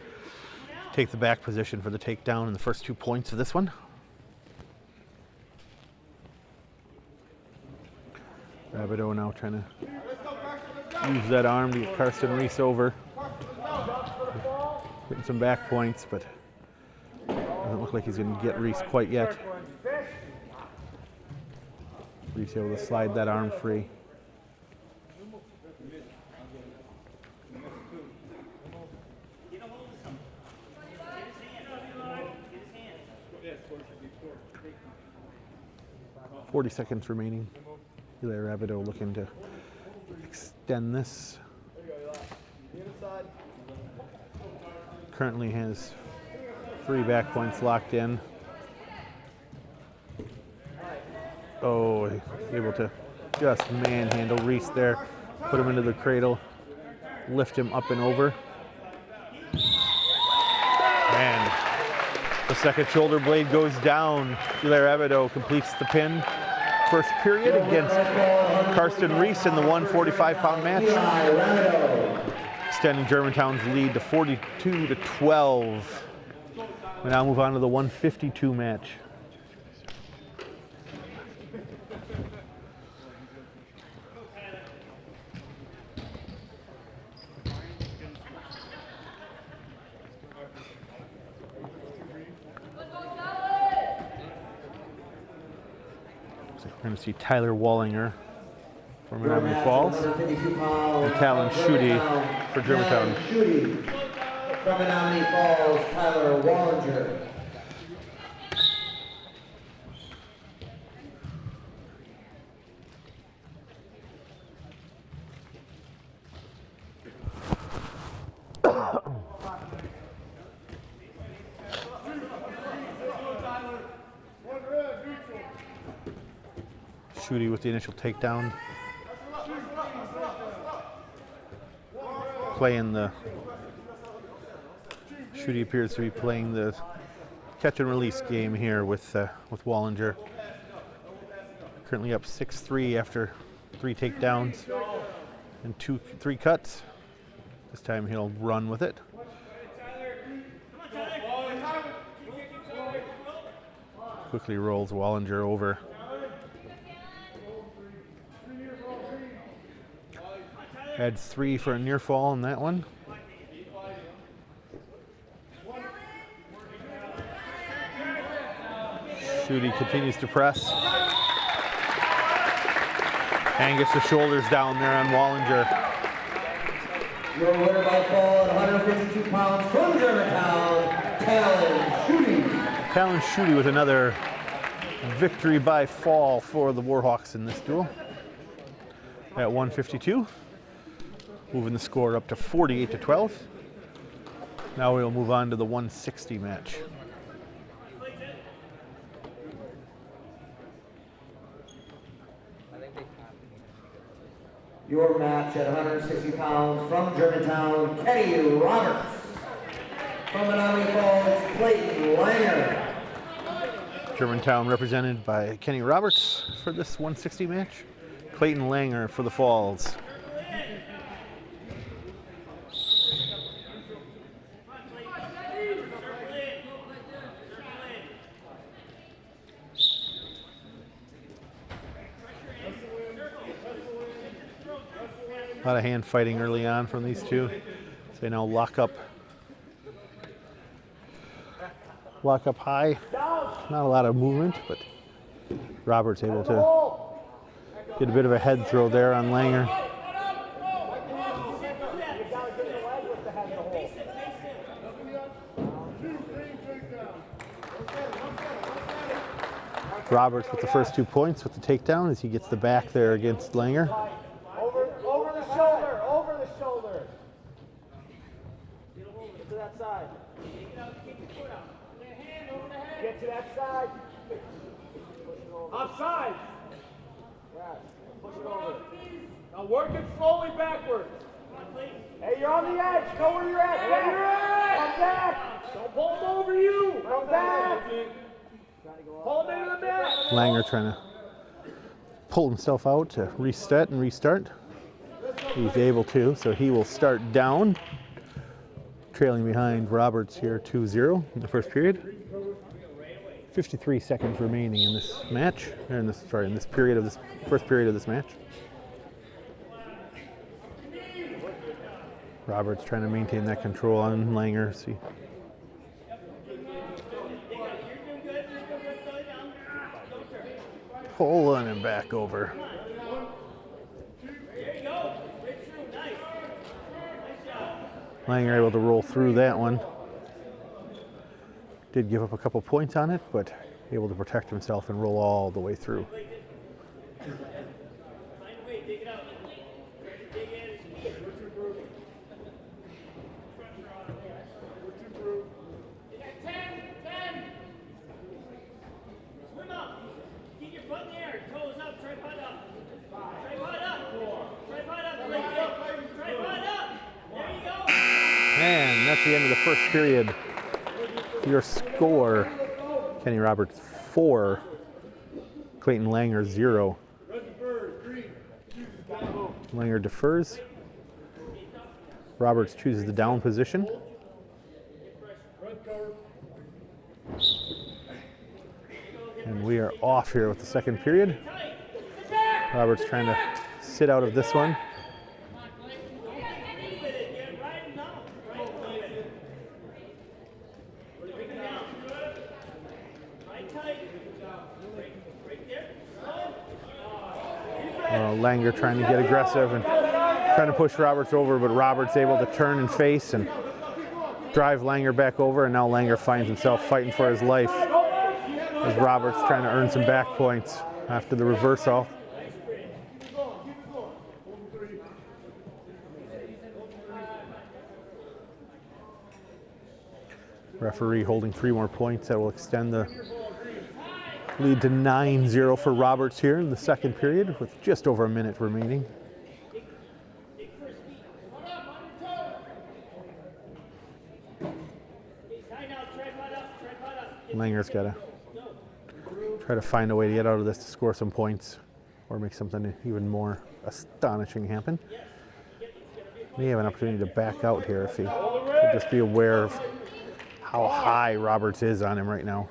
take the back position for the takedown in the first 2 points of this one. Rabideau now trying to use that arm to get Karsten Reese over. Getting some back points, but doesn't look like he's going to get Reese quite yet. Reese able to slide that arm free. Get a hold of something. Get his hand. Get his hand. 40 seconds remaining. Eli Rabideau looking to extend this. Currently has 3 back points locked in. Oh, able to just manhandle Reese there. Put him into the cradle. Lift him up and over. And the second shoulder blade goes down. Eli Rabideau completes the pin. First period against Karsten Reese in the 145-pound match. Extending Germantown's lead to 42-12. We now move on to the 152 match. We're going to see Tyler Wallinger for Menomonee Falls and Talon Schutte for Germantown. From Menomonee Falls, Tyler Wallinger. Schutte with the initial takedown. Schutte appears to be playing the catch and release game here with Wallinger. Currently up 6-3 after 3 takedowns and 3 cuts. This time he'll run with it. Quickly rolls Wallinger over. Adds 3 for a near fall in that one. Schutte continues to press. And gets the shoulders down there on Wallinger. Your winner by fall at 152 pounds from Germantown, Talon Schutte. Talon Schutte with another victory by fall for the Warhawks in this duel. At 152. Moving the score up to 48-12. Now we'll move on to the 160 match. Your match at 160 pounds from Germantown, Kenny Roberts. From Menomonee Falls, Clayton Langer. Germantown represented by Kenny Roberts for this 160 match. Clayton Langer for the Falls. A lot of hand fighting early on from these two. So they now lock up high. Not a lot of movement, but Roberts able to get a bit of a head throw there on Langer. Roberts with the first 2 points with the takedown as he gets the back there against Langer. Over the shoulder. Get to that side. Get to that side. Offside. Push it over. Now work it slowly backwards. Hey, you're on the edge. Know where you're at. Come back. Don't pull him over you. Come back. Pull him into the mat. Langer trying to pull himself out to reset and restart. He's able to, so he will start down, trailing behind Roberts here 2-0 in the first period. 53 seconds remaining in this match, or in this period of this first period of this match. Roberts trying to maintain that control on Langer. See. Pulling him back over. Langer able to roll through that one. Did give up a couple points on it, but able to protect himself and roll all the way through. And that's the end of the first period. Your score, Kenny Roberts 4, Clayton Langer 0. Langer defers. Roberts chooses the down position. And we are off here with the second period. Roberts trying to sit out of this one. Langer trying to get aggressive and trying to push Roberts over, but Roberts able to turn and face and drive Langer back over, and now Langer finds himself fighting for his life as Roberts trying to earn some back points after the reversal. Referee holding 3 more points that will extend the lead to 9-0 for Roberts here in the second period with just over a minute remaining. Langer's got to try to find a way to get out of this to score some points or make something even more astonishing happen. May have an opportunity to back out here if he could just be aware of how high Roberts is on him right now.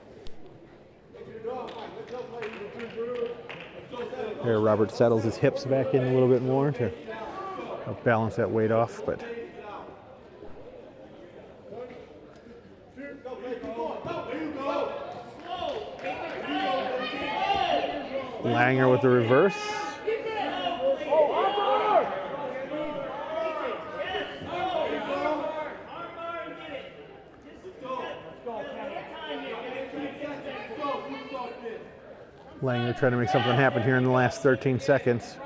There, Roberts settles his hips back in a little bit more to help balance that weight off, but Langer with the reverse. Langer trying to make something happen here in the last 13 seconds.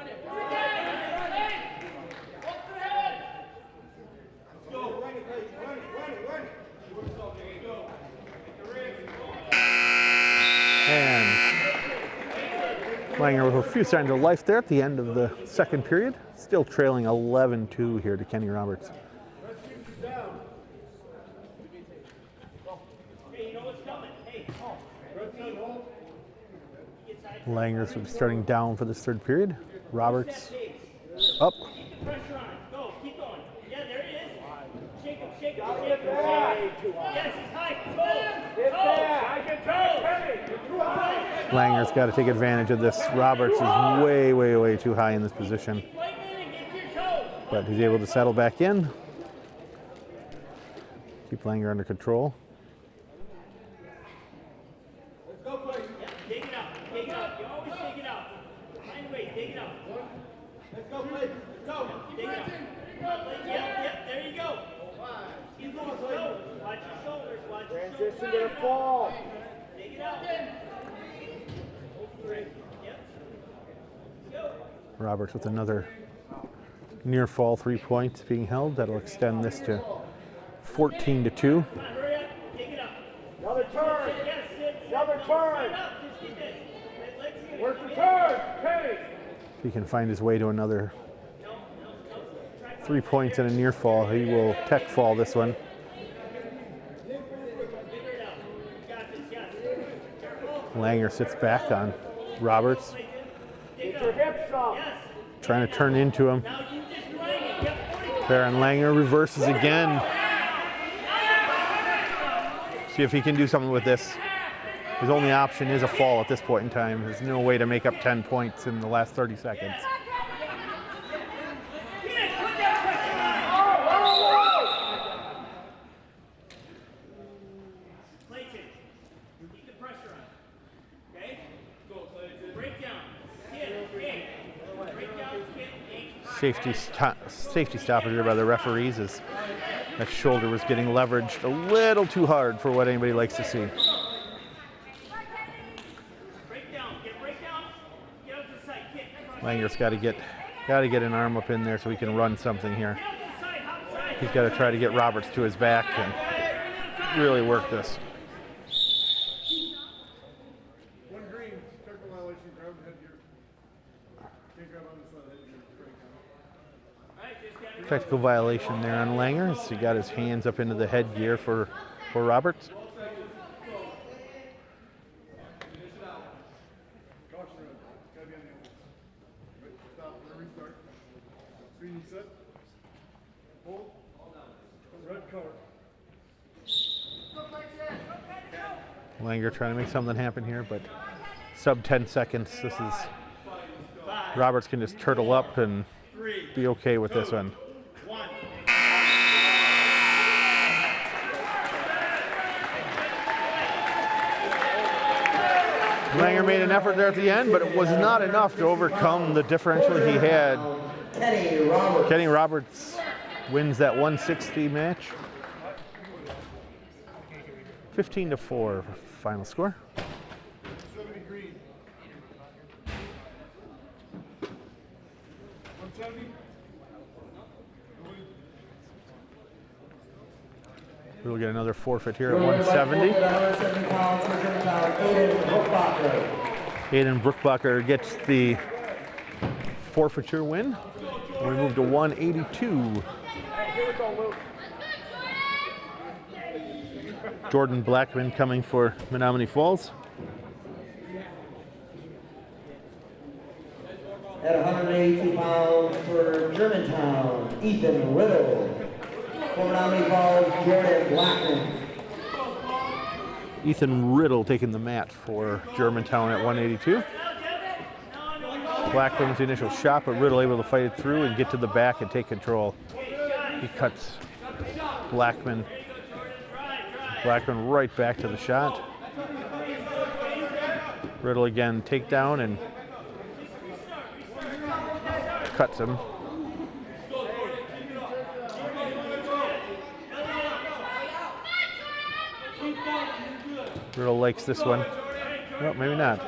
And Langer with a few signs of life there at the end of the second period. Still trailing 11-2 here to Kenny Roberts. Langer's starting down for this third period. Roberts up. Pressure on. Go. Keep going. Yeah, there it is. Shake him, shake him, shake him. Yes, he's high. Go. Langer's got to take advantage of this. Roberts is way, way, way too high in this position. But he's able to settle back in. Keep Langer under control. Transition to the fall. Roberts with another near fall 3 points being held. That'll extend this to 14-2. Another turn. Another turn. Work the turn. Penny. If he can find his way to another 3 points and a near fall, he will tech fall this one. Langer sits back on Roberts. your hips up. Trying to turn into him. There, and Langer reverses again. See if he can do something with this. His only option is a fall at this point in time. There's no way to make up 10 points in the last 30 seconds. Safety stoppage here by the referees as that shoulder was getting leveraged a little too hard for what anybody likes to see. Langer's got to get an arm up in there so he can run something here. He's got to try to get Roberts to his back and really work this. Technical violation there on Langer. So he got his hands up into the headgear for Roberts. Langer trying to make something happen here, but sub 10 seconds. This is Roberts can just turtle up and be okay with this one. Langer made an effort there at the end, but it was not enough to overcome the differential he had. Kenny Roberts wins that 160 match. 15-4 final score. We'll get another forfeit here at 170. Aiden Bruckbacher gets the forfeiture win. We move to 182. Jordan Blackman coming for Menomonee Falls. At 182 pounds for Germantown, Ethan Riddle. For Menomonee Falls, Jordan Blackman. Ethan Riddle taking the mat for Germantown at 182. Blackman was the initial shot, but Riddle able to fight it through and get to the back and take control. He cuts Blackman right back to the shot. Riddle again takedown and cuts him. Riddle likes this one. Well, maybe not.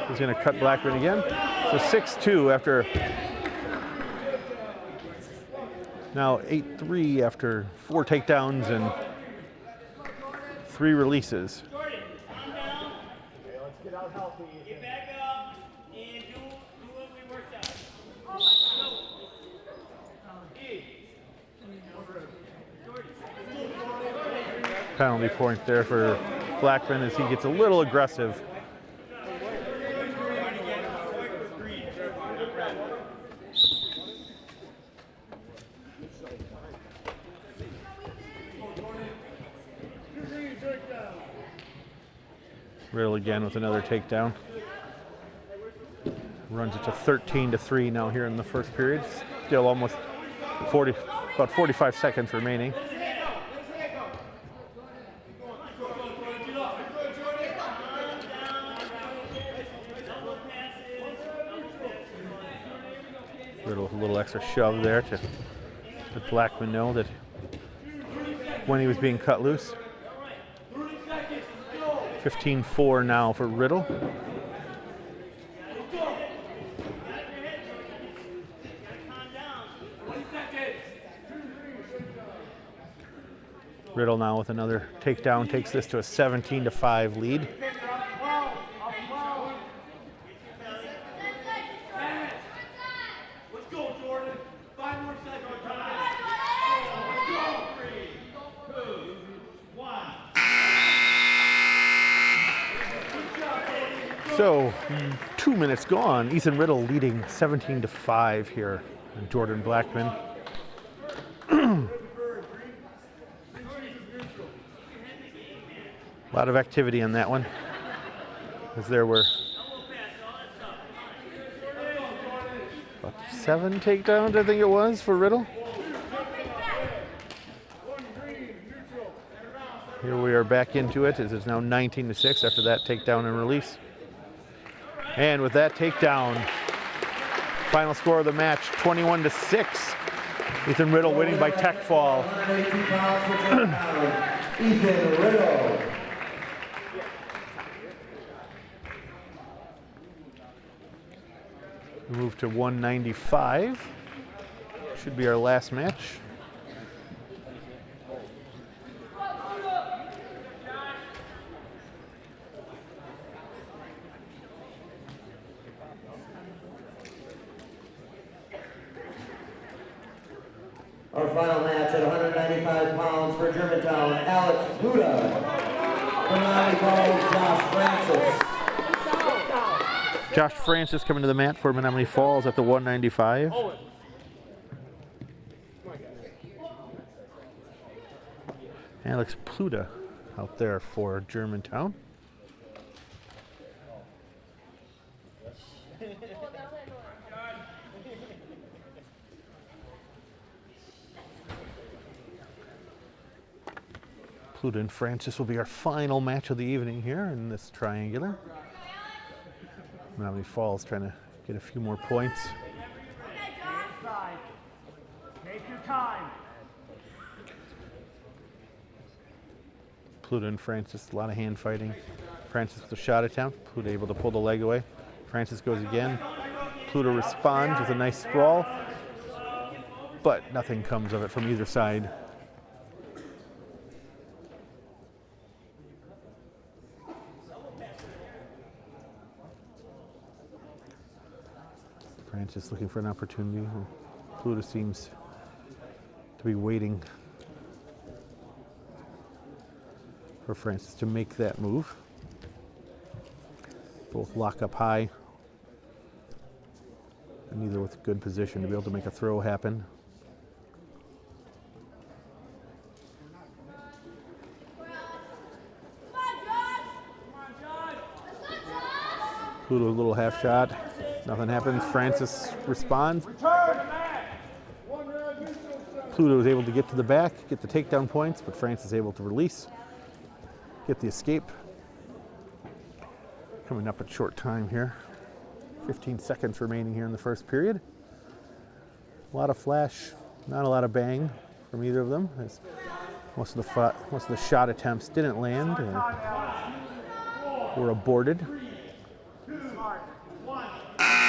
He's going to cut Blackman again. So 6-2 after now 8-3 after 4 takedowns and 3 releases. Jordan, calm down. Okay, let's get out healthy. Get back up and do what we worked out. Penalty point there for Blackman as he gets a little aggressive. Riddle again with another takedown. Runs it to 13-3 now here in the first period. Still almost about 45 seconds remaining. Riddle, a little extra shove there to let Blackman know that when he was being cut loose. 15-4 now for Riddle. Riddle now with another takedown takes this to a 17-5 lead. Let's go, Jordan. 5 more seconds. So 2 minutes gone. Ethan Riddle leading 17-5 here. And Jordan Blackman. A lot of activity on that one, as there were about 7 takedowns, I think it was, for Riddle. Here we are back into it, as it's now 19-6 after that takedown and release. And with that takedown, final score of the match, 21-6. Ethan Riddle winning by tech fall. Ethan Riddle. We move to 195. Should be our last match. Our final match at 195 pounds for Germantown, Alex Buda. Menomonee Falls, Josh Francis. Josh Francis coming to the mat for Menomonee Falls at the 195. Alex Pluta out there for Germantown. Pluta and Francis will be our final match of the evening here in this triangular. Menomonee Falls trying to get a few more points. Take your time. Pluta and Francis, a lot of hand fighting. Francis with a shot attempt. Pluta able to pull the leg away. Francis goes again. Pluta responds with a nice sprawl, but nothing comes of it from either side. Francis looking for an opportunity. Pluta seems to be waiting for Francis to make that move. Both lock up high, and neither with good position to be able to make a throw happen. Pluta a little half shot. Nothing happens. Francis responds. Pluta was able to get to the back, get the takedown points, but Francis able to release, get the escape. Coming up at short time here. 15 seconds remaining here in the first period. A lot of flash, not a lot of bang from either of them, as most of the shot attempts didn't land and were aborted.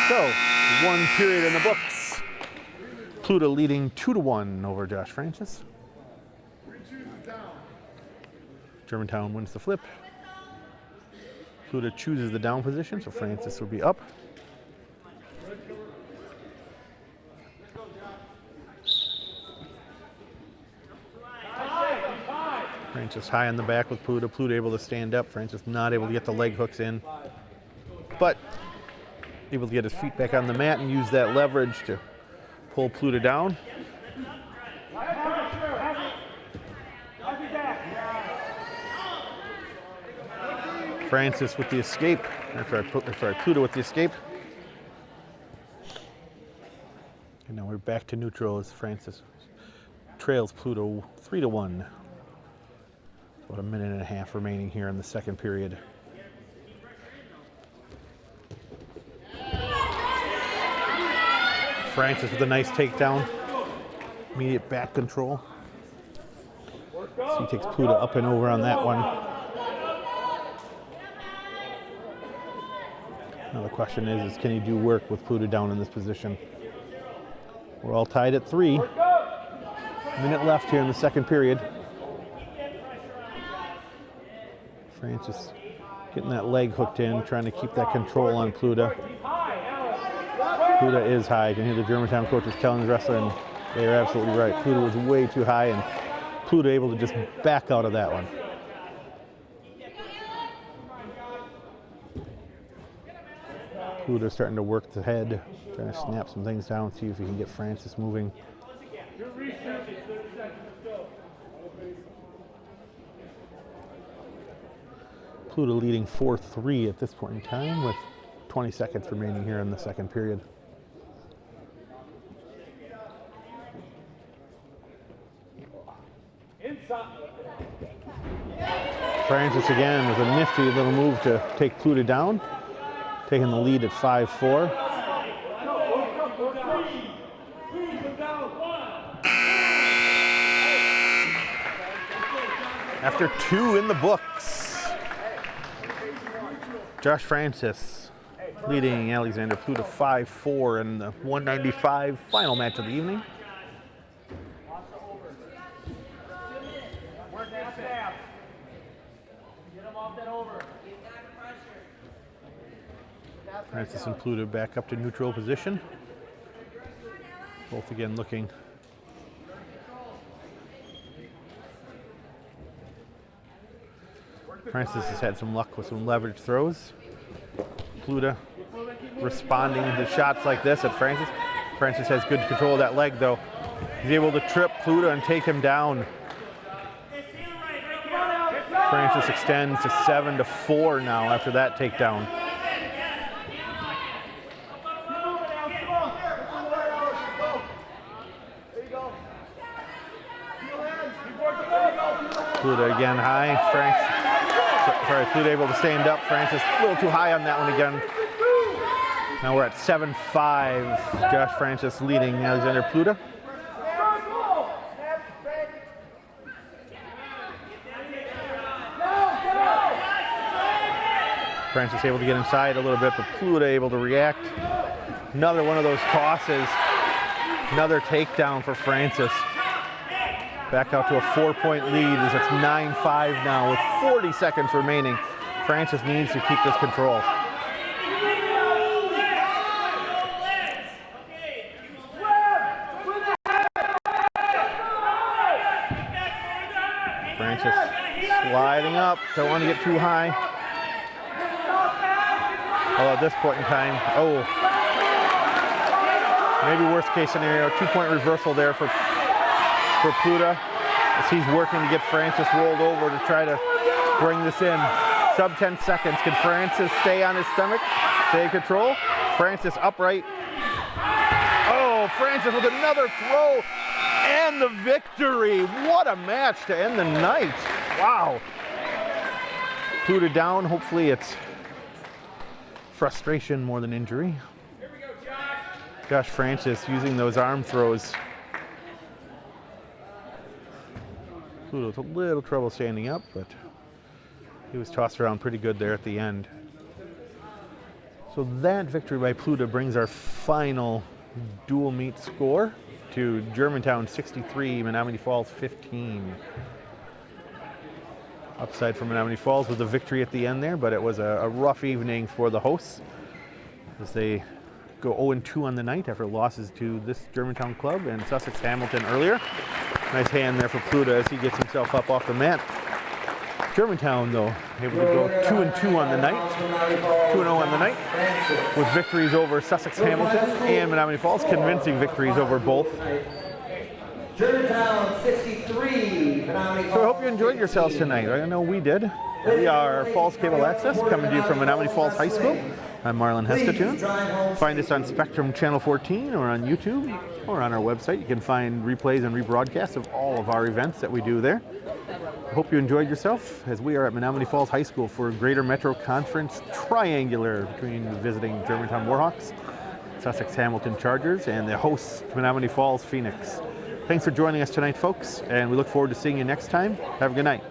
So, 1 period in the books. Pluta leading 2-1 over Josh Francis. Germantown wins the flip. Pluta chooses the down position, so Francis will be up. Francis high on the back with Pluta. Pluta able to stand up. Francis not able to get the leg hooks in, but able to get his feet back on the mat and use that leverage to pull Pluta down. Francis with the escape. Pluta with the escape. And now we're back to neutral as Francis trails Pluta 3-1. About a minute and a half remaining here in the second period. Francis with a nice takedown. Immediate back control. So he takes Pluta up and over on that one. Now the question is can he do work with Pluta down in this position? We're all tied at 3. Minute left here in the second period. Francis getting that leg hooked in, trying to keep that control on Pluta. Pluta is high. You can hear the Germantown coaches telling the wrestler, and they are absolutely right. Pluta was way too high, and Pluta able to just back out of that one. Pluto starting to work the head, trying to snap some things down, see if he can get Francis moving. Your restart is 30 seconds. Let's go. Pluto leading 4-3 at this point in time with 20 seconds remaining here in the second period. Francis again with a nifty little move to take Pluto down, taking the lead at 5-4. After 2 in the books, Josh Francis leading Alexander Pluto 5-4 in the 195 final match of the evening. Francis and Pluto back up to neutral position. Both again looking Francis has had some luck with some leverage throws. Pluto responding to shots like this at Francis. Francis has good control of that leg though. He's able to trip Pluto and take him down. Francis extends to 7-4 now after that takedown. Pluto again high. Pluto able to stand up. Francis a little too high on that one again. Now we're at 7-5. Josh Francis leading Alexander Pluto. Francis able to get inside a little bit, but Pluto able to react. Another one of those tosses. Another takedown for Francis. Back out to a 4-point lead as it's 9-5 now with 40 seconds remaining. Francis needs to keep this control. Francis sliding up, don't want to get too high. Although at this point in time, maybe worst case scenario, 2-point reversal there for Pluto as he's working to get Francis rolled over to try to bring this in. Sub 10 seconds. Can Francis stay on his stomach? Stay in control. Francis upright. Oh, Francis with another throw and the victory. What a match to end the night. Wow. Pluto down. Hopefully it's frustration more than injury. Here we go, Josh. Josh Francis using those arm throws. Pluto with a little trouble standing up, but he was tossed around pretty good there at the end. So that victory by Pluto brings our final dual meet score to Germantown 63, Menomonee Falls 15. Upside for Menomonee Falls with a victory at the end there, but it was a rough evening for the hosts as they go 0-2 on the night after losses to this Germantown club and Sussex Hamilton earlier. Nice hand there for Pluto as he gets himself up off the mat. Germantown, though, able to go 2-2 on the night, 2-0 on the night, with victories over Sussex Hamilton and Menomonee Falls, convincing victories over both. Germantown 63. So I hope you enjoyed yourselves tonight. I know we did. We are Falls Cable Access, coming to you from Menomonee Falls High School. I'm Marlon Hestetune. Find us on Spectrum Channel 14 or on YouTube or on our website. You can find replays and rebroadcasts of all of our events that we do there. I hope you enjoyed yourself as we are at Menomonee Falls High School for Greater Metro Conference Triangular between the visiting Germantown Warhawks, Sussex Hamilton Chargers, and the hosts Menomonee Falls Phoenix. Thanks for joining us tonight, folks, and we look forward to seeing you next time. Have a good night.